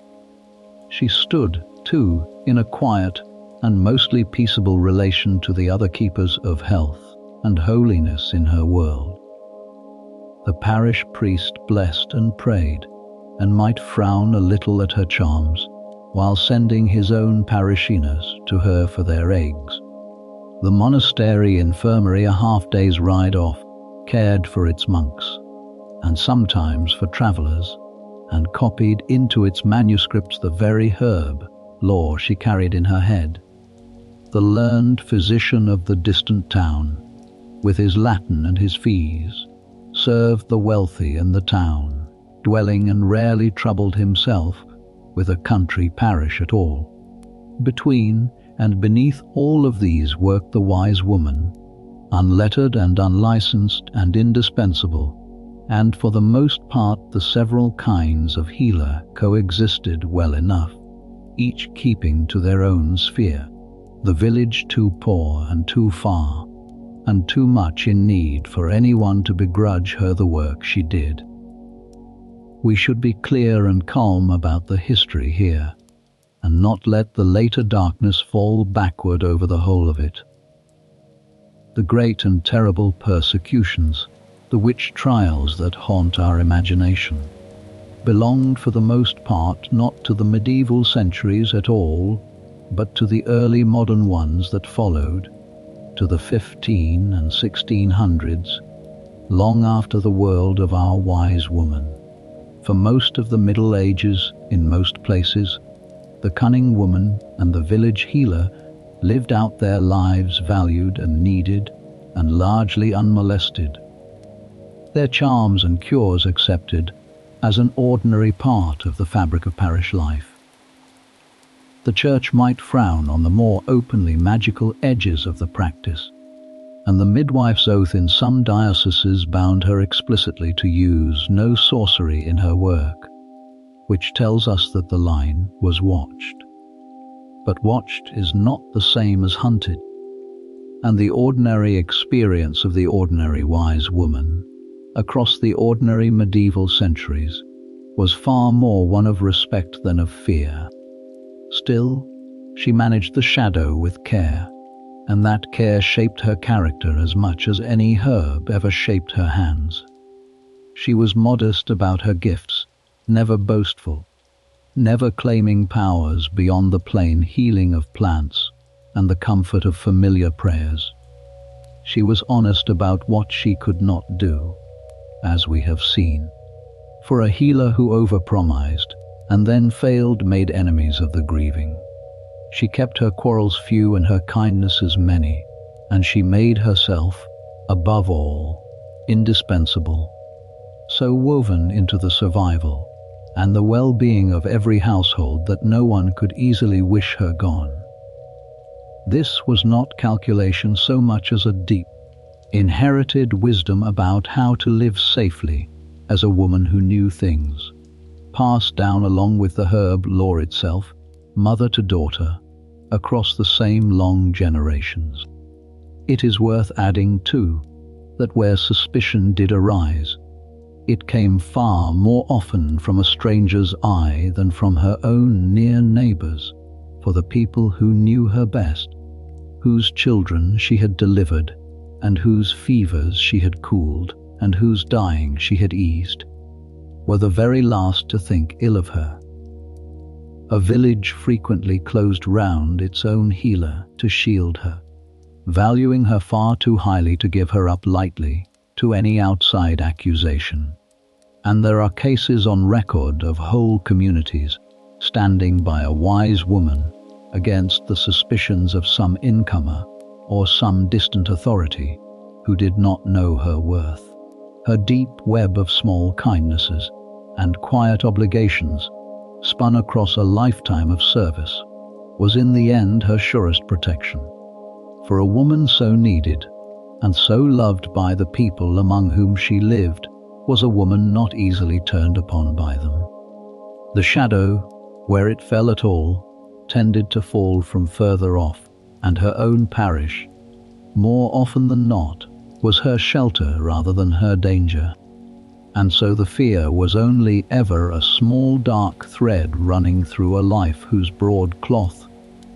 A: She stood, too, in a quiet and mostly peaceable relation to the other keepers of health and holiness in her world. The parish priest blessed and prayed, and might frown a little at her charms, while sending his own parishioners to her for their eggs. The monastery infirmary, a half-day's ride off, cared for its monks, and sometimes for travellers, and copied into its manuscripts the very lore she carried in her head. The learned physician of the distant town, with his Latin and his fees, served the wealthy in the town, dwelling and rarely troubled himself with a country parish at all. Between and beneath all of these worked the wise woman, unlettered and unlicensed and indispensable, and for the most part the several kinds of healer coexisted well enough, each keeping to their own sphere, the village too poor and too far, and too much in need for anyone to begrudge her the work she did. We should be clear and calm about the history here, and not let the later darkness fall backward over the whole of it. The great and terrible persecutions, the witch trials that haunt our imagination, belonged for the most part not to the medieval centuries at all, but to the early modern ones that followed, to the 15 and 1600s, long after the world of our wise woman. For most of the Middle Ages, in most places, the cunning woman and the village healer lived out their lives valued and needed and largely unmolested, their charms and cures accepted as an ordinary part of the fabric of parish life. The church might frown on the more openly magical edges of the practice, and the midwife's oath in some dioceses bound her explicitly to use no sorcery in her work, which tells us that the line was watched. But watched is not the same as hunted, and the ordinary experience of the ordinary wise woman across the ordinary medieval centuries was far more one of respect than of fear. Still, she managed the shadow with care, and that care shaped her character as much as any herb ever shaped her hands. She was modest about her gifts, never boastful, never claiming powers beyond the plain healing of plants and the comfort of familiar prayers. She was honest about what she could not do, as we have seen. For a healer who overpromised and then failed made enemies of the grieving. She kept her quarrels few and her kindnesses many, and she made herself, above all, indispensable, so woven into the survival and the well-being of every household that no one could easily wish her gone. This was not calculation so much as a deep, inherited wisdom about how to live safely as a woman who knew things, passed down along with the herb lore itself, mother to daughter, across the same long generations. It is worth adding, too, that where suspicion did arise, it came far more often from a stranger's eye than from her own near neighbours, for the people who knew her best, whose children she had delivered, and whose fevers she had cooled, and whose dying she had eased, were the very last to think ill of her. A village frequently closed round its own healer to shield her, valuing her far too highly to give her up lightly to any outside accusation. And there are cases on record of whole communities standing by a wise woman against the suspicions of some incomer or some distant authority who did not know her worth. Her deep web of small kindnesses and quiet obligations, spun across a lifetime of service, was in the end her surest protection. For a woman so needed and so loved by the people among whom she lived was a woman not easily turned upon by them. The shadow, where it fell at all, tended to fall from further off, and her own parish, more often than not, was her shelter rather than her danger. And so the fear was only ever a small dark thread running through a life whose broad cloth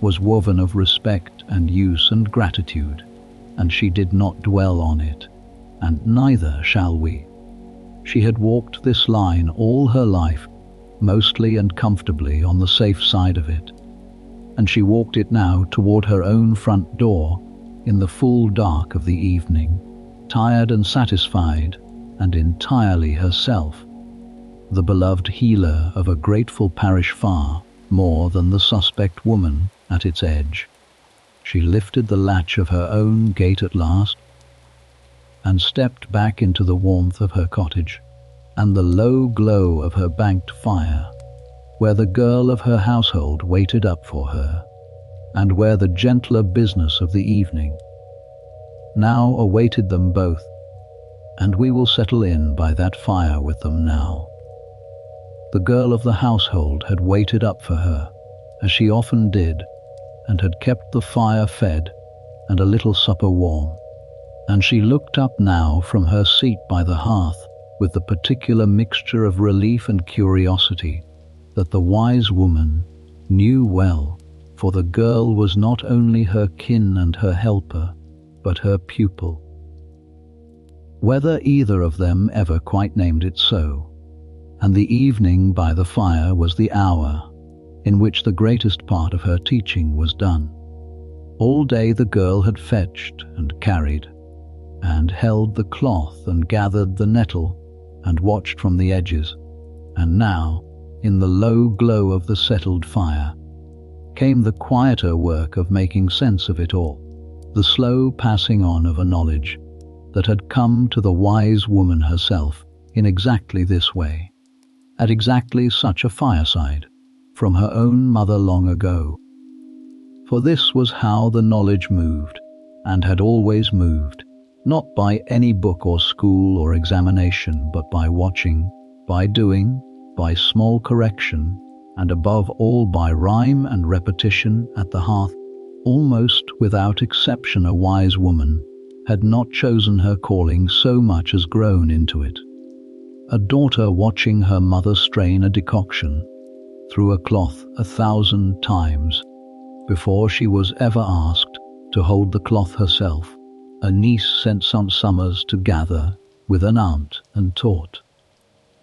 A: was woven of respect and use and gratitude, and she did not dwell on it, and neither shall we. She had walked this line all her life, mostly and comfortably on the safe side of it, and she walked it now toward her own front door in the full dark of the evening, tired and satisfied, and entirely herself, the beloved healer of a grateful parish far more than the suspect woman at its edge. She lifted the latch of her own gate at last, and stepped back into the warmth of her cottage, and the low glow of her banked fire, where the girl of her household waited up for her, and where the gentler business of the evening now awaited them both, and we will settle in by that fire with them now. The girl of the household had waited up for her, as she often did, and had kept the fire fed and a little supper warm, and she looked up now from her seat by the hearth with the particular mixture of relief and curiosity that the wise woman knew well, for the girl was not only her kin and her helper, but her pupil. Whether either of them ever quite named it so, and the evening by the fire was the hour in which the greatest part of her teaching was done. All day the girl had fetched and carried, and held the cloth and gathered the nettle, and watched from the edges, and now, in the low glow of the settled fire, came the quieter work of making sense of it all, the slow passing on of a knowledge that had come to the wise woman herself in exactly this way, at exactly such a fireside, from her own mother long ago. For this was how the knowledge moved, and had always moved, not by any book or school or examination, but by watching, by doing, by small correction, and above all by rhyme and repetition at the hearth. Almost without exception a wise woman had not chosen her calling so much as grown into it. A daughter watching her mother strain a decoction through a cloth 1,000 times before she was ever asked to hold the cloth herself. A niece sent some summers to gather with an aunt and taught,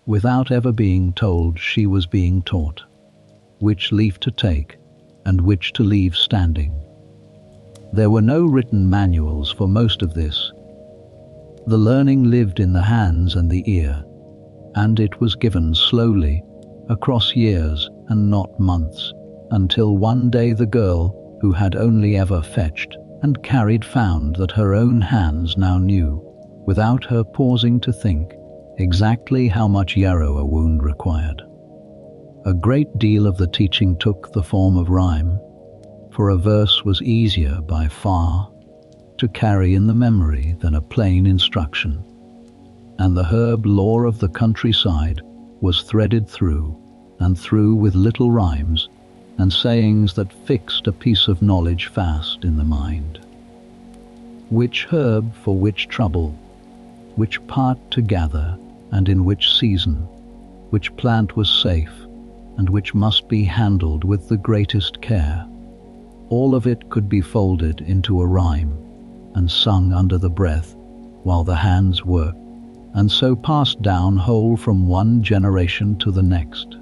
A: without ever being told she was being taught, which leaf to take and which to leave standing. There were no written manuals for most of this. The learning lived in the hands and the ear, and it was given slowly, across years and not months, until one day the girl, who had only ever fetched and carried, found that her own hands now knew, without her pausing to think, exactly how much yarrow a wound required. A great deal of the teaching took the form of rhyme, for a verse was easier by far to carry in the memory than a plain instruction, and the herb lore of the countryside was threaded through and through with little rhymes and sayings that fixed a piece of knowledge fast in the mind. Which herb for which trouble, which part to gather, and in which season, which plant was safe, and which must be handled with the greatest care. All of it could be folded into a rhyme and sung under the breath while the hands worked, and so passed down whole from one generation to the next.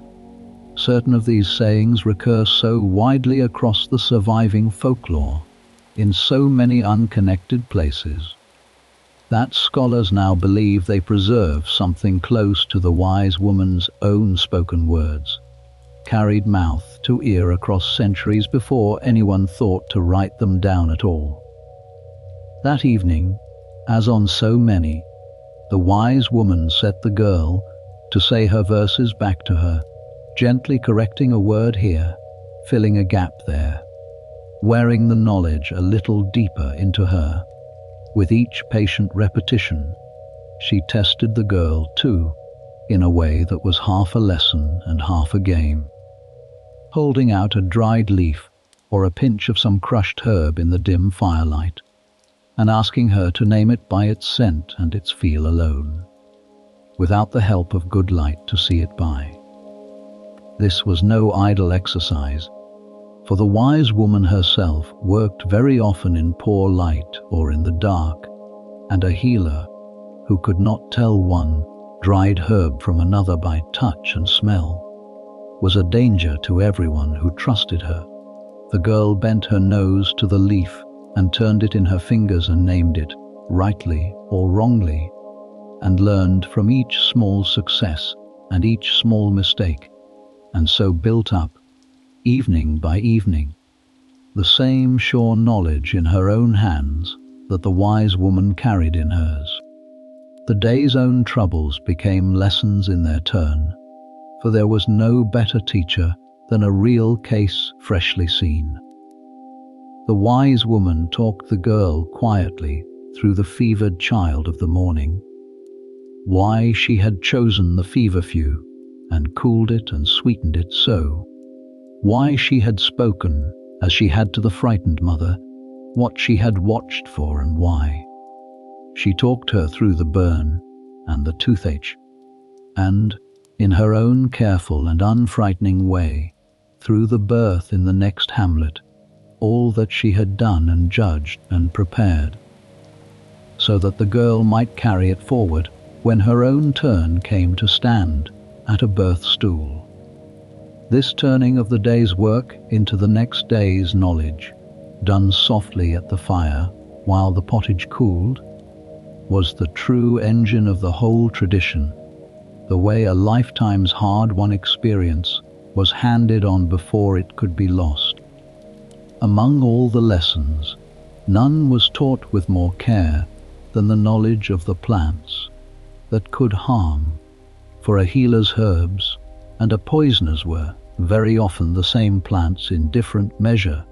A: Certain of these sayings recur so widely across the surviving folklore, in so many unconnected places, that scholars now believe they preserve something close to the wise woman's own spoken words, carried mouth to ear across centuries before anyone thought to write them down at all. That evening, as on so many, the wise woman set the girl to say her verses back to her, gently correcting a word here, filling a gap there, wearing the knowledge a little deeper into her. With each patient repetition, she tested the girl too, in a way that was half a lesson and half a game, holding out a dried leaf or a pinch of some crushed herb in the dim firelight, and asking her to name it by its scent and its feel alone, without the help of good light to see it by. This was no idle exercise, for the wise woman herself worked very often in poor light or in the dark, and a healer who could not tell one dried herb from another by touch and smell was a danger to everyone who trusted her. The girl bent her nose to the leaf and turned it in her fingers and named it, rightly or wrongly, and learned from each small success and each small mistake, and so built up, evening by evening, the same sure knowledge in her own hands that the wise woman carried in hers. The day's own troubles became lessons in their turn, for there was no better teacher than a real case freshly seen. The wise woman talked the girl quietly through the fevered child of the morning, why she had chosen the feverfew and cooled it and sweetened it so, why she had spoken as she had to the frightened mother, what she had watched for and why. She talked her through the burn and the toothache, and, in her own careful and unfrightening way, through the birth in the next hamlet, all that she had done and judged and prepared, so that the girl might carry it forward when her own turn came to stand at a birth stool. This turning of the day's work into the next day's knowledge, done softly at the fire while the pottage cooled, was the true engine of the whole tradition, the way a lifetime's hard-won experience was handed on before it could be lost. Among all the lessons, none was taught with more care than the knowledge of the plants that could harm, for a healer's herbs and a poisoner's were very often the same plants in different measure,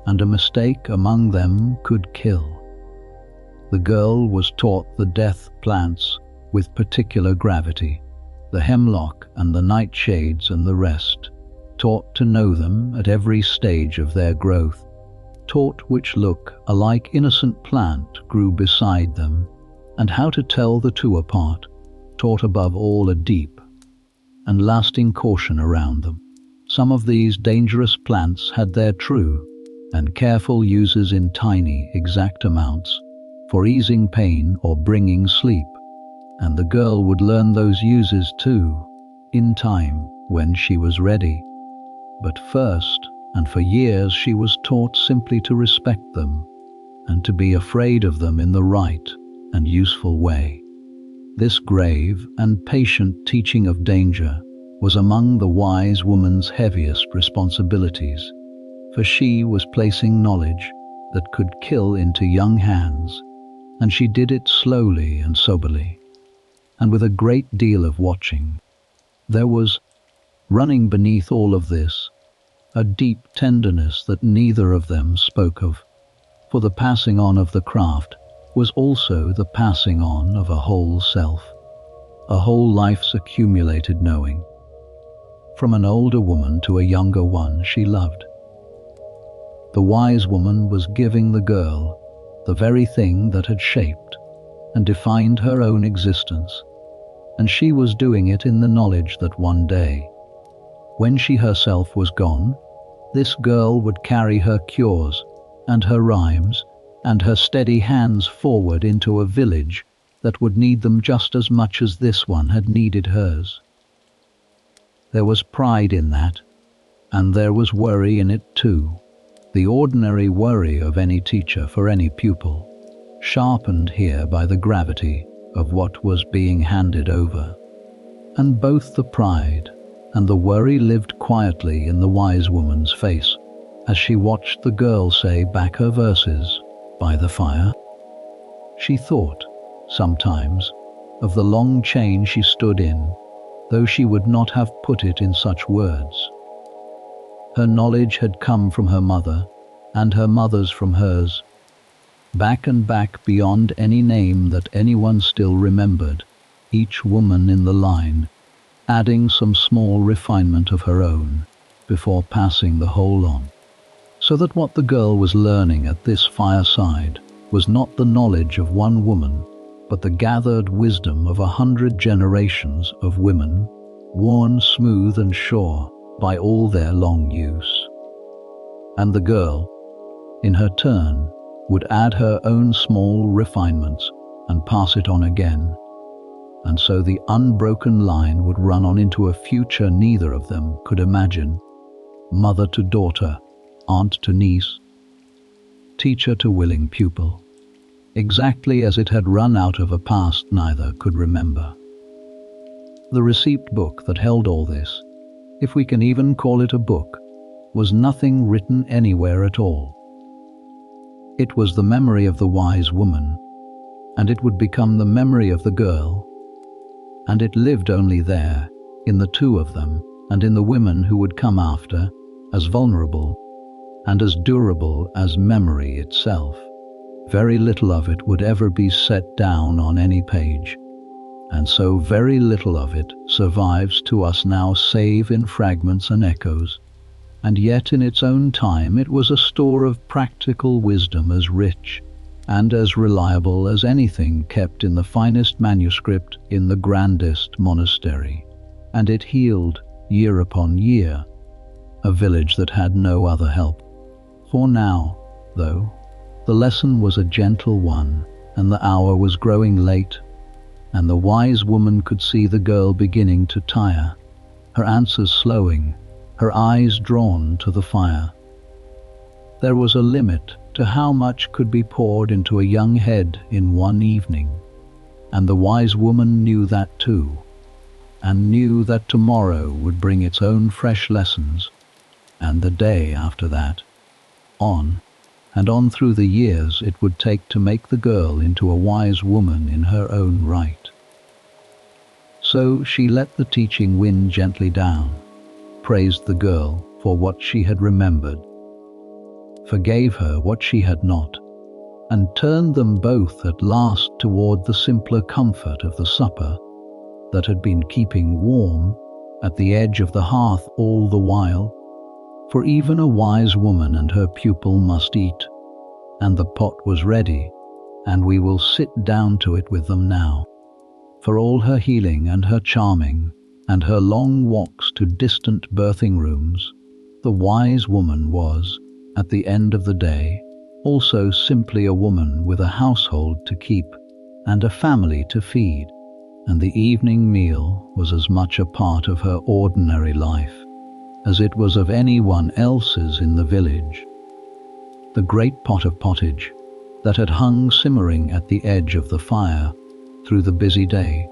A: and a mistake among them could kill. The girl was taught the death plants with particular gravity, the hemlock and the nightshades and the rest, taught to know them at every stage of their growth, taught which look a like innocent plant grew beside them, and how to tell the two apart, taught above all a deep and lasting caution around them. Some of these dangerous plants had their true and careful uses in tiny, exact amounts, for easing pain or bringing sleep, and the girl would learn those uses too, in time when she was ready. But first, and for years, she was taught simply to respect them, and to be afraid of them in the right and useful way. This grave and patient teaching of danger was among the wise woman's heaviest responsibilities, for she was placing knowledge that could kill into young hands, and she did it slowly and soberly, and with a great deal of watching. There was, running beneath all of this, a deep tenderness that neither of them spoke of, for the passing on of the craft was also the passing on of a whole self, a whole life's accumulated knowing, from an older woman to a younger one she loved. The wise woman was giving the girl the very thing that had shaped and defined her own existence, and she was doing it in the knowledge that one day, when she herself was gone, this girl would carry her cures and her rhymes and her steady hands forward into a village that would need them just as much as this one had needed hers. There was pride in that, and there was worry in it too, the ordinary worry of any teacher for any pupil, sharpened here by the gravity of what was being handed over. And both the pride and the worry lived quietly in the wise woman's face as she watched the girl say back her verses by the fire. She thought, sometimes, of the long chain she stood in, though she would not have put it in such words. Her knowledge had come from her mother, and her mother's from hers, back and back beyond any name that anyone still remembered, each woman in the line adding some small refinement of her own before passing the whole on, so that what the girl was learning at this fireside was not the knowledge of one woman, but the gathered wisdom of 100 generations of women, worn smooth and sure by all their long use. And the girl, in her turn, would add her own small refinements and pass it on again, and so the unbroken line would run on into a future neither of them could imagine, mother to daughter, aunt to niece, teacher to willing pupil, exactly as it had run out of a past neither could remember. The receipt book that held all this, if we can even call it a book, was nothing written anywhere at all. It was the memory of the wise woman, and it would become the memory of the girl, and it lived only there, in the two of them, and in the women who would come after, as vulnerable and as durable as memory itself. Very little of it would ever be set down on any page, and so very little of it survives to us now save in fragments and echoes, and yet in its own time it was a store of practical wisdom as rich and as reliable as anything kept in the finest manuscript in the grandest monastery. And it healed year upon year, a village that had no other help. For now, though, the lesson was a gentle one, and the hour was growing late, and the wise woman could see the girl beginning to tire, her answers slowing, her eyes drawn to the fire. There was a limit to how much could be poured into a young head in one evening, and the wise woman knew that too, and knew that tomorrow would bring its own fresh lessons, and the day after that, on and on through the years it would take to make the girl into a wise woman in her own right. So she let the teaching wind gently down, praised the girl for what she had remembered, forgave her what she had not, and turned them both at last toward the simpler comfort of the supper that had been keeping warm at the edge of the hearth all the while. For even a wise woman and her pupil must eat, and the pot was ready, and we will sit down to it with them now. For all her healing and her charming, and her long walks to distant birthing rooms, the wise woman was, at the end of the day, also simply a woman with a household to keep and a family to feed, and the evening meal was as much a part of her ordinary life as it was of anyone else's in the village. The great pot of pottage that had hung simmering at the edge of the fire through the busy day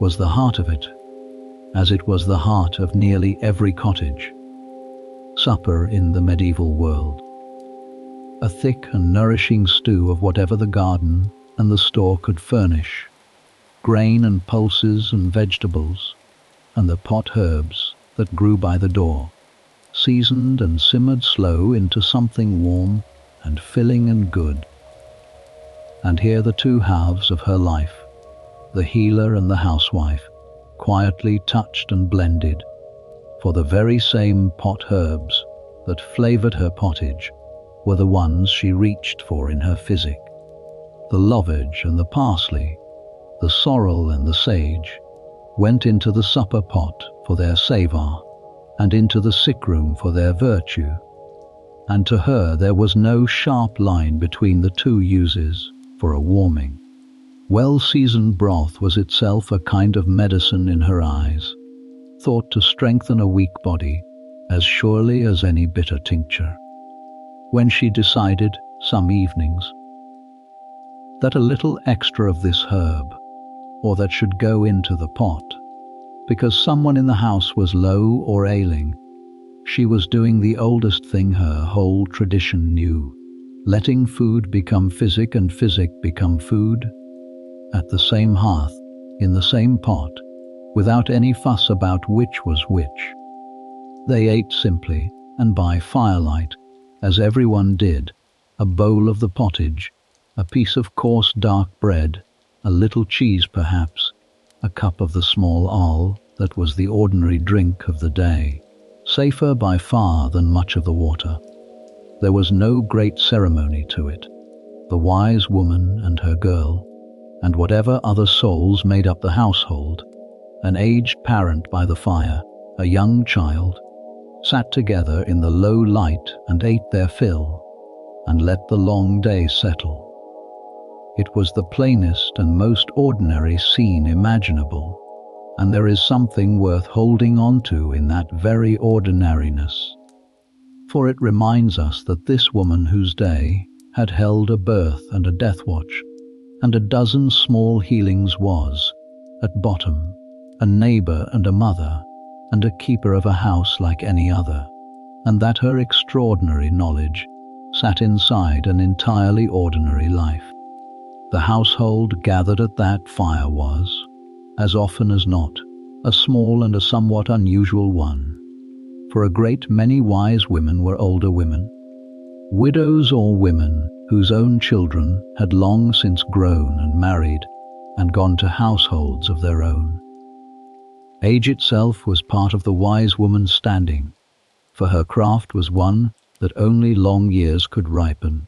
A: was the heart of it, as it was the heart of nearly every cottage supper in the medieval world. A thick and nourishing stew of whatever the garden and the store could furnish, grain and pulses and vegetables, and the pot herbs that grew by the door, seasoned and simmered slow into something warm and filling and good. And here the two halves of her life, the healer and the housewife, quietly touched and blended, for the very same pot herbs that flavored her pottage were the ones she reached for in her physic. The lovage and the parsley, the sorrel and the sage, went into the supper pot for their savour, and into the sick room for their virtue, and to her there was no sharp line between the two uses for a warming. Well-seasoned broth was itself a kind of medicine in her eyes, thought to strengthen a weak body as surely as any bitter tincture. When she decided, some evenings, that a little extra of this herb, or that should go into the pot, because someone in the house was low or ailing, she was doing the oldest thing her whole tradition knew, letting food become physic and physic become food, at the same hearth, in the same pot, without any fuss about which was which. They ate simply, and by firelight, as everyone did, a bowl of the pottage, a piece of coarse dark bread, a little cheese perhaps, a cup of the small ale that was the ordinary drink of the day, safer by far than much of the water. There was no great ceremony to it. The wise woman and her girl, and whatever other souls made up the household, an aged parent by the fire, a young child, sat together in the low light and ate their fill, and let the long day settle. It was the plainest and most ordinary scene imaginable, and there is something worth holding on to in that very ordinariness. For it reminds us that this woman whose day had held a birth and a death watch, and a dozen small healings was, at bottom, a neighbour and a mother, and a keeper of a house like any other, and that her extraordinary knowledge sat inside an entirely ordinary life. The household gathered at that fire was, as often as not, a small and a somewhat unusual one, for a great many wise women were older women, widows or women whose own children had long since grown and married and gone to households of their own. Age itself was part of the wise woman's standing, for her craft was one that only long years could ripen.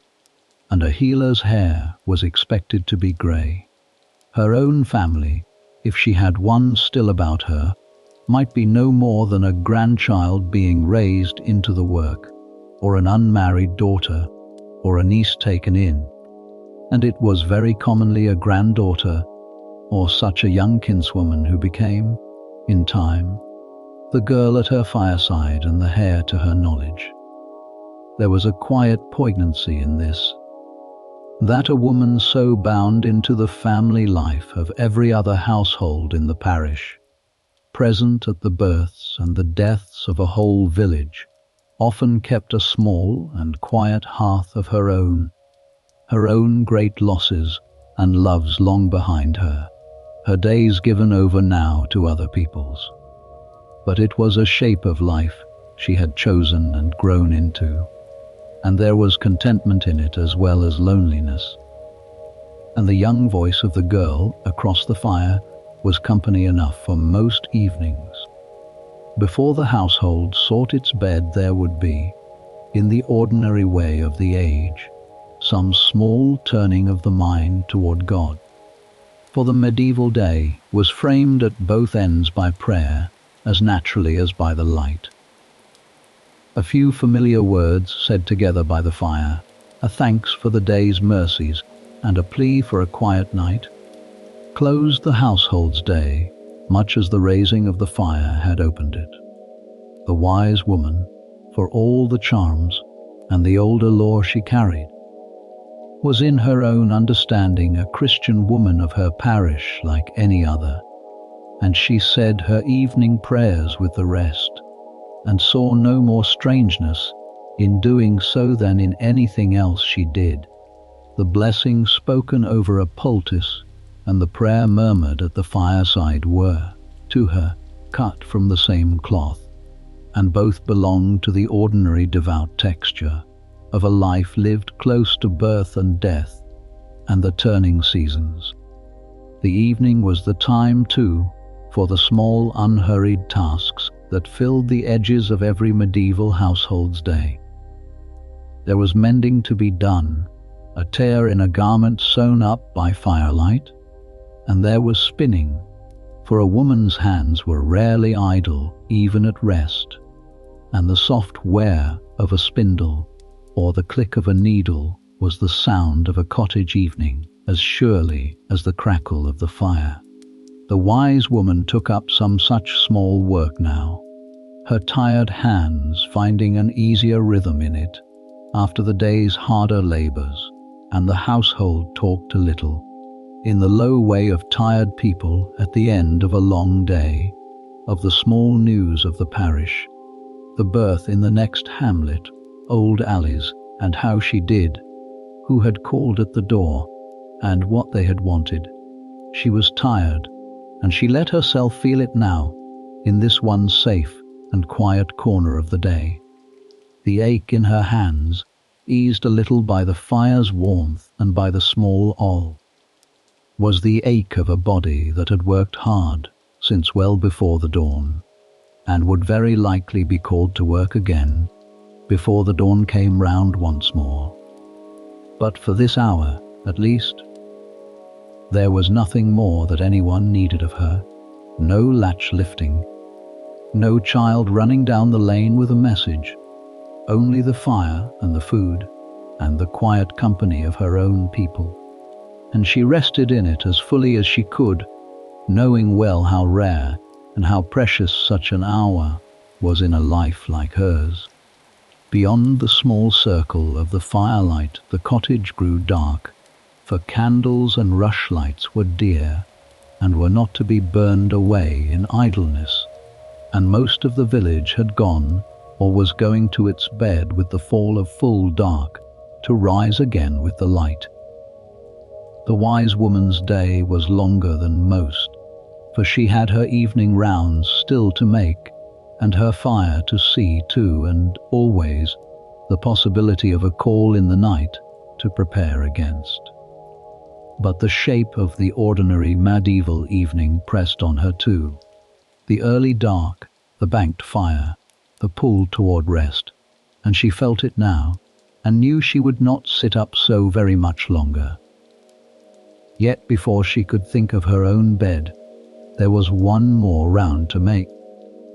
A: and a healer's hair was expected to be grey. Her own family, if she had one still about her, might be no more than a grandchild being raised into the work, or an unmarried daughter, or a niece taken in, and it was very commonly a granddaughter, or such a young kinswoman who became, in time, the girl at her fireside and the heir to her knowledge. There was a quiet poignancy in this, that a woman so bound into the family life of every other household in the parish, present at the births and the deaths of a whole village, often kept a small and quiet hearth of her own great losses and loves long behind her, her days given over now to other people's. But it was a shape of life she had chosen and grown into, and there was contentment in it as well as loneliness. And the young voice of the girl across the fire was company enough for most evenings. Before the household sought its bed, there would be, in the ordinary way of the age, some small turning of the mind toward God. For the medieval day was framed at both ends by prayer as naturally as by the light. A few familiar words said together by the fire, a thanks for the day's mercies and a plea for a quiet night, closed the household's day, much as the raising of the fire had opened it. The wise woman, for all the charms and the older lore she carried, was in her own understanding a Christian woman of her parish like any other, and she said her evening prayers with the rest, and saw no more strangeness in doing so than in anything else she did. The blessing spoken over a poultice and the prayer murmured at the fireside were, to her, cut from the same cloth, and both belonged to the ordinary devout texture of a life lived close to birth and death and the turning seasons. The evening was the time, too, for the small unhurried tasks that filled the edges of every medieval household's day. There was mending to be done, a tear in a garment sewn up by firelight, and there was spinning, for a woman's hands were rarely idle even at rest, and the soft wear of a spindle or the click of a needle was the sound of a cottage evening as surely as the crackle of the fire. The wise woman took up some such small work now, her tired hands finding an easier rhythm in it after the day's harder labours, and the household talked a little, in the low way of tired people at the end of a long day, of the small news of the parish, the birth in the next hamlet, old Alice, and how she did, who had called at the door, and what they had wanted. She was tired, and she let herself feel it now, in this one safe and quiet corner of the day. The ache in her hands, eased a little by the fire's warmth and by the small awl, was the ache of a body that had worked hard since well before the dawn, and would very likely be called to work again before the dawn came round once more. But for this hour, at least, there was nothing more that anyone needed of her, no latch lifting, no child running down the lane with a message, only the fire and the food and the quiet company of her own people. And she rested in it as fully as she could, knowing well how rare and how precious such an hour was in a life like hers. Beyond the small circle of the firelight the cottage grew dark, for candles and rushlights were dear and were not to be burned away in idleness, and most of the village had gone or was going to its bed with the fall of full dark, to rise again with the light. The wise woman's day was longer than most, for she had her evening rounds still to make, and her fire to see too, and always the possibility of a call in the night to prepare against. But the shape of the ordinary medieval evening pressed on her too. The early dark, the banked fire, the pull toward rest, and she felt it now, and knew she would not sit up so very much longer. Yet before she could think of her own bed, there was one more round to make,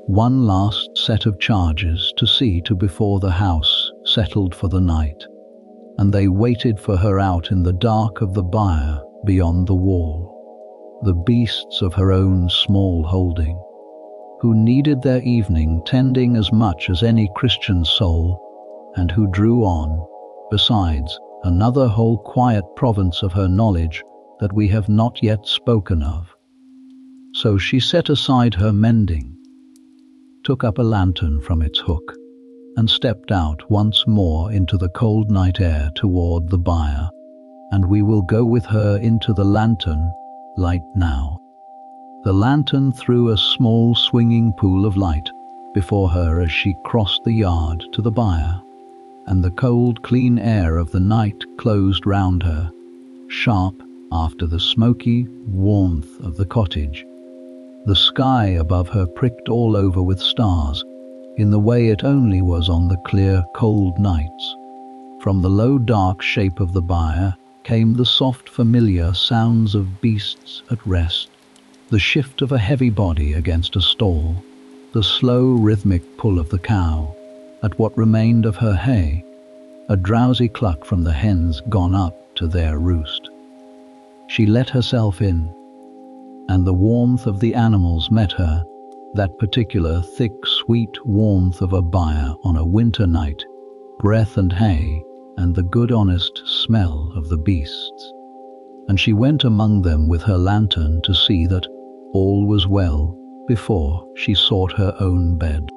A: one last set of charges to see to before the house settled for the night, and they waited for her out in the dark of the byre beyond the wall, the beasts of her own small holding, who needed their evening tending as much as any Christian soul, and who drew on, besides, another whole quiet province of her knowledge that we have not yet spoken of. So she set aside her mending, took up a lantern from its hook, and stepped out once more into the cold night air toward the byre, and we will go with her into the lantern light now. The lantern threw a small swinging pool of light before her as she crossed the yard to the byre, and the cold, clean air of the night closed round her, sharp after the smoky warmth of the cottage. The sky above her pricked all over with stars, in the way it only was on the clear, cold nights. From the low, dark shape of the byre came the soft, familiar sounds of beasts at rest, the shift of a heavy body against a stall, the slow, rhythmic pull of the cow at what remained of her hay, a drowsy cluck from the hens gone up to their roost. She let herself in, and the warmth of the animals met her, that particular thick, sweet warmth of a byre on a winter night, breath and hay, and the good honest smell of the beasts. And she went among them with her lantern to see that all was well before she sought her own bed.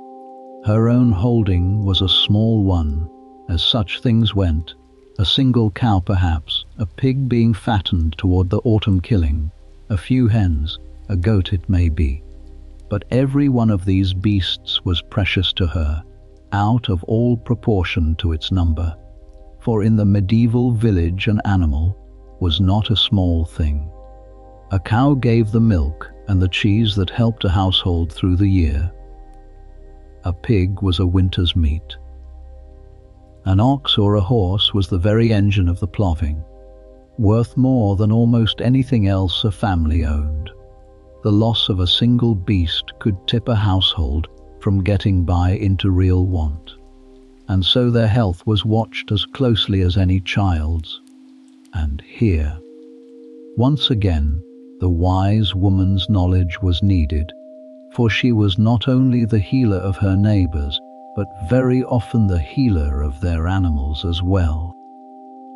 A: Her own holding was a small one, as such things went, a single cow perhaps, a pig being fattened toward the autumn killing, a few hens, a goat it may be. But every one of these beasts was precious to her, out of all proportion to its number, for in the medieval village an animal was not a small thing. A cow gave the milk and the cheese that helped a household through the year. A pig was a winter's meat. An ox or a horse was the very engine of the ploughing, worth more than almost anything else a family owned. The loss of a single beast could tip a household from getting by into real want, and so their health was watched as closely as any child's. And here, once again, the wise woman's knowledge was needed, for she was not only the healer of her neighbours, but very often the healer of their animals as well.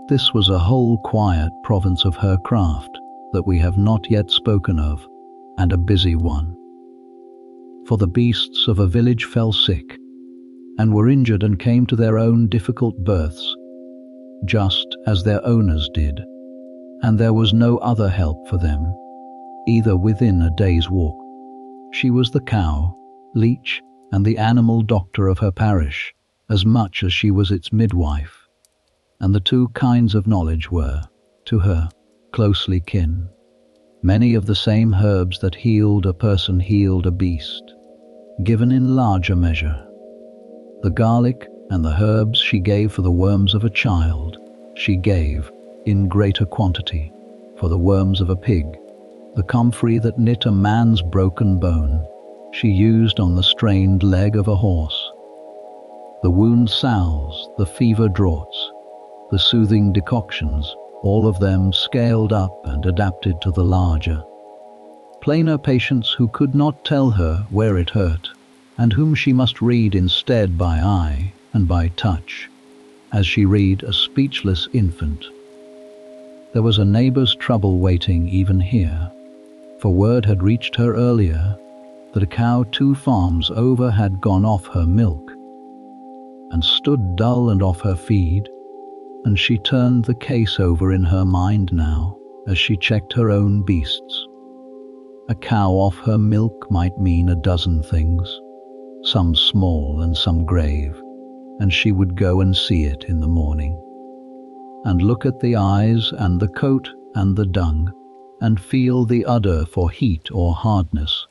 A: This was a whole quiet province of her craft that we have not yet spoken of, and a busy one. For the beasts of a village fell sick, and were injured and came to their own difficult births, just as their owners did, and there was no other help for them, either within a day's walk. She was the cow, leech, and the animal doctor of her parish, as much as she was its midwife, and the two kinds of knowledge were, to her, closely kin. Many of the same herbs that healed a person healed a beast, given in larger measure. The garlic and the herbs she gave for the worms of a child, she gave, in greater quantity, for the worms of a pig. The comfrey that knit a man's broken bone, she used on the strained leg of a horse. The wound salves, the fever draughts, the soothing decoctions, all of them scaled up and adapted to the larger, plainer patients who could not tell her where it hurt, and whom she must read instead by eye and by touch, as she read a speechless infant. There was a neighbour's trouble waiting even here, for word had reached her earlier that a cow 2 farms over had gone off her milk, and stood dull and off her feed, and she turned the case over in her mind now as she checked her own beasts. A cow off her milk might mean a dozen things, some small and some grave, and she would go and see it in the morning, and look at the eyes and the coat and the dung, and feel the udder for heat or hardness,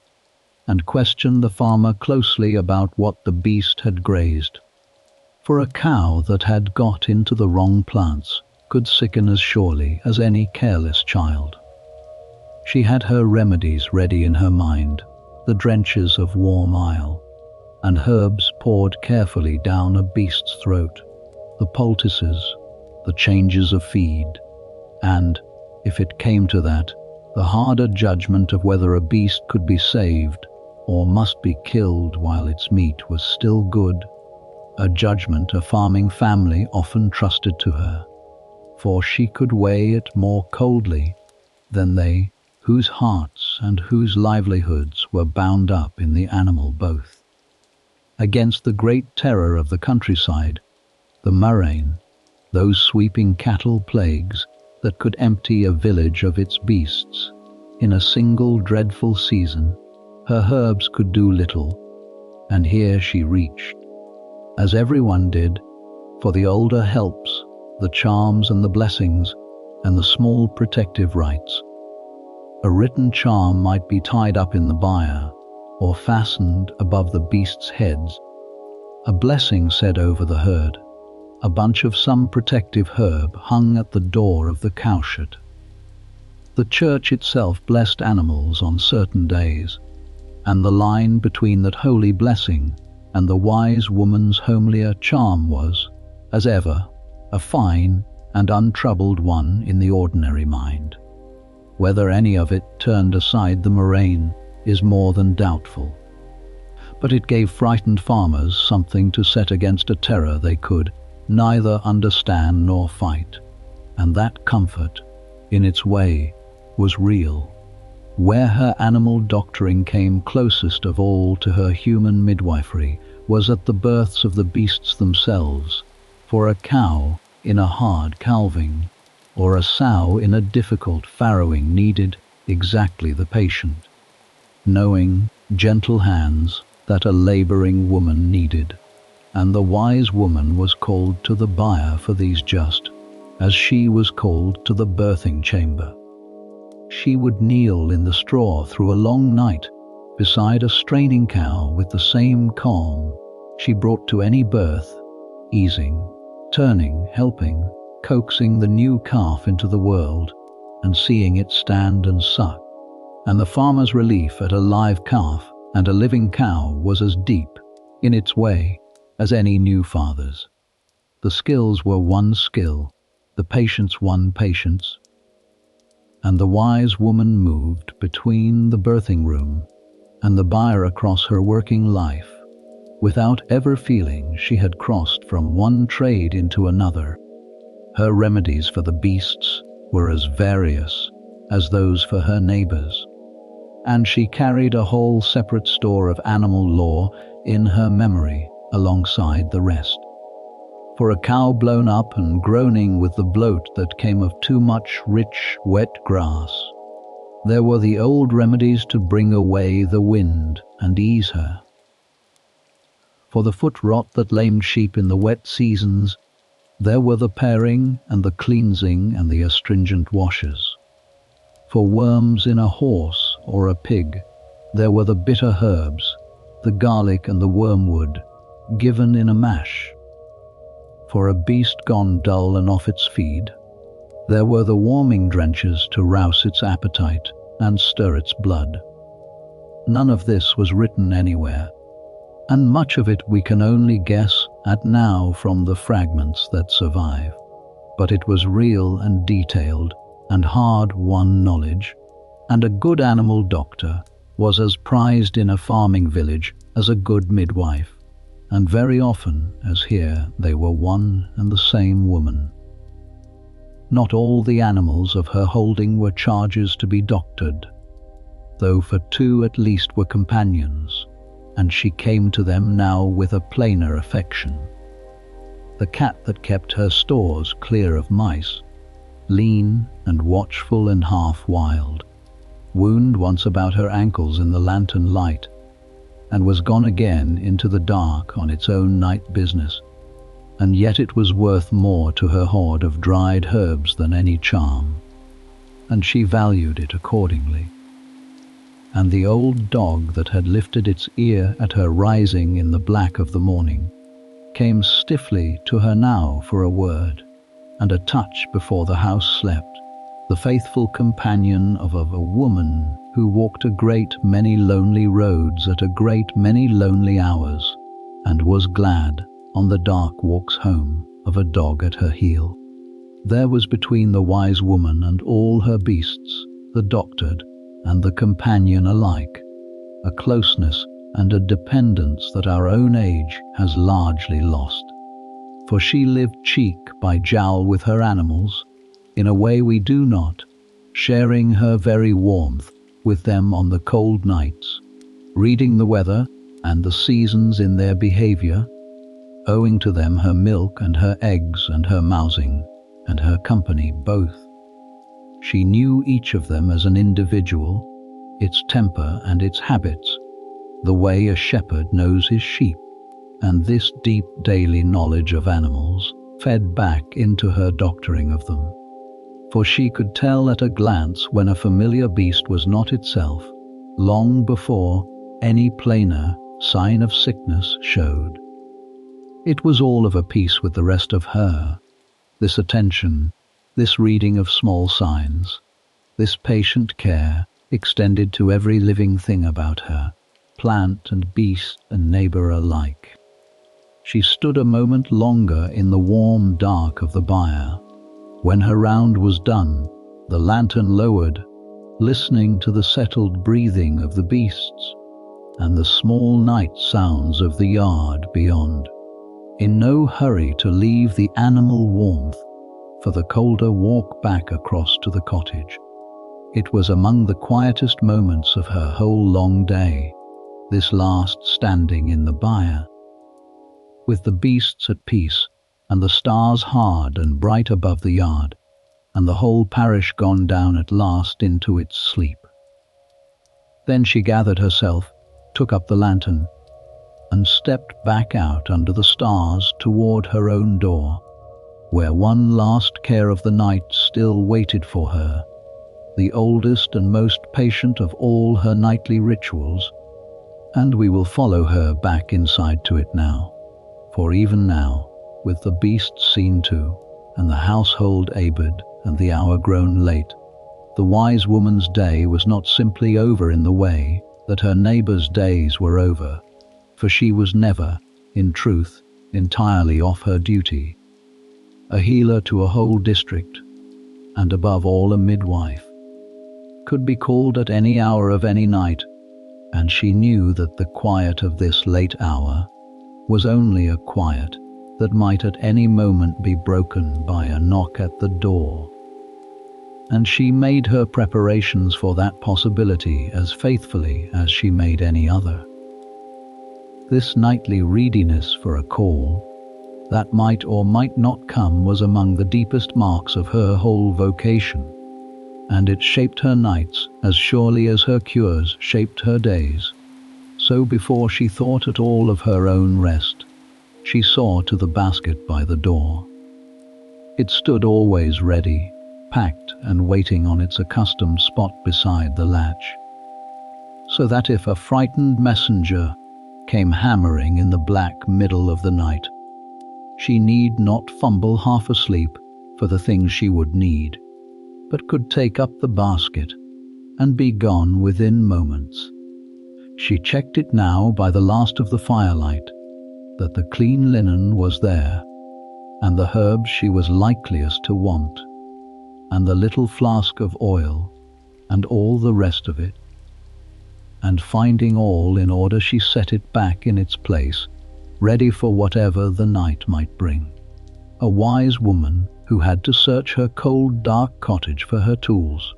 A: and question the farmer closely about what the beast had grazed. For a cow that had got into the wrong plants could sicken as surely as any careless child. She had her remedies ready in her mind, the drenches of warm ile, and herbs poured carefully down a beast's throat, the poultices, the changes of feed, and, if it came to that, the harder judgment of whether a beast could be saved or must be killed while its meat was still good, a judgment a farming family often trusted to her, for she could weigh it more coldly than they whose hearts and whose livelihoods were bound up in the animal both. Against the great terror of the countryside, the murrain, those sweeping cattle plagues that could empty a village of its beasts in a single dreadful season, her herbs could do little, and here she reached, as everyone did, for the older helps, the charms and the blessings, and the small protective rites. A written charm might be tied up in the byre, or fastened above the beasts' heads, a blessing said over the herd, a bunch of some protective herb hung at the door of the cowshed. The church itself blessed animals on certain days, and the line between that holy blessing and the wise woman's homelier charm was, as ever, a fine and untroubled one in the ordinary mind. Whether any of it turned aside the murrain is more than doubtful. But it gave frightened farmers something to set against a terror they could neither understand nor fight, and that comfort, in its way, was real. Where her animal doctoring came closest of all to her human midwifery was at the births of the beasts themselves, for a cow in a hard calving, or a sow in a difficult farrowing needed exactly the patient, knowing, gentle hands that a labouring woman needed, and the wise woman was called to the byre for these just, as she was called to the birthing chamber. She would kneel in the straw through a long night beside a straining cow with the same calm she brought to any birth, easing, turning, helping, coaxing the new calf into the world and seeing it stand and suck. And the farmer's relief at a live calf and a living cow was as deep, in its way, as any new father's. The skills were one skill, the patience one patience, and the wise woman moved between the birthing room and the byre across her working life, without ever feeling she had crossed from one trade into another. Her remedies for the beasts were as various as those for her neighbours, and she carried a whole separate store of animal lore in her memory alongside the rest. For a cow blown up and groaning with the bloat that came of too much rich, wet grass, there were the old remedies to bring away the wind and ease her. For the foot rot that lamed sheep in the wet seasons, there were the paring and the cleansing and the astringent washes. For worms in a horse or a pig, there were the bitter herbs, the garlic and the wormwood, given in a mash. For a beast gone dull and off its feed, there were the warming drenches to rouse its appetite and stir its blood. None of this was written anywhere, and much of it we can only guess at now from the fragments that survive. But it was real and detailed and hard-won knowledge, and a good animal doctor was as prized in a farming village as a good midwife, and very often, as here, they were one and the same woman. Not all the animals of her holding were charges to be doctored, though for two at least were companions, and she came to them now with a plainer affection. The cat that kept her stores clear of mice, lean and watchful and half wild, wound once about her ankles in the lantern light, and was gone again into the dark on its own night business, and yet it was worth more to her hoard of dried herbs than any charm, and she valued it accordingly. And the old dog that had lifted its ear at her rising in the black of the morning came stiffly to her now for a word and a touch before the house slept, the faithful companion of a woman who walked a great many lonely roads at a great many lonely hours, and was glad on the dark walks home of a dog at her heel. There was between the wise woman and all her beasts, the doctored and the companion alike, a closeness and a dependence that our own age has largely lost. For she lived cheek by jowl with her animals, in a way we do not, sharing her very warmth with them on the cold nights, reading the weather and the seasons in their behavior, owing to them her milk and her eggs and her mousing and her company both. She knew each of them as an individual, its temper and its habits, the way a shepherd knows his sheep, and this deep daily knowledge of animals fed back into her doctoring of them. For she could tell at a glance when a familiar beast was not itself, long before any plainer sign of sickness showed. It was all of a piece with the rest of her, this attention, this reading of small signs, this patient care extended to every living thing about her, plant and beast and neighbour alike. She stood a moment longer in the warm dark of the byre. When her round was done, the lantern lowered, listening to the settled breathing of the beasts and the small night sounds of the yard beyond, in no hurry to leave the animal warmth for the colder walk back across to the cottage. It was among the quietest moments of her whole long day, this last standing in the byre, with the beasts at peace and the stars hard and bright above the yard, and the whole parish gone down at last into its sleep. Then she gathered herself, took up the lantern, and stepped back out under the stars toward her own door, where one last care of the night still waited for her, the oldest and most patient of all her nightly rituals, and we will follow her back inside to it now. For even now, with the beasts seen to, and the household abed, and the hour grown late, the wise woman's day was not simply over in the way that her neighbours' days were over, for she was never, in truth, entirely off her duty, a healer to a whole district, and above all a midwife, could be called at any hour of any night, and she knew that the quiet of this late hour was only a quiet that might at any moment be broken by a knock at the door. And she made her preparations for that possibility as faithfully as she made any other. This nightly readiness for a call that might or might not come was among the deepest marks of her whole vocation, and it shaped her nights as surely as her cures shaped her days. So before she thought at all of her own rest, she saw to the basket by the door. It stood always ready, packed and waiting on its accustomed spot beside the latch, so that if a frightened messenger came hammering in the black middle of the night, she need not fumble half asleep for the things she would need, but could take up the basket and be gone within moments. She checked it now by the last of the firelight, that the clean linen was there, and the herbs she was likeliest to want, and the little flask of oil, and all the rest of it. And finding all in order, she set it back in its place, ready for whatever the night might bring. A wise woman who had to search her cold, dark cottage for her tools,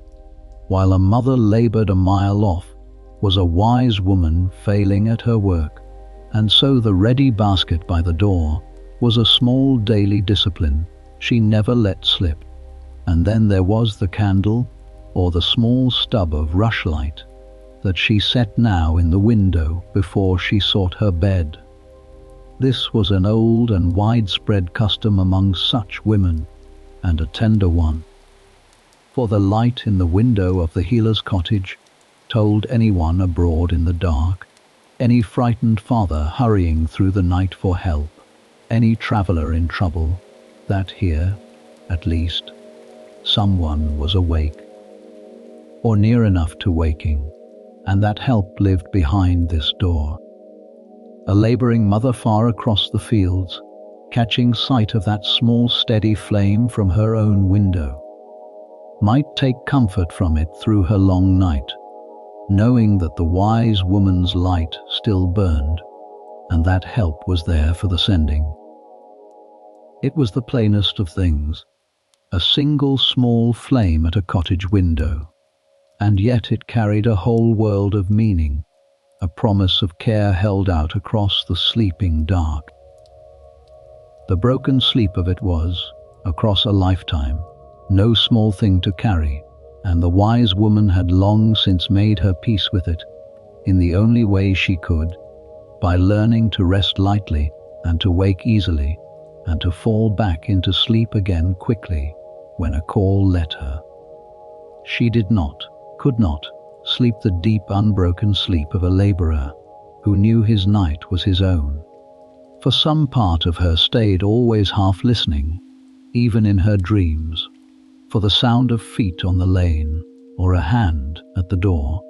A: while a mother laboured a mile off, was a wise woman failing at her work, and so the ready basket by the door was a small daily discipline she never let slip. And then there was the candle, or the small stub of rushlight, that she set now in the window before she sought her bed. This was an old and widespread custom among such women, and a tender one, for the light in the window of the healer's cottage told anyone abroad in the dark, any frightened father hurrying through the night for help, any traveller in trouble that here, at least, someone was awake, or near enough to waking, and that help lived behind this door. A labouring mother far across the fields, catching sight of that small steady flame from her own window, might take comfort from it through her long night, knowing that the wise woman's light still burned, and that help was there for the sending. It was the plainest of things, a single small flame at a cottage window, and yet it carried a whole world of meaning, a promise of care held out across the sleeping dark. The broken sleep of it was, across a lifetime, no small thing to carry, and the wise woman had long since made her peace with it, in the only way she could, by learning to rest lightly and to wake easily, and to fall back into sleep again quickly when a call let her. She did not, could not, sleep the deep unbroken sleep of a labourer who knew his night was his own. For some part of her stayed always half listening, even in her dreams, for the sound of feet on the lane or a hand at the door.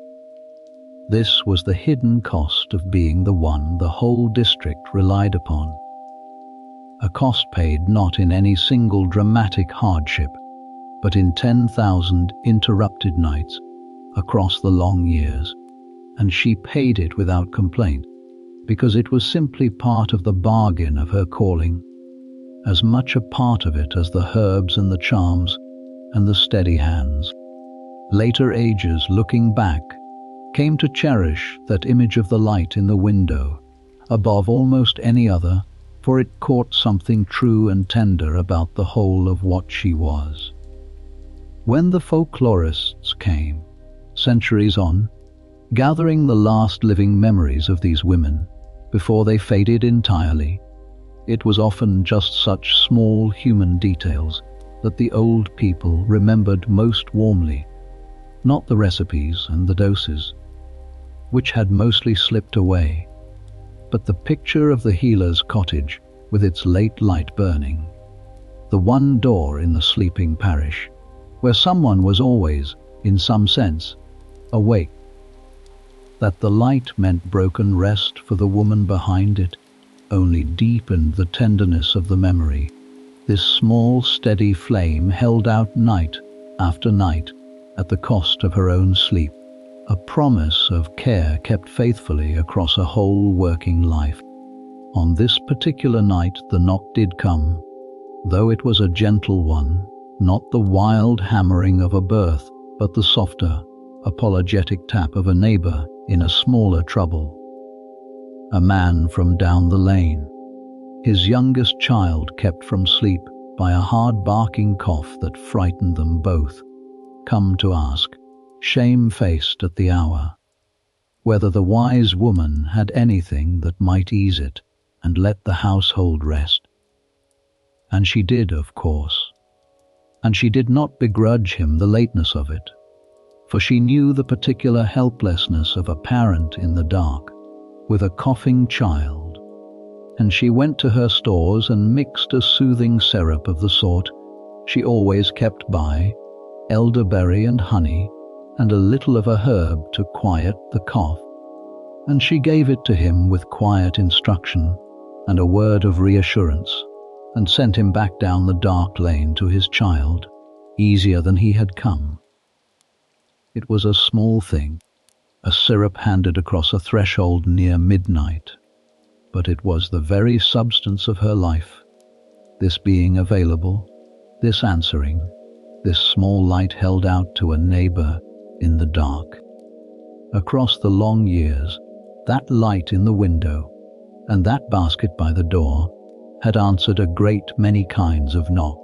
A: This was the hidden cost of being the one the whole district relied upon. A cost paid not in any single dramatic hardship, but in 10,000 interrupted nights across the long years, and she paid it without complaint, because it was simply part of the bargain of her calling, as much a part of it as the herbs and the charms and the steady hands. Later ages, looking back, came to cherish that image of the light in the window above almost any other, for it caught something true and tender about the whole of what she was. When the folklorists came, centuries on, gathering the last living memories of these women before they faded entirely, it was often just such small human details that the old people remembered most warmly, not the recipes and the doses, which had mostly slipped away, but the picture of the healer's cottage with its late light burning, the one door in the sleeping parish, where someone was always, in some sense, awake. That the light meant broken rest for the woman behind it only deepened the tenderness of the memory. This small, steady flame held out night after night at the cost of her own sleep, a promise of care kept faithfully across a whole working life. On this particular night the knock did come, though it was a gentle one, not the wild hammering of a birth, but the softer, apologetic tap of a neighbour in a smaller trouble. A man from down the lane, his youngest child kept from sleep by a hard barking cough that frightened them both, come to ask, shame-faced at the hour, whether the wise woman had anything that might ease it and let the household rest. And she did, of course, and she did not begrudge him the lateness of it, for she knew the particular helplessness of a parent in the dark, with a coughing child, and she went to her stores and mixed a soothing syrup of the sort she always kept by, elderberry and honey, and a little of a herb to quiet the cough, and she gave it to him with quiet instruction and a word of reassurance, and sent him back down the dark lane to his child, easier than he had come. It was a small thing, a syrup handed across a threshold near midnight, but it was the very substance of her life, this being available, this answering, this small light held out to a neighbour in the dark. Across the long years, that light in the window and that basket by the door had answered a great many kinds of knock,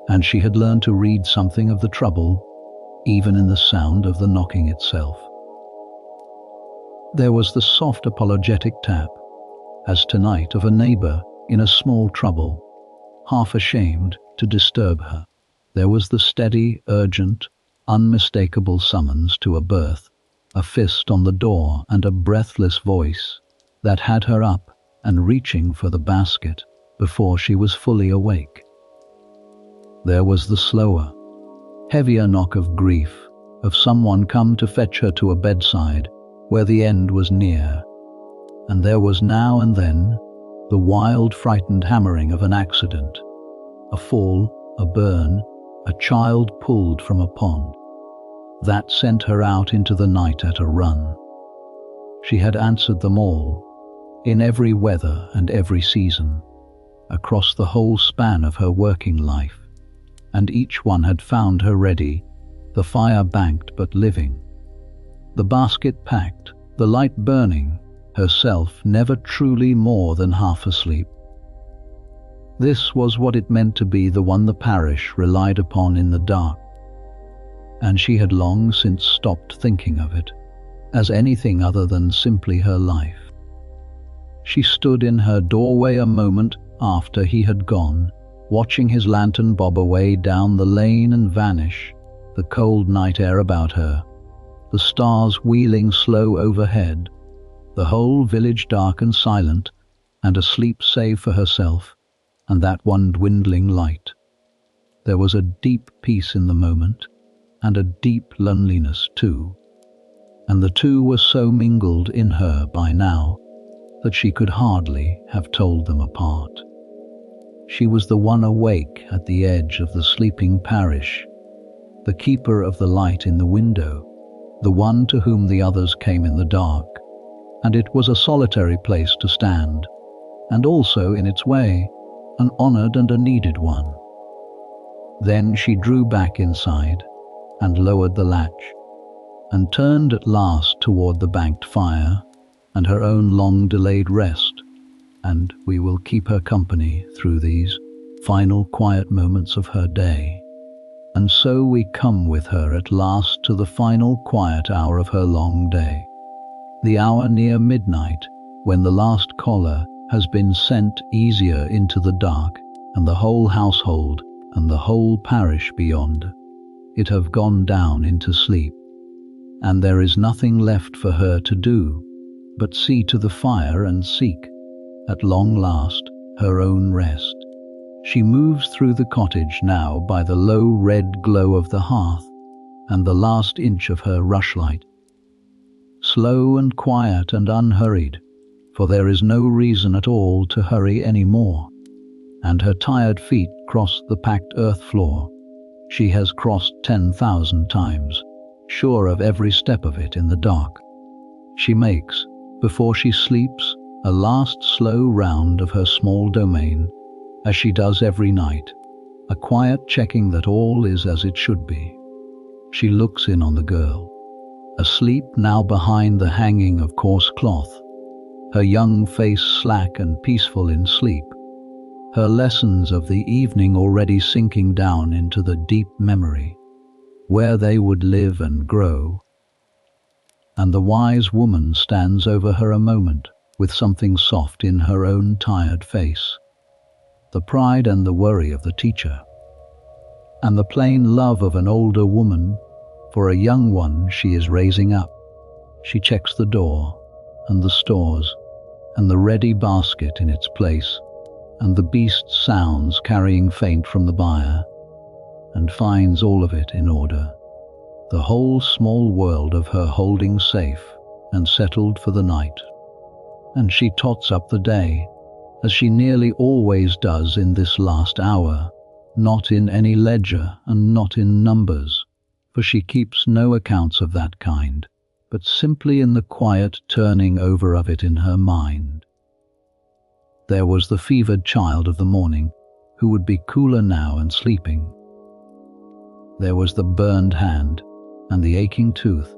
A: and she had learned to read something of the trouble even in the sound of the knocking itself. There was the soft apologetic tap, as tonight, of a neighbour in a small trouble, half ashamed to disturb her. There was the steady, urgent, unmistakable summons to a berth, a fist on the door and a breathless voice that had her up and reaching for the basket before she was fully awake. There was the slower, heavier knock of grief, of someone come to fetch her to a bedside where the end was near, and there was now and then the wild, frightened hammering of an accident, a fall, a burn, a child pulled from a pond. That sent her out into the night at a run. She had answered them all, in every weather and every season, across the whole span of her working life, and each one had found her ready, the fire banked but living, the basket packed, the light burning, herself never truly more than half asleep. This was what it meant to be the one the parish relied upon in the dark, and she had long since stopped thinking of it as anything other than simply her life. She stood in her doorway a moment after he had gone, watching his lantern bob away down the lane and vanish, the cold night air about her, the stars wheeling slow overhead, the whole village dark and silent, and asleep save for herself and that one dwindling light. There was a deep peace in the moment, and a deep loneliness too, and the two were so mingled in her by now that she could hardly have told them apart. She was the one awake at the edge of the sleeping parish, the keeper of the light in the window, the one to whom the others came in the dark, and it was a solitary place to stand, and also, in its way, an honoured and a needed one. Then she drew back inside, and lowered the latch, and turned at last toward the banked fire, and her own long-delayed rest, and we will keep her company through these final quiet moments of her day. And so we come with her at last to the final quiet hour of her long day, the hour near midnight, when the last caller has been sent easier into the dark, and the whole household and the whole parish beyond it have gone down into sleep, and there is nothing left for her to do but see to the fire and seek, at long last, her own rest. She moves through the cottage now by the low red glow of the hearth and the last inch of her rushlight, slow and quiet and unhurried, for there is no reason at all to hurry any more, and her tired feet cross the packed earth floor she has crossed 10,000 times, sure of every step of it in the dark. She makes, before she sleeps, a last slow round of her small domain, as she does every night, a quiet checking that all is as it should be. She looks in on the girl, asleep now behind the hanging of coarse cloth, her young face slack and peaceful in sleep, her lessons of the evening already sinking down into the deep memory, where they would live and grow. And the wise woman stands over her a moment, with something soft in her own tired face, the pride and the worry of the teacher, and the plain love of an older woman for a young one she is raising up. She checks the door, and the stores, and the ready basket in its place, and the beast's sounds carrying faint from the byre, and finds all of it in order, the whole small world of her holding safe and settled for the night. And she tots up the day, as she nearly always does in this last hour, not in any ledger and not in numbers, for she keeps no accounts of that kind, but simply in the quiet turning over of it in her mind. There was the fevered child of the morning, who would be cooler now and sleeping. There was the burned hand, and the aching tooth,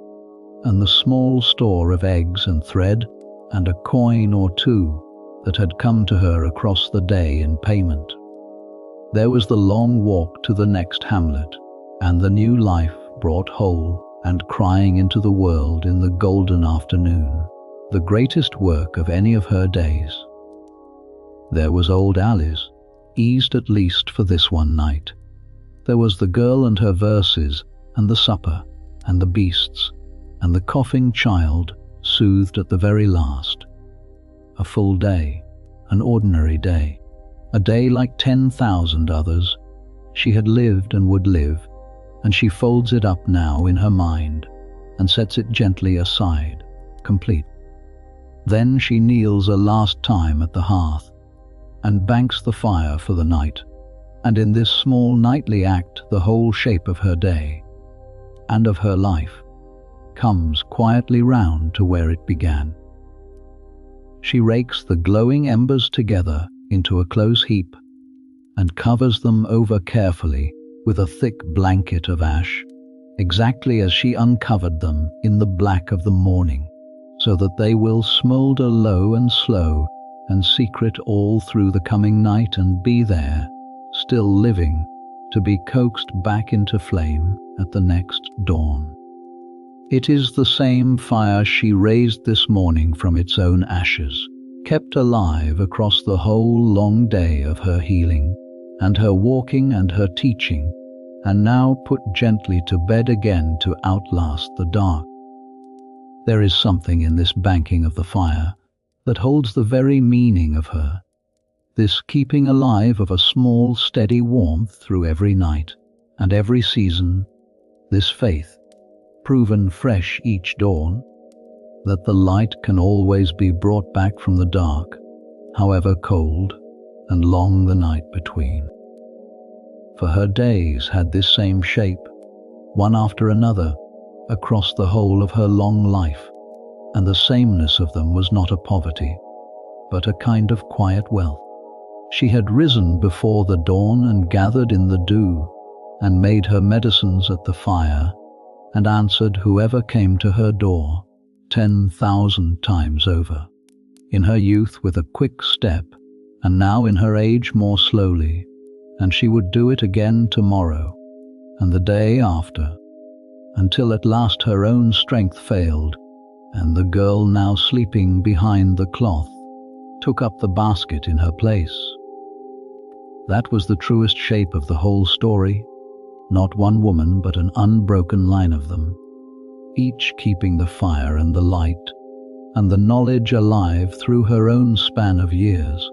A: and the small store of eggs and thread, and a coin or two that had come to her across the day in payment. There was the long walk to the next hamlet, and the new life brought whole and crying into the world in the golden afternoon, the greatest work of any of her days. There was old Alice, eased at least for this one night. There was the girl and her verses, and the supper, and the beasts, and the coughing child, soothed at the very last. A full day, an ordinary day, a day like 10,000 others. She had lived and would live, and she folds it up now in her mind and sets it gently aside, complete. Then she kneels a last time at the hearth and banks the fire for the night, and in this small nightly act the whole shape of her day and of her life comes quietly round to where it began. She rakes the glowing embers together into a close heap and covers them over carefully with a thick blanket of ash, exactly as she uncovered them in the black of the morning, so that they will smoulder low and slow and secret all through the coming night and be there, still living, to be coaxed back into flame at the next dawn. It is the same fire she raised this morning from its own ashes, kept alive across the whole long day of her healing and her walking and her teaching, and now put gently to bed again to outlast the dark. There is something in this banking of the fire that holds the very meaning of her, this keeping alive of a small steady warmth through every night and every season, this faith, proven fresh each dawn, that the light can always be brought back from the dark, however cold and long the night between. For her days had this same shape, one after another, across the whole of her long life, and the sameness of them was not a poverty, but a kind of quiet wealth. She had risen before the dawn and gathered in the dew, and made her medicines at the fire, and answered whoever came to her door 10,000 times over, in her youth with a quick step, and now in her age more slowly, and she would do it again tomorrow, and the day after, until at last her own strength failed, and the girl now sleeping behind the cloth took up the basket in her place. That was the truest shape of the whole story, not one woman but an unbroken line of them, each keeping the fire and the light and the knowledge alive through her own span of years,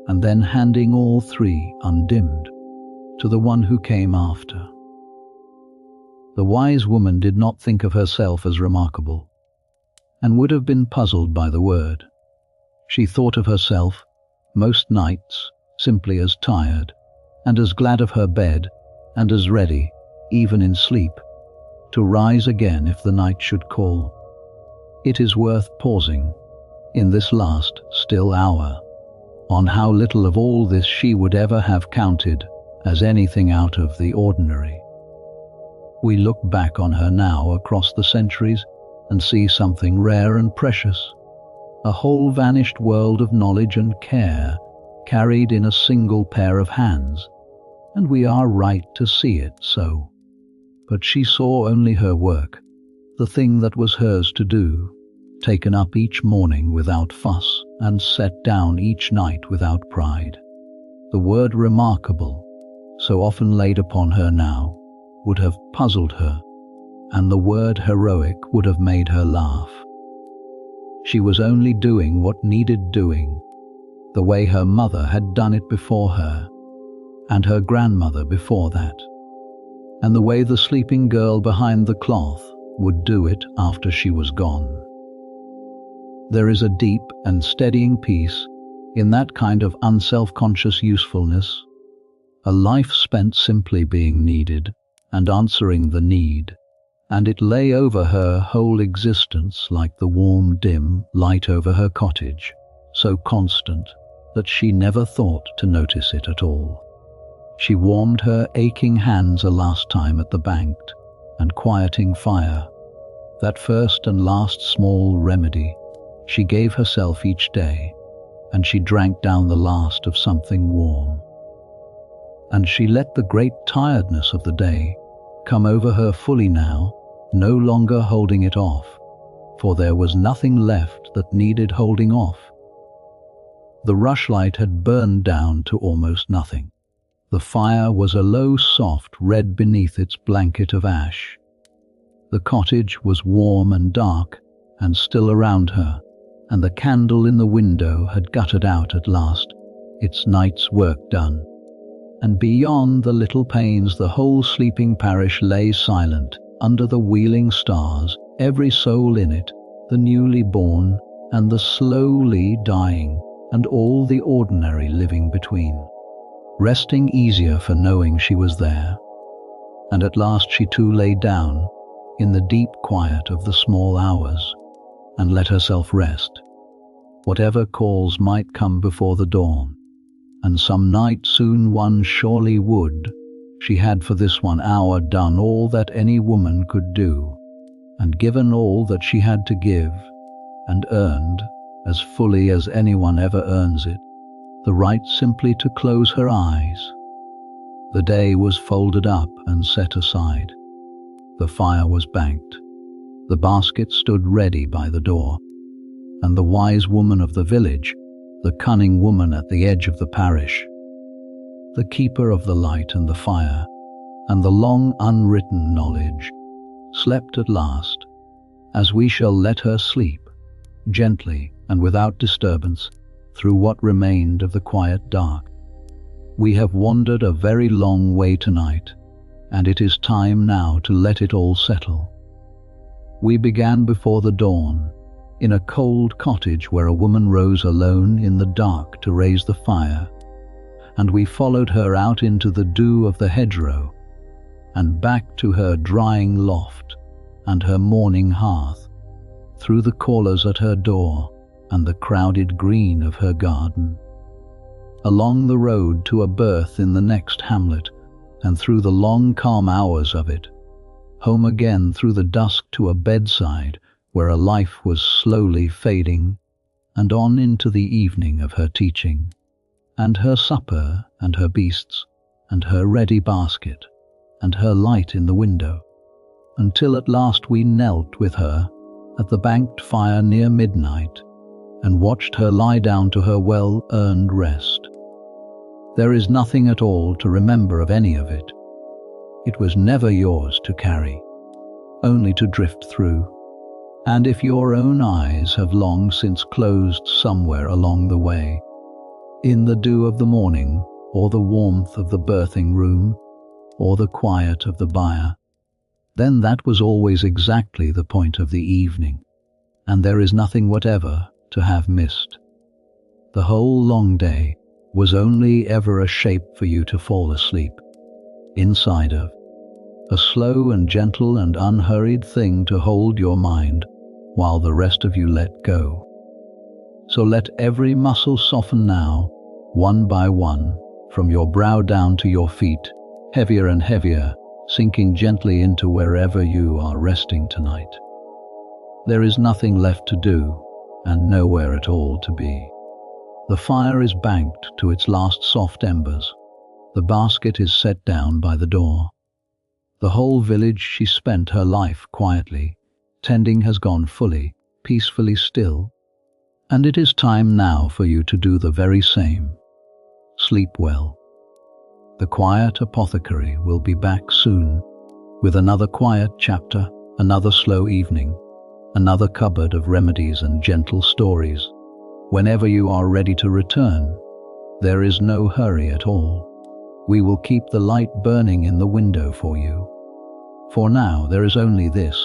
A: and then handing all three undimmed to the one who came after. The wise woman did not think of herself as remarkable, and would have been puzzled by the word. She thought of herself, most nights, simply as tired, and as glad of her bed, and as ready, even in sleep, to rise again if the night should call. It is worth pausing, in this last, still hour, on how little of all this she would ever have counted as anything out of the ordinary. We look back on her now across the centuries and see something rare and precious, a whole vanished world of knowledge and care carried in a single pair of hands, and we are right to see it so. But she saw only her work, the thing that was hers to do, taken up each morning without fuss and set down each night without pride. The word remarkable, so often laid upon her now, would have puzzled her, and the word heroic would have made her laugh. She was only doing what needed doing, the way her mother had done it before her, and her grandmother before that, and the way the sleeping girl behind the cloth would do it after she was gone. There is a deep and steadying peace in that kind of unself-conscious usefulness, a life spent simply being needed and answering the need, and it lay over her whole existence like the warm, dim light over her cottage, so constant that she never thought to notice it at all. She warmed her aching hands a last time at the banked and quieting fire, that first and last small remedy she gave herself each day, and she drank down the last of something warm. And she let the great tiredness of the day come over her fully now, no longer holding it off, for there was nothing left that needed holding off. The rushlight had burned down to almost nothing. The fire was a low soft red beneath its blanket of ash. The cottage was warm and dark and still around her, and the candle in the window had guttered out at last, its night's work done. And beyond the little panes the whole sleeping parish lay silent, under the wheeling stars, every soul in it, the newly born and the slowly dying, and all the ordinary living between, resting easier for knowing she was there. And at last she too lay down, in the deep quiet of the small hours, and let herself rest. Whatever calls might come before the dawn, and some night soon one surely would. She had for this 1 hour done all that any woman could do, and given all that she had to give, and earned, as fully as anyone ever earns it, the right simply to close her eyes. The day was folded up and set aside. The fire was banked. The basket stood ready by the door, and the wise woman of the village, the cunning woman at the edge of the parish, the keeper of the light and the fire, and the long unwritten knowledge, slept at last, as we shall let her sleep, gently and without disturbance, through what remained of the quiet dark. We have wandered a very long way tonight, and it is time now to let it all settle. We began before the dawn, in a cold cottage where a woman rose alone in the dark to raise the fire, and we followed her out into the dew of the hedgerow, and back to her drying loft and her morning hearth, through the callers at her door and the crowded green of her garden, along the road to a berth in the next hamlet, and through the long calm hours of it, home again through the dusk to a bedside where a life was slowly fading, and on into the evening of her teaching, and her supper, and her beasts, and her ready basket, and her light in the window, until at last we knelt with her at the banked fire near midnight, and watched her lie down to her well-earned rest. There is nothing at all to remember of any of it. It was never yours to carry, only to drift through, and if your own eyes have long since closed somewhere along the way, in the dew of the morning, or the warmth of the birthing room, or the quiet of the byre, then that was always exactly the point of the evening, and there is nothing whatever to have missed. The whole long day was only ever a shape for you to fall asleep inside of, a slow and gentle and unhurried thing to hold your mind while the rest of you let go. So let every muscle soften now, one by one, from your brow down to your feet, heavier and heavier, sinking gently into wherever you are resting tonight. There is nothing left to do, and nowhere at all to be. The fire is banked to its last soft embers. The basket is set down by the door. The whole village she spent her life quietly, tending has gone fully, peacefully still, and it is time now for you to do the very same. Sleep well. The quiet apothecary will be back soon, with another quiet chapter, another slow evening, another cupboard of remedies and gentle stories. Whenever you are ready to return, there is no hurry at all. We will keep the light burning in the window for you. For now there is only this,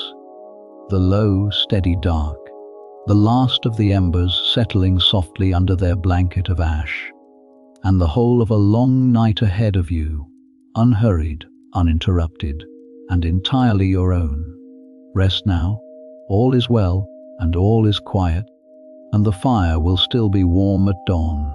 A: the low, steady dark, the last of the embers settling softly under their blanket of ash, and the whole of a long night ahead of you, unhurried, uninterrupted, and entirely your own. Rest now, all is well, and all is quiet, and the fire will still be warm at dawn.